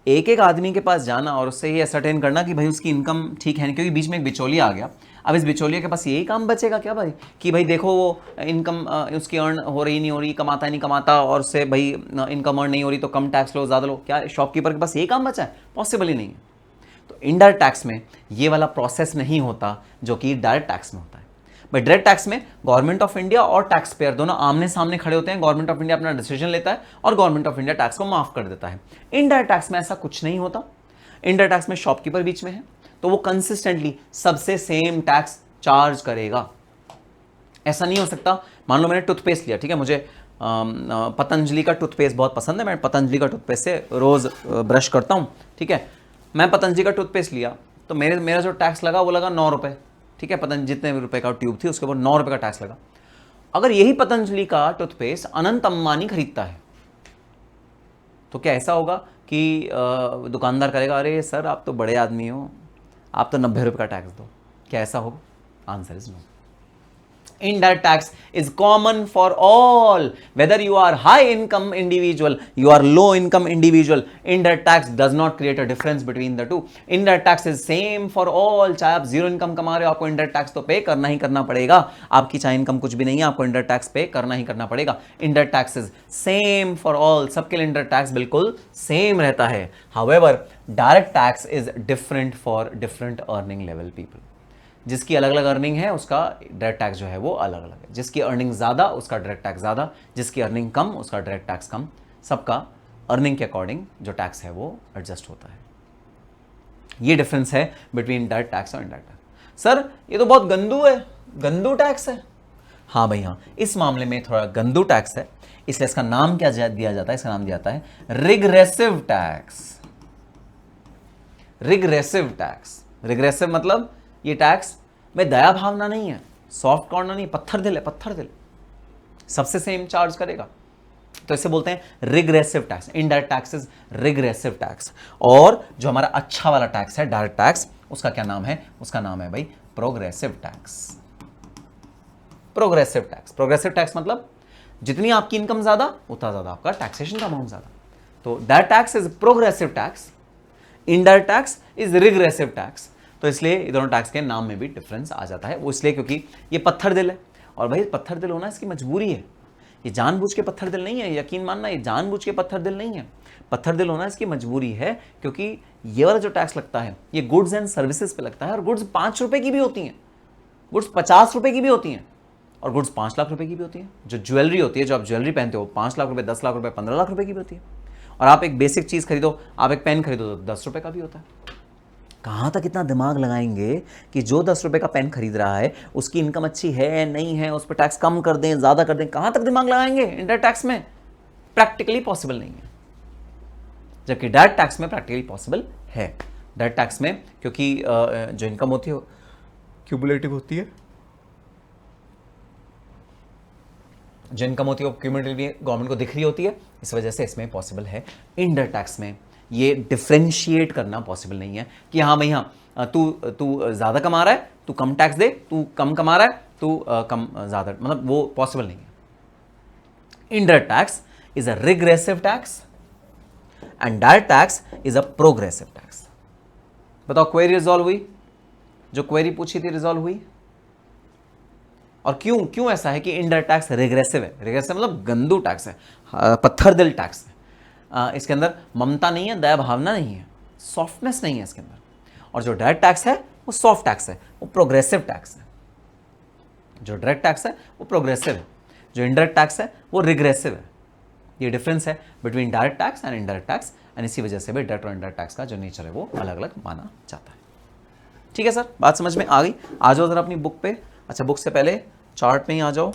एक एक आदमी के पास जाना और उससे ये असरटेन करना कि भाई उसकी इनकम ठीक है, क्योंकि बीच में एक बिचौलिया आ गया। अब इस बिचौलिया के पास यही काम बचेगा क्या भाई, कि भाई देखो वो इनकम उसकी अर्न हो रही नहीं हो रही, कमाता नहीं कमाता, और उससे भाई इनकम अर्न नहीं हो रही तो कम टैक्स लो, ज़्यादा लो। क्या शॉपकीपर के पास यही काम बचा है? पॉसिबल ही नहीं है। तो इनडायरेक्ट टैक्स में ये वाला प्रोसेस नहीं होता जो कि डायरेक्ट टैक्स में होता है। बट डायरेक्ट टैक्स में गवर्नमेंट ऑफ इंडिया और टैक्स पेयर दोनों आमने सामने खड़े होते हैं। गवर्नमेंट ऑफ इंडिया अपना डिसीजन लेता है और गवर्नमेंट ऑफ इंडिया टैक्स को माफ कर देता है। इनडायरेक्ट टैक्स में ऐसा कुछ नहीं होता। इनडायरेक्ट टैक्स में शॉपकीपर बीच में है, तो वो कंसिस्टेंटली सबसे सेम टैक्स चार्ज करेगा। ऐसा नहीं हो सकता, मान लो मैंने टूथपेस्ट लिया, ठीक है, मुझे पतंजलि का टूथपेस्ट बहुत पसंद है, मैं पतंजलि का टूथपेस्ट से रोज ब्रश करता हूँ, ठीक है। मैं पतंजलि का टूथपेस्ट लिया तो मेरा जो टैक्स लगा वो लगा 9 रुपये, ठीक है। पतंजलि जितने भी रुपए का ट्यूब थी उसके ऊपर 9 रुपये का टैक्स लगा। अगर यही पतंजलि का टूथपेस्ट अनंत अंबानी खरीदता है तो क्या ऐसा होगा कि दुकानदार करेगा, अरे सर आप तो बड़े आदमी हो, आप तो 90 रुपये का टैक्स दो? क्या ऐसा होगा? Answer is no. Indirect tax is common for all, whether you are high income individual, you are low income individual. Indirect tax does not create a difference between the two. Indirect tax is same for all. चाहे आप जीरो इनकम कमा रहे हो, आपको indirect tax तो पे करना ही करना पड़ेगा। आपकी चाहे इनकम कुछ भी नहीं है, आपको indirect tax पे करना ही करना पड़ेगा। Indirect tax is same for all. सबके लिए indirect tax बिल्कुल सेम रहता है। However, direct tax is different for different earning level people. जिसकी अलग अलग अर्निंग है उसका डायरेक्ट टैक्स जो है वो अलग अलग है। जिसकी अर्निंग ज़्यादा उसका डायरेक्ट टैक्स ज़्यादा, जिसकी अर्निंग कम उसका डायरेक्ट टैक्स कम। सबका अर्निंग के अकॉर्डिंग जो टैक्स है वो एडजस्ट होता है। ये डिफरेंस है बिटवीन डायरेक्ट टैक्स और इनडायरेक्ट टैक्स। सर ये तो बहुत गंदू है, गंदू टैक्स है। हाँ भाई हाँ, इस मामले में थोड़ा गंदू टैक्स है, इसलिए इसका नाम क्या दिया जाता है? इसका नाम दिया जाता है regressive tax. Regressive tax, regressive मतलब ये टैक्स में दया भावना नहीं है, सॉफ्ट कॉर्नर नहीं, पत्थर दिल है, पत्थर दिल, सबसे सेम चार्ज करेगा। तो इसे बोलते हैं regressive tax. Indirect tax is regressive tax. और जो हमारा अच्छा वाला टैक्स है डायरेक्ट टैक्स, उसका क्या नाम है? उसका नाम है भाई progressive tax. Progressive tax, progressive tax मतलब जितनी आपकी इनकम ज्यादा उतना ज्यादा आपका टैक्सेशन का अमाउंट ज्यादा। तो direct tax is progressive tax, indirect tax is regressive tax. तो इसलिए ये दोनों टैक्स के नाम में भी डिफरेंस आ जाता है। वो इसलिए क्योंकि ये पत्थर दिल है, और भाई पत्थर दिल होना इसकी मजबूरी है। ये जानबूझ के पत्थर दिल नहीं है, यकीन मानना, ये जानबूझ के पत्थर दिल नहीं है। पत्थर दिल होना इसकी मजबूरी है, क्योंकि ये वाला जो टैक्स लगता है ये गुड्स एंड सर्विसेज पे लगता है। और गुड्स 5 रुपए की भी होती हैं, गुड्स 50 रुपए की भी होती हैं, और गुड्स 5 लाख रुपए की भी होती है। जो ज्वेलरी होती है, जो आप ज्वेलरी पहनते हो, 5 लाख रुपए, 10 लाख रुपए, 15 लाख रुपए की भी होती है। और आप एक बेसिक चीज खरीदो, आप एक पेन खरीदो तो 10 रुपए का भी होता है। कहाँ तक इतना दिमाग लगाएंगे कि जो 10 रुपए का पेन खरीद रहा है उसकी इनकम अच्छी है नहीं है, उस पर टैक्स कम कर दें ज़्यादा कर दें, कहाँ तक दिमाग लगाएंगे इनडायरेक्ट टैक्स में? प्रैक्टिकली पॉसिबल नहीं है, जबकि डायरेक्ट टैक्स में प्रैक्टिकली पॉसिबल है। डायरेक्ट टैक्स में क्योंकि जो इनकम होती है क्यूमुलेटिव होती है, जो इनकम होती है वो क्यूमुलेटिवली गवर्नमेंट को दिख रही होती है, इस वजह से इसमें पॉसिबल है। इनडायरेक्ट टैक्स में ये डिफ्रेंशिएट करना पॉसिबल नहीं है कि हाँ भाई हाँ तू ज़्यादा कमा रहा है तू कम टैक्स दे, तू कम कमा रहा है तू कम ज़्यादा, मतलब वो पॉसिबल नहीं है। Indirect tax is a regressive tax and direct tax is a progressive tax. बताओ क्वेरी रिजॉल्व हुई? जो क्वेरी पूछी थी रिजॉल्व हुई? और क्यों ऐसा है कि इनडायरेक्ट टैक्स रिग्रेसिव है? रिग्रेसिव मतलब गंदू टैक्स है, पत्थर दिल टैक्स है, इसके अंदर ममता नहीं है, दया भावना नहीं है, सॉफ्टनेस नहीं है इसके अंदर। और जो डायरेक्ट टैक्स है वो सॉफ्ट टैक्स है, वो प्रोग्रेसिव टैक्स है। जो डायरेक्ट टैक्स है वो प्रोग्रेसिव है, जो इनडायरेक्ट टैक्स है वो रिग्रेसिव है। ये डिफरेंस है between direct tax and indirect tax, and इसी वजह से भी डायरेक्ट और इनडायरेक्ट टैक्स का जो नेचर है वो अलग अलग माना जाता है। ठीक है सर, बात समझ में आ गई? आ जाओ जरा अपनी बुक पे। अच्छा, बुक से पहले चार्ट में ही आ जाओ।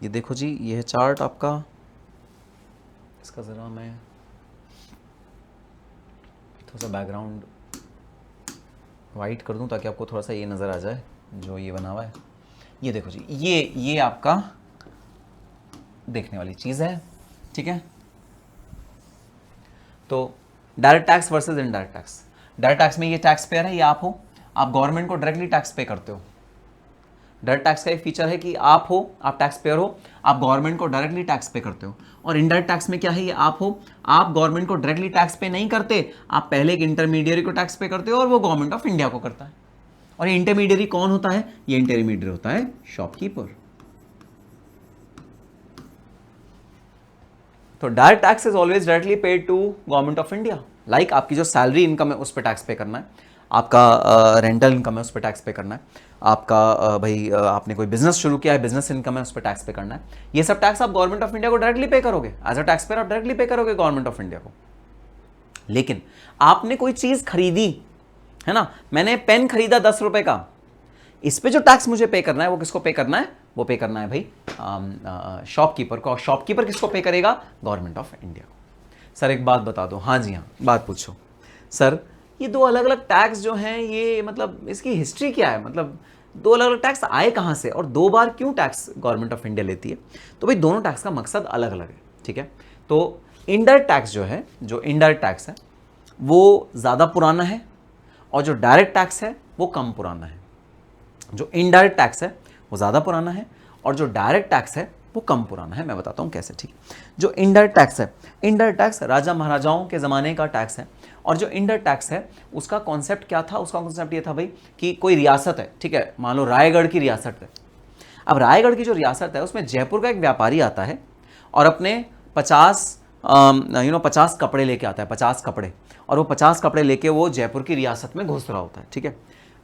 ये देखो जी, ये है चार्ट आपका। इसका ज़रा मैं थोड़ा सा बैकग्राउंड वाइट कर दूं ताकि आपको थोड़ा सा ये नज़र आ जाए जो ये बना हुआ है। ये देखो जी, ये आपका देखने वाली चीज़ है। ठीक है, तो direct tax versus indirect tax. Direct tax में ये टैक्स पेयर है, ये आप हो, आप गवर्नमेंट को डायरेक्टली टैक्स पे करते हो। डायरेक्ट टैक्स का एक फीचर है कि आप टैक्स पेयर हो, आप गवर्नमेंट को डायरेक्टली टैक्स पे करते हो। और इनडायरेक्ट टैक्स में क्या है, ये आप हो, आप गवर्नमेंट को डायरेक्टली टैक्स पे नहीं करते, आप पहले एक इंटरमीडियरी को टैक्स पे करते हो और वो गवर्नमेंट ऑफ इंडिया को करता है। और ये इंटरमीडियरी कौन होता है? ये इंटरमीडियरी होता है शॉपकीपर। तो direct tax is always directly paid to government of India. Like आपकी जो सैलरी इनकम है उस पर टैक्स पे करना है, आपका रेंटल इनकम है उस पर टैक्स पे करना है, आपका भाई आपने कोई बिजनेस शुरू किया है, बिजनेस इनकम है उस पर टैक्स पे करना है। ये सब टैक्स आप गवर्नमेंट ऑफ इंडिया को डायरेक्टली पे करोगे, एज अ टैक्स पेयर आप डायरेक्टली पे करोगे गवर्नमेंट ऑफ इंडिया को। लेकिन आपने कोई चीज खरीदी है ना, मैंने पेन खरीदा 10 रुपए का, इस पे जो टैक्स मुझे पे करना है वो किसको पे करना है? वो पे करना है भाई शॉपकीपर को। शॉपकीपर किसको पे करेगा? गवर्नमेंट ऑफ इंडिया को। सर एक बात बता दो। हाँ जी हाँ, बात पूछो। सर ये दो अलग अलग टैक्स जो हैं, ये मतलब इसकी हिस्ट्री क्या है? मतलब दो अलग अलग टैक्स आए कहाँ से और दो बार क्यों टैक्स गवर्नमेंट ऑफ इंडिया लेती है? तो भाई दोनों टैक्स का मकसद अलग अलग है। ठीक है, तो इनडायरेक्ट टैक्स जो है, जो इनडायरेक्ट टैक्स है वो ज़्यादा पुराना है और जो डायरेक्ट टैक्स है वो कम पुराना है। जो इनडायरेक्ट टैक्स है वो ज़्यादा पुराना है और जो डायरेक्ट टैक्स है वो कम पुराना है। मैं बताता हूँ कैसे। ठीक, जो इनडायरेक्ट टैक्स है, इनडायरेक्ट टैक्स राजा महाराजाओं के ज़माने का टैक्स है। और जो इनडायरेक्ट टैक्स है उसका कॉन्सेप्ट क्या था? उसका कॉन्सेप्ट ये था भाई कि कोई रियासत है, ठीक है, मान लो रायगढ़ की रियासत है। अब रायगढ़ की जो रियासत है उसमें जयपुर का एक व्यापारी आता है और अपने 50 कपड़े लेके आता है, 50 कपड़े, और वो 50 कपड़े लेके वो जयपुर की रियासत में घुस रहा होता है। ठीक है,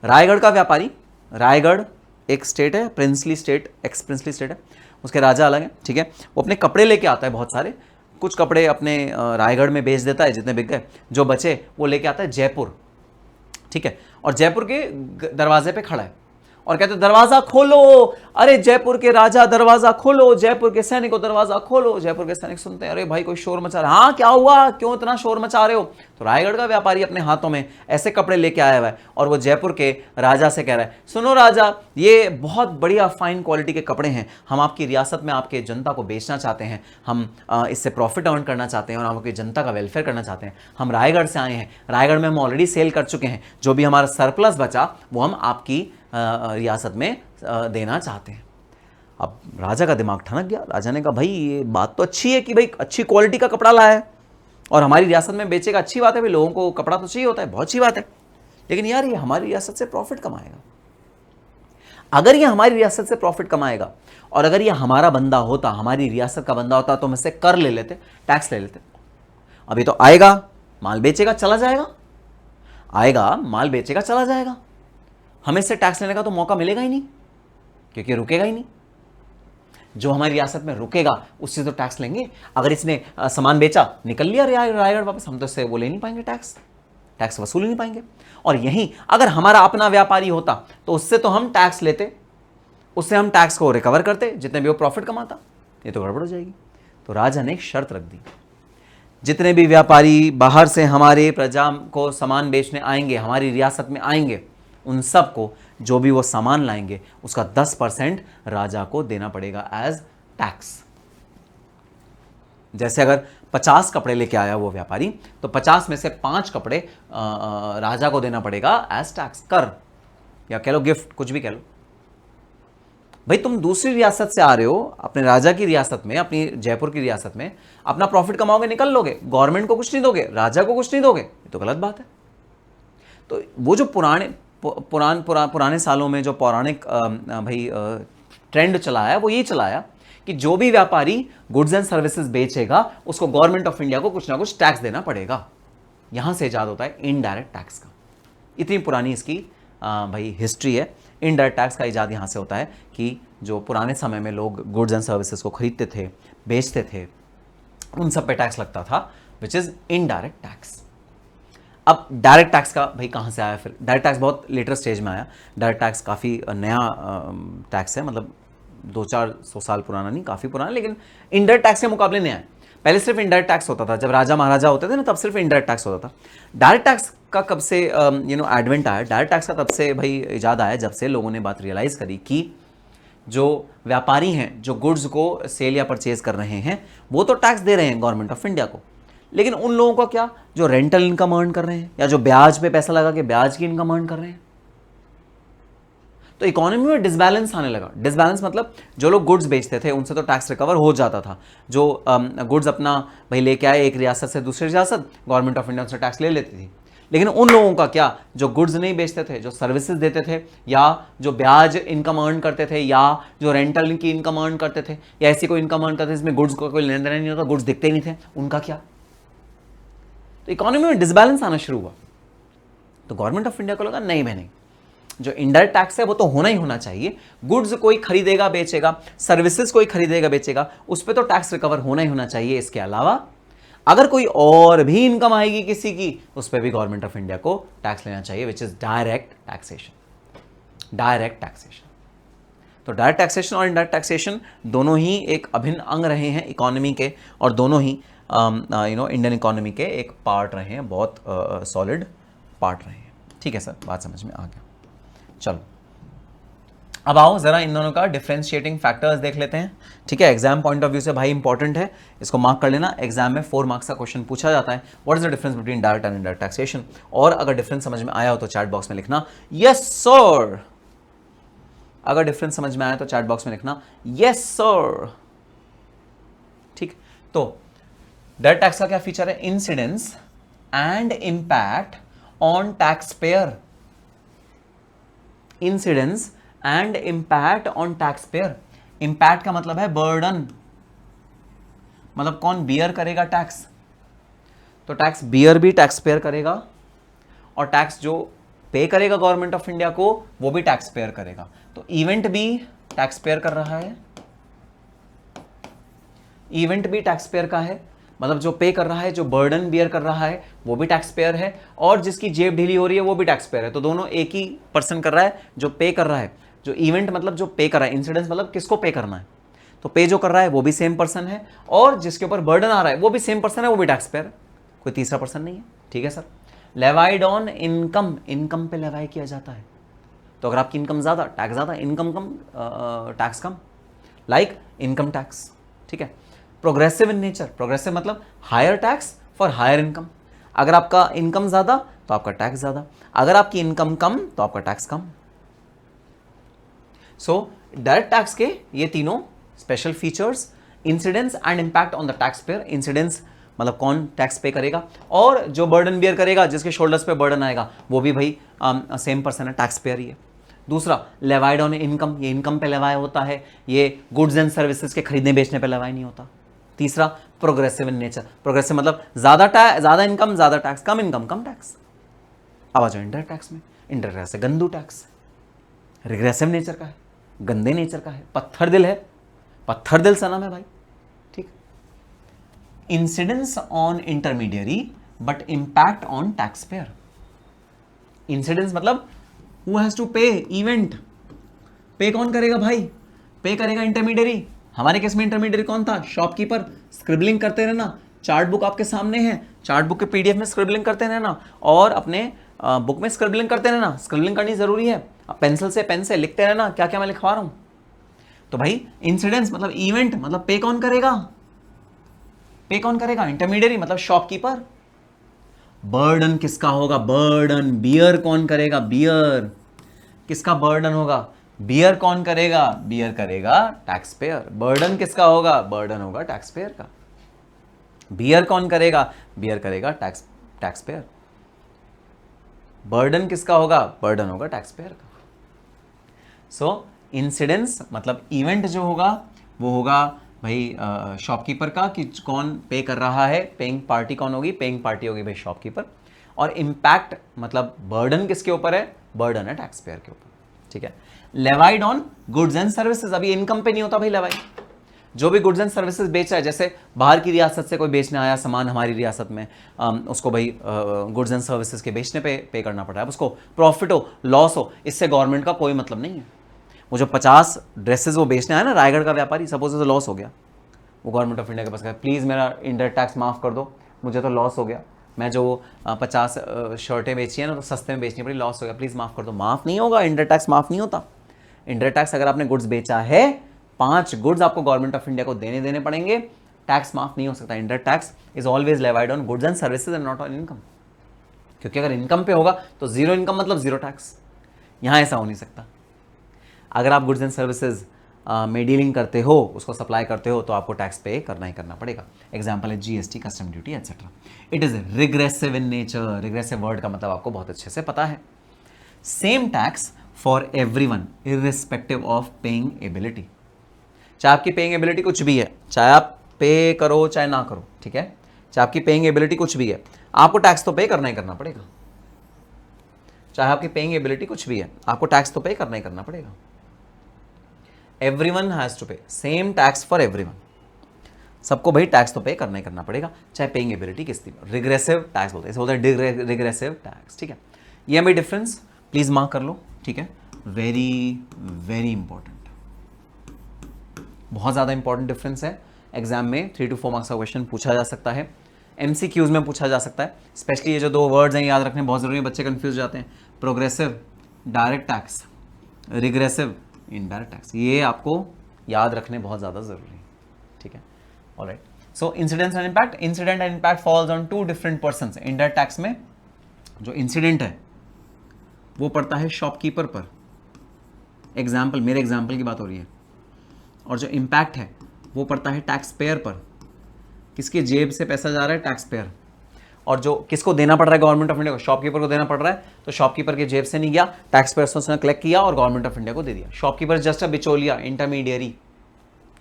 रायगढ़ का व्यापारी, रायगढ़ एक स्टेट है, princely state, x princely state है, उसके राजा अलग हैं। ठीक है, वो अपने कपड़े लेके आता है बहुत सारे, कुछ कपड़े अपने रायगढ़ में बेच देता है, जितने बिक गए, जो बचे वो लेके आता है जयपुर। ठीक है, और जयपुर के दरवाजे पे खड़ा है और कहते दरवाजा खोलो, अरे जयपुर के राजा दरवाजा खोलो, जयपुर के सैनिकों दरवाजा खोलो। जयपुर के सैनिक सुनते हैं, अरे भाई कोई शोर मचा रहा है। हाँ क्या हुआ, क्यों इतना शोर मचा रहे हो? तो रायगढ़ का व्यापारी अपने हाथों में ऐसे कपड़े लेके आया हुआ है और वो जयपुर के राजा से कह रहा है, सुनो राजा, ये बहुत बढ़िया फाइन क्वालिटी के कपड़े हैं, हम आपकी रियासत में आपके जनता को बेचना चाहते हैं, हम इससे प्रॉफिट अर्न करना चाहते हैं और हम आपकी जनता का वेलफेयर करना चाहते हैं। हम रायगढ़ से आए हैं, रायगढ़ में हम ऑलरेडी सेल कर चुके हैं, जो भी हमारा सरप्लस बचा वो हम आपकी रियासत में देना चाहते हैं। अब राजा का दिमाग ठनक गया। राजा ने कहा, भाई ये बात तो अच्छी है कि भाई अच्छी क्वालिटी का कपड़ा लाया है और हमारी रियासत में बेचेगा, अच्छी बात है भाई, लोगों को कपड़ा तो चाहिए होता है, बहुत अच्छी बात है, लेकिन यार ये हमारी रियासत से प्रॉफिट कमाएगा। अगर ये हमारी रियासत से प्रॉफिट कमाएगा और अगर ये हमारा बंदा होता, हमारी रियासत का बंदा होता, तो हम इससे कर ले लेते, टैक्स ले लेते। अभी तो आएगा, माल बेचेगा, चला जाएगा, आएगा, माल बेचेगा, चला जाएगा, हमें इससे टैक्स लेने का तो मौका मिलेगा ही नहीं, क्योंकि रुकेगा ही नहीं। जो हमारी रियासत में रुकेगा उससे तो टैक्स लेंगे। अगर इसने सामान बेचा, निकल लिया रायगढ़ वापस, हम तो इससे वो ले नहीं पाएंगे, टैक्स वसूल नहीं पाएंगे। और यहीं अगर हमारा अपना व्यापारी होता तो उससे तो हम टैक्स लेते, उससे हम टैक्स को रिकवर करते जितने भी वो प्रॉफिट कमाता। ये तो गड़बड़ हो जाएगी। तो राजा ने एक शर्त रख दी, जितने भी व्यापारी बाहर से हमारे प्रजा को सामान बेचने आएंगे, हमारी रियासत में आएंगे, उन सब को जो भी वो सामान लाएंगे उसका 10% राजा को देना पड़ेगा एज टैक्स। जैसे अगर 50 कपड़े लेके आया वो व्यापारी, तो 50 में से 5 कपड़े राजा को देना पड़ेगा एज टैक्स, कर या कह लो गिफ्ट, कुछ भी कह लो। भाई तुम दूसरी रियासत से आ रहे हो, अपने राजा की रियासत में, अपनी जयपुर की रियासत में अपना प्रॉफिट कमाओगे, निकल लोगे, गवर्नमेंट को कुछ नहीं दोगे, राजा को कुछ नहीं दोगे, ये तो गलत बात है। तो वो जो पुराने सालों में जो पौराणिक भाई ट्रेंड चलाया, वो ये चलाया कि जो भी व्यापारी गुड्स एंड सर्विसेज बेचेगा उसको गवर्नमेंट ऑफ इंडिया को कुछ ना कुछ टैक्स देना पड़ेगा। यहां से ईजाद होता है इनडायरेक्ट टैक्स का। इतनी पुरानी इसकी भाई हिस्ट्री है। इनडायरेक्ट टैक्स का ईजाद यहाँ से होता है कि जो पुराने समय में लोग गुड्स एंड सर्विसेज को खरीदते थे, बेचते थे, उन सब पे टैक्स लगता था, विच इज इनडायरेक्ट टैक्स। अब डायरेक्ट टैक्स का भाई कहाँ से आया? फिर डायरेक्ट टैक्स बहुत लेटर स्टेज में आया। डायरेक्ट टैक्स काफ़ी नया टैक्स है, मतलब 200-400 साल पुराना नहीं, काफ़ी पुराना, लेकिन इनडायरेक्ट टैक्स के मुकाबले नया है। पहले सिर्फ इनडायरेक्ट टैक्स होता था, जब राजा महाराजा होते थे ना, तब सिर्फ इनडायरेक्ट टैक्स होता था। डायरेक्ट टैक्स का कब से एडवेंट आया? डायरेक्ट टैक्स का तब से भाई इजाद आया जब से लोगों ने बात रियलाइज करी कि जो व्यापारी हैं, जो गुड्स को सेल या परचेज कर रहे हैं, वो तो टैक्स दे रहे हैं गवर्नमेंट ऑफ इंडिया को, लेकिन उन लोगों का क्या, जो रेंटल इनकम अर्न कर रहे हैं या जो ब्याज पे पैसा लगा के ब्याज की इनकम अर्न कर रहे हैं, तो इकोनॉमी में डिसबैलेंस आने लगा। डिसबैलेंस मतलब जो लोग गुड्स बेचते थे उनसे तो टैक्स रिकवर हो जाता था, जो गुड्स अपना भाई लेके आए एक रियासत से दूसरी रियासत, गवर्नमेंट ऑफ इंडिया उनसे टैक्स ले लेती थी। लेकिन उन लोगों का क्या, जो गुड्स नहीं बेचते थे, जो सर्विसेज देते थे, या जो ब्याज इनकम अर्न करते थे, या जो रेंटल की इनकम अर्न करते थे, या ऐसी कोई इनकम अर्न करते थे जिसमें गुड्स का कोई लेन देन नहीं होता, गुड्स दिखते ही नहीं थे, उनका क्या? तो इकोनॉमी में डिसबैलेंस आना शुरू हुआ। तो गवर्नमेंट ऑफ इंडिया को लगा नहीं भाई नहीं, जो इनडायरेक्ट टैक्स है वो तो होना ही होना चाहिए। गुड्स कोई खरीदेगा बेचेगा, सर्विसेज कोई खरीदेगा बेचेगा, उस पर तो टैक्स रिकवर होना ही होना चाहिए। इसके अलावा अगर कोई और भी इनकम आएगी किसी की, उस पर भी गवर्नमेंट ऑफ इंडिया को टैक्स लेना चाहिए, which is direct taxation. Direct taxation, तो डायरेक्ट टैक्सेशन और इनडायरेक्ट टैक्सेशन दोनों ही एक अभिन्न अंग रहे हैं इकोनॉमी के, और दोनों ही इंडियन इकोनॉमी के एक पार्ट रहे हैं, बहुत सॉलिड पार्ट रहे हैं। ठीक है सर, बात समझ में आ गया। चलो अब आओ जरा इन दोनों का डिफरेंशिएटिंग फैक्टर्स देख लेते हैं। ठीक है, एग्जाम पॉइंट ऑफ व्यू से भाई इंपॉर्टेंट है, इसको मार्क कर लेना। एग्जाम में 4 मार्क्स का क्वेश्चन पूछा जाता है, what is the difference between direct and indirect taxation. और अगर डिफरेंस समझ में आया हो तो चैट बॉक्स में लिखना यस सर। अगर डिफरेंस समझ में आया तो चैट बॉक्स में लिखना यस सर। ठीक, तो डायरेक्ट टैक्स का क्या फीचर है? Incidence and impact on tax payer. Incidence and impact on tax payer. Impact का मतलब है बर्डन, मतलब कौन बियर करेगा टैक्स, तो टैक्स बियर भी टैक्स पेयर करेगा, और टैक्स जो पे करेगा गवर्नमेंट ऑफ इंडिया को वो भी टैक्स पेयर करेगा। तो इवेंट भी टैक्स पेयर कर रहा है, इवेंट भी टैक्स पेयर का है, मतलब जो पे कर रहा है, जो बर्डन बियर कर रहा है वो भी टैक्स पेयर है, और जिसकी जेब ढीली हो रही है वो भी टैक्स पेयर है। तो दोनों एक ही पर्सन कर रहा है, जो पे कर रहा है, जो इवेंट मतलब जो पे कर रहा है, इंसिडेंस मतलब किसको पे करना है, तो पे जो कर रहा है वो भी सेम पर्सन है, और जिसके ऊपर बर्डन आ रहा है वो भी सेम पर्सन है, वो भी टैक्स पेयर है, कोई तीसरा पर्सन नहीं है। ठीक है sir. Levied on income, income पे लेवाई किया जाता है, तो अगर आपकी इनकम ज्यादा, टैक्स ज्यादा, इनकम कम, टैक्स कम, लाइक इनकम टैक्स। ठीक है। प्रोग्रेसिव इन नेचर, प्रोग्रेसिव मतलब higher tax for higher income. अगर आपका इनकम ज्यादा तो आपका टैक्स ज्यादा, अगर आपकी इनकम कम तो आपका टैक्स कम। सो डायरेक्ट टैक्स के ये तीनों special features, incidence and impact on the tax pair. Incidence मतलब कौन टैक्स पे करेगा, और जो बर्डन बियर करेगा, जिसके शोल्डर्स पे बर्डन आएगा, वो भी भाई सेम पर्सन है, टैक्स पेयर ही है। दूसरा लेवाइड ऑन इनकम, ये इनकम पे लेवाई होता है, ये गुड्स एंड सर्विसेज के खरीदने बेचने पे लेवाई नहीं होता। तीसरा प्रोग्रेसिव इन नेचर, प्रोग्रेसिव मतलब ज्यादा इनकम ज्यादा टैक्स, कम इनकम कम टैक्स। अब आ जाओ इंडायरेक्ट टैक्स में। इंडायरेक्ट टैक्स गंदू टैक्स, रिग्रेसिव नेचर का है, गंदे नेचर का है, पत्थर दिल है, पत्थर दिल सनम है भाई, ठीक। Incidence on intermediary but impact on tax payer. Incidence मतलब हु हैज टू पे, इवेंट। पे कौन करेगा भाई? पे करेगा इंटरमीडियरी। हमारे केस में इंटरमीडियरी कौन था? शॉपकीपर। स्क्रिबलिंग करते रहना, चार्ट बुक आपके सामने है, चार्ट बुक के पीडीएफ में स्क्रिबलिंग करते रहना और अपने बुक में स्क्रिबलिंग करते रहना। स्क्रिबलिंग करनी जरूरी है, पेंसिल से पेन से लिखते रहना क्या क्या मैं लिखवा रहा हूं। तो भाई इंसिडेंस मतलब इवेंट, मतलब पे कौन करेगा? पे कौन करेगा? इंटरमीडियरी मतलब शॉपकीपर। बर्डन किसका होगा? बर्डन बियर कौन करेगा? बियर। किसका बर्डन होगा? बियर कौन करेगा? बियर करेगा टैक्स पेयर। बर्डन किसका होगा? बर्डन होगा टैक्स पेयर का। बियर कौन करेगा? बियर करेगा टैक्स पेयर। बर्डन किसका होगा? बर्डन होगा टैक्स पेयर का। सो इंसिडेंस मतलब इवेंट जो होगा वो होगा भाई शॉपकीपर का, कि कौन पे कर रहा है, पेइंग पार्टी कौन होगी? पेइंग पार्टी होगी भाई शॉपकीपर। और इंपैक्ट मतलब बर्डन किसके ऊपर है? बर्डन है टैक्स पेयर के ऊपर, ठीक है। Levied on goods and services, अभी इनकम पे नहीं होता भाई लेवाई। जो भी गुड्स एंड सर्विसेज बेचा है, जैसे बाहर की रियासत से कोई बेचने आया सामान हमारी रियासत में, उसको भाई गुड्स एंड सर्विसेज के बेचने पे करना पड़ रहा है। उसको प्रॉफिट हो लॉस हो, इससे गवर्नमेंट का कोई मतलब नहीं है। वो जो 50 ड्रेसेस वो बेचने आया ना रायगढ़ का व्यापारी, सपोज से लॉस हो गया, वो गवर्नमेंट ऑफ इंडिया के पास गया, प्लीज़ मेरा इंडायरेक्ट टैक्स माफ़ कर दो, मुझे तो लॉस हो गया, मैं जो 50 शर्टें बेची है ना तो सस्ते में बेचनी पड़ी, लॉस हो गया, प्लीज़ माफ़ कर दो। माफ़ नहीं होगा, इंडायरेक्ट टैक्स माफ़ नहीं होता। इंडायरेक्ट टैक्स अगर आपने गुड्स बेचा है, 5 गुड्स आपको गवर्नमेंट ऑफ इंडिया को देने पड़ेंगे, टैक्स माफ नहीं हो सकता। Indirect tax is always levied on goods and services and not on income, क्योंकि अगर इनकम पे होगा तो जीरो इनकम मतलब जीरो टैक्स। यहां ऐसा हो नहीं सकता। अगर आप गुड्स एंड सर्विसेज में डीलिंग करते हो, उसको सप्लाई करते हो, तो आपको टैक्स पे करना ही करना पड़ेगा। एग्जाम्पल है GST, custom duty etcetera. It is regressive in nature. Regressive word का मतलब आपको बहुत अच्छे से पता है। Same tax for everyone irrespective of paying ability. चाहे आपकी पेइंग एबिलिटी कुछ भी है, चाहे आप पे करो चाहे ना करो, ठीक है, चाहे आपकी पेइंग एबिलिटी कुछ भी है, आपको टैक्स तो पे करना ही करना पड़ेगा। चाहे आपकी पेइंग एबिलिटी कुछ भी है, आपको टैक्स तो पे करना ही करना पड़ेगा। एवरीवन हैज टू पे, सेम टैक्स फॉर एवरीवन। सबको भाई टैक्स तो पे करना ही करना पड़ेगा, चाहे पेइंग एबिलिटी किसकी। रिग्रेसिव टैक्स बोलते हैं, इसे बोलते हैं रिग्रेसिव टैक्स, ठीक है। ये हमें डिफरेंस प्लीज मार्क कर लो, ठीक है। वेरी वेरी इंपॉर्टेंट, बहुत ज़्यादा इंपॉर्टेंट डिफरेंस है। एग्जाम में 3 to 4 मार्क्स का क्वेश्चन पूछा जा सकता है, एमसीक्यूज में पूछा जा सकता है। स्पेशली ये जो 2 वर्ड्स हैं याद रखने बहुत ज़रूरी है, बच्चे कंफ्यूज जाते हैं। Progressive direct tax, regressive indirect tax, ये आपको याद रखने बहुत ज़्यादा ज़रूरी है, ठीक है। Alright, so incident and impact. Incident and impact falls on 2 different persons. Indirect tax में जो इंसिडेंट है वो पड़ता है शॉपकीपर पर, एग्जाम्पल, मेरे एग्जाम्पल की बात हो रही है। और जो इम्पैक्ट है वो पड़ता है टैक्स पेयर पर, किसके जेब से पैसा जा रहा है? Tax payer. और जो किसको देना पड़ रहा है गवर्नमेंट ऑफ इंडिया को? शॉपकीपर को देना पड़ रहा है, तो शॉपकीपर के जेब से नहीं गया, टैक्स पेयर से उसने कलेक्ट किया और गवर्नमेंट ऑफ इंडिया को दे दिया। शॉपकीपर जस्ट अ बिचौलिया, इंटरमीडियरी,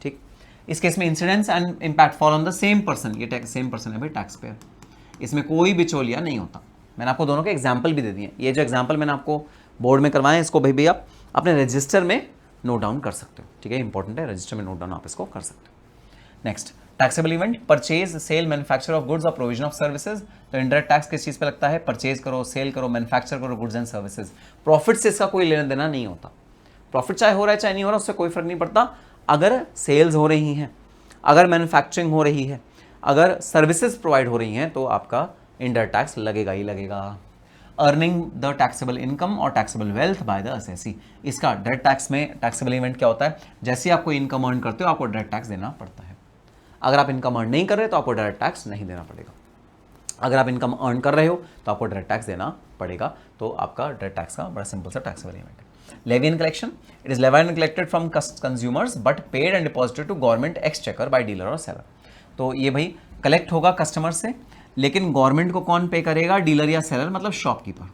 ठीक। इस केस में incidence and impact fall on the same person. ये सेम पर्सन है भाई टैक्स पेयर, इसमें कोई बिचौलिया नहीं होता। मैंने आपको दोनों के एग्जाम्पल भी दे दिए। ये जो एग्जाम्पल मैंने आपको बोर्ड में करवाए, इसको भाई आप अपने रजिस्टर में नोट डाउन कर सकते हो, ठीक है, इंपॉर्टेंट है, रजिस्टर में नोट डाउन आप इसको कर सकते हो। Next, taxable event, purchase, sale, manufacture of goods और प्रोविजन ऑफ सर्विसेज। तो इंडायरेक्ट टैक्स किस चीज पे लगता है? परचेज करो, सेल करो, मैन्युफैक्चर करो गुड्स एंड सर्विसेज। प्रॉफिट से इसका कोई लेना देना नहीं होता। प्रॉफिट चाहे हो रहा है चाहे नहीं हो रहा, उससे कोई फर्क नहीं पड़ता। अगर सेल्स हो रही हैं, अगर मैन्युफैक्चरिंग हो रही है, अगर सर्विसेज प्रोवाइड हो रही हैं, तो आपका इंडायरेक्ट टैक्स लगेगा ही लगेगा। अर्निंग द टैक्सेबल इनकम और taxable wealth by the assessee. इसका डायरेक्ट टैक्स में टैक्सेबल इवेंट क्या होता है? जैसे आप कोई इनकम अर्न करते हो आपको डायरेक्ट टैक्स देना पड़ता है। अगर आप इनकम अर्न नहीं कर रहे तो आपको डायरेक्ट टैक्स नहीं देना पड़ेगा। अगर आप इनकम अर्न कर रहे हो तो आपको डायरेक्ट टैक्स देना पड़ेगा। तो आपका डायरेक्ट टैक्स का बड़ा सिंपल सा टैक्सेबल इवेंट है। Levy and collection, it is levied and collected from consumers but paid and deposited to government exchequer by dealer और सेलर। तो ये भाई कलेक्ट होगा कस्टमर से, लेकिन गवर्नमेंट को कौन पे करेगा? डीलर या सेलर, मतलब शॉपकीपर,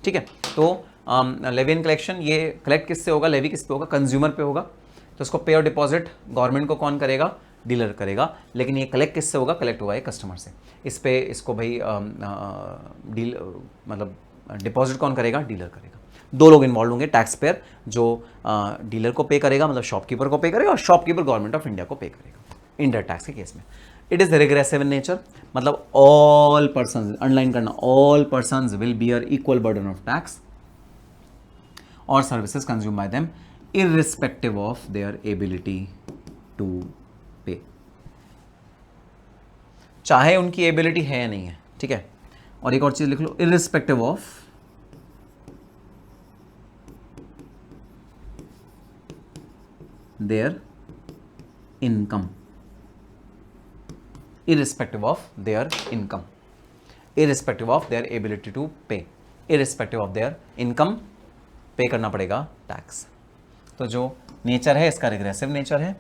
ठीक है। तो लेवी एंड कलेक्शन, ये कलेक्ट किससे होगा? लेवी किस पे होगा? कंज्यूमर पे होगा। तो इसको पे और डिपॉजिट गवर्नमेंट को कौन करेगा? डीलर करेगा। लेकिन ये कलेक्ट किससे होगा? कलेक्ट होगा ये कस्टमर से। इस पे इसको भाई मतलब डिपॉजिट कौन करेगा? डीलर करेगा। दो लोग इन्वॉल्व होंगे, टैक्स पेयर जो डीलर को पे करेगा, मतलब शॉपकीपर को पे करेगा, और शॉपकीपर गवर्नमेंट ऑफ इंडिया को पे करेगा इनडायरेक्ट टैक्स के केस में। It is regressive in nature, मतलब ऑल पर्सन, अंडरलाइन करना, all person will bear equal burden of tax और services consume by them irrespective of their ability to pay, चाहे उनकी एबिलिटी है या नहीं है, ठीक है। और एक और चीज लिख लो, irrespective of their income, irrespective of their income, irrespective of their ability to pay, irrespective of their income, पे करना पड़ेगा टैक्स। तो जो नेचर है इसका रिग्रेसिव नेचर है,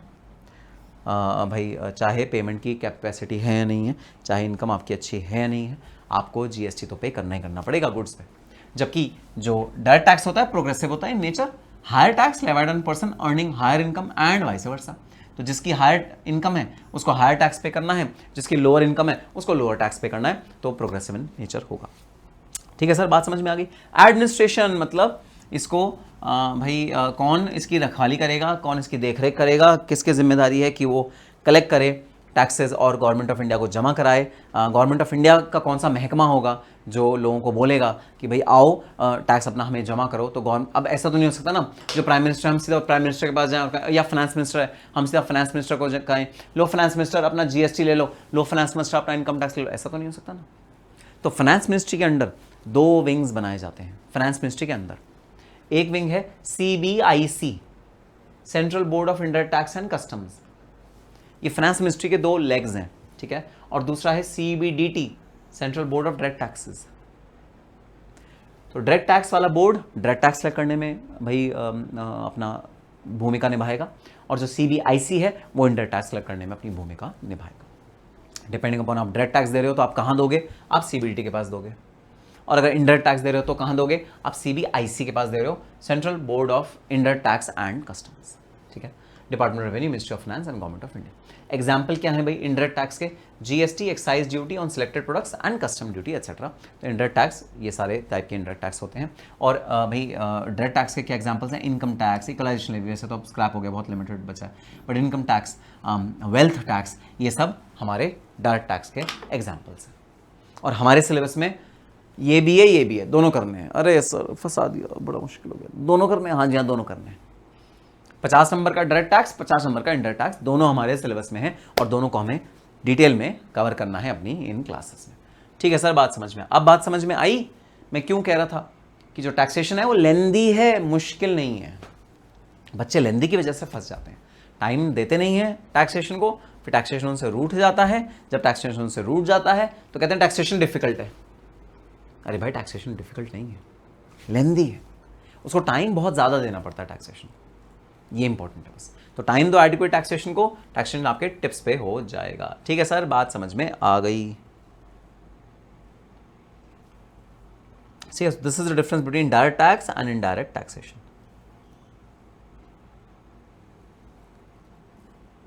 भाई चाहे पेमेंट की कैपेसिटी है या नहीं है, चाहे इनकम आपकी अच्छी है या नहीं है, आपको जीएसटी तो पे करना ही करना पड़ेगा गुड्स पे। जबकि जो डायरेक्ट टैक्स होता है प्रोग्रेसिव होता है in nature, higher tax levied on person earning higher income and vice versa. तो जिसकी हायर इनकम है उसको हायर टैक्स पे करना है, जिसकी लोअर इनकम है उसको लोअर टैक्स पे करना है, तो प्रोग्रेसिव इन नेचर होगा। ठीक है सर, बात समझ में आ गई। एडमिनिस्ट्रेशन मतलब इसको कौन इसकी रखवाली करेगा, कौन इसकी देखरेख करेगा, किसकी जिम्मेदारी है कि वो कलेक्ट करे टैक्सेस और गवर्नमेंट ऑफ इंडिया को जमा कराए। गवर्नमेंट ऑफ इंडिया का कौन सा महकमा होगा जो लोगों को बोलेगा कि भाई आओ टैक्स अपना हमें जमा करो। तो अब ऐसा तो नहीं हो सकता ना, जो प्राइम मिनिस्टर, हम सीधा प्राइम मिनिस्टर के पास जाए, या फाइनेंस मिनिस्टर है, हम सीधा फाइनेंस मिनिस्टर को कहें लो फाइनेंस मिनिस्टर अपना जीएसटी ले लो, लो फाइनेंस मिनिस्टर अपना इनकम टैक्स ले लो, ऐसा तो नहीं हो सकता ना। तो फाइनेंस मिनिस्ट्री के अंडर दो विंग्स बनाए जाते हैं फाइनेंस मिनिस्ट्री के अंदर। एक विंग है CBIC, central board of indirect tax and customs, ये फाइनेंस मिनिस्ट्री के दो लेग्स हैं, ठीक है। और दूसरा है CBDT, central board of direct taxes. तो डायरेक्ट टैक्स वाला बोर्ड डायरेक्ट टैक्स कलेक्ट करने में भाई अपना भूमिका निभाएगा, और जो CBIC है वो इंडायरेक्ट टैक्स कलेक्ट करने में अपनी भूमिका निभाएगा। डिपेंडिंग अपॉन आप डायरेक्ट टैक्स दे रहे हो तो आप कहाँ दोगे, आप CBDT के पास दोगे, और अगर इंडायरेक्ट टैक्स दे रहे हो तो कहाँ दोगे, आप CBIC के पास दे रहे हो, central board of indirect tax and customs, ठीक है। Department of revenue, ministry of finance and government of India. Example क्या है भाई इंडायरेक्ट टैक्स के, GST, excise duty on selected products and custom duty etcetera. तो इंडायरेक्ट टैक्स ये सारे टाइप के इंडायरेक्ट टैक्स होते हैं। और भाई डायरेक्ट टैक्स के क्या एग्जाम्पल्स हैं, इनकम टैक्स, इक्वलाइजेशन लेवी, वैसे तो अब स्क्रैप हो गया, बहुत लिमिटेड बचा है, but income tax, wealth tax, ये सब हमारे डायरेक्ट टैक्स के एग्जाम्पल्स हैं। और हमारे सिलेबस में ये भी है, ये भी है, दोनों करने हैं। अरे सर फंसा दिया, बड़ा मुश्किल हो गया, दोनों करने हैं। हाँ जी हाँ, दोनों करने हैं। 50 नंबर का डायरेक्ट टैक्स, 50 नंबर का इंडायरेक्ट टैक्स, दोनों हमारे सिलेबस में है, और दोनों को हमें डिटेल में कवर करना है अपनी इन क्लासेस में। ठीक है सर, बात समझ में, अब बात समझ में आई मैं क्यों कह रहा था कि जो टैक्सेशन है वो लेंदी है, मुश्किल नहीं है। बच्चे लेंदी की वजह से फंस जाते हैं, टाइम देते नहीं है टैक्सेशन को, फिर टैक्सेशन उनसे रूठ जाता है। जब टैक्सेशन उनसे रूठ जाता है तो कहते हैं टैक्सेशन डिफिकल्ट है। अरे भाई टैक्सेशन डिफिकल्ट नहीं है, लेंदी है, उसको टाइम बहुत ज़्यादा देना पड़ता है टैक्सेशन, ये इंपॉर्टेंट है बस। तो टाइम दो एडिक्वेट टैक्सेशन को, टैक्सेशन आपके टिप्स पे हो जाएगा। ठीक है सर, बात समझ में आ गई। See, this is the difference between direct tax and indirect taxation.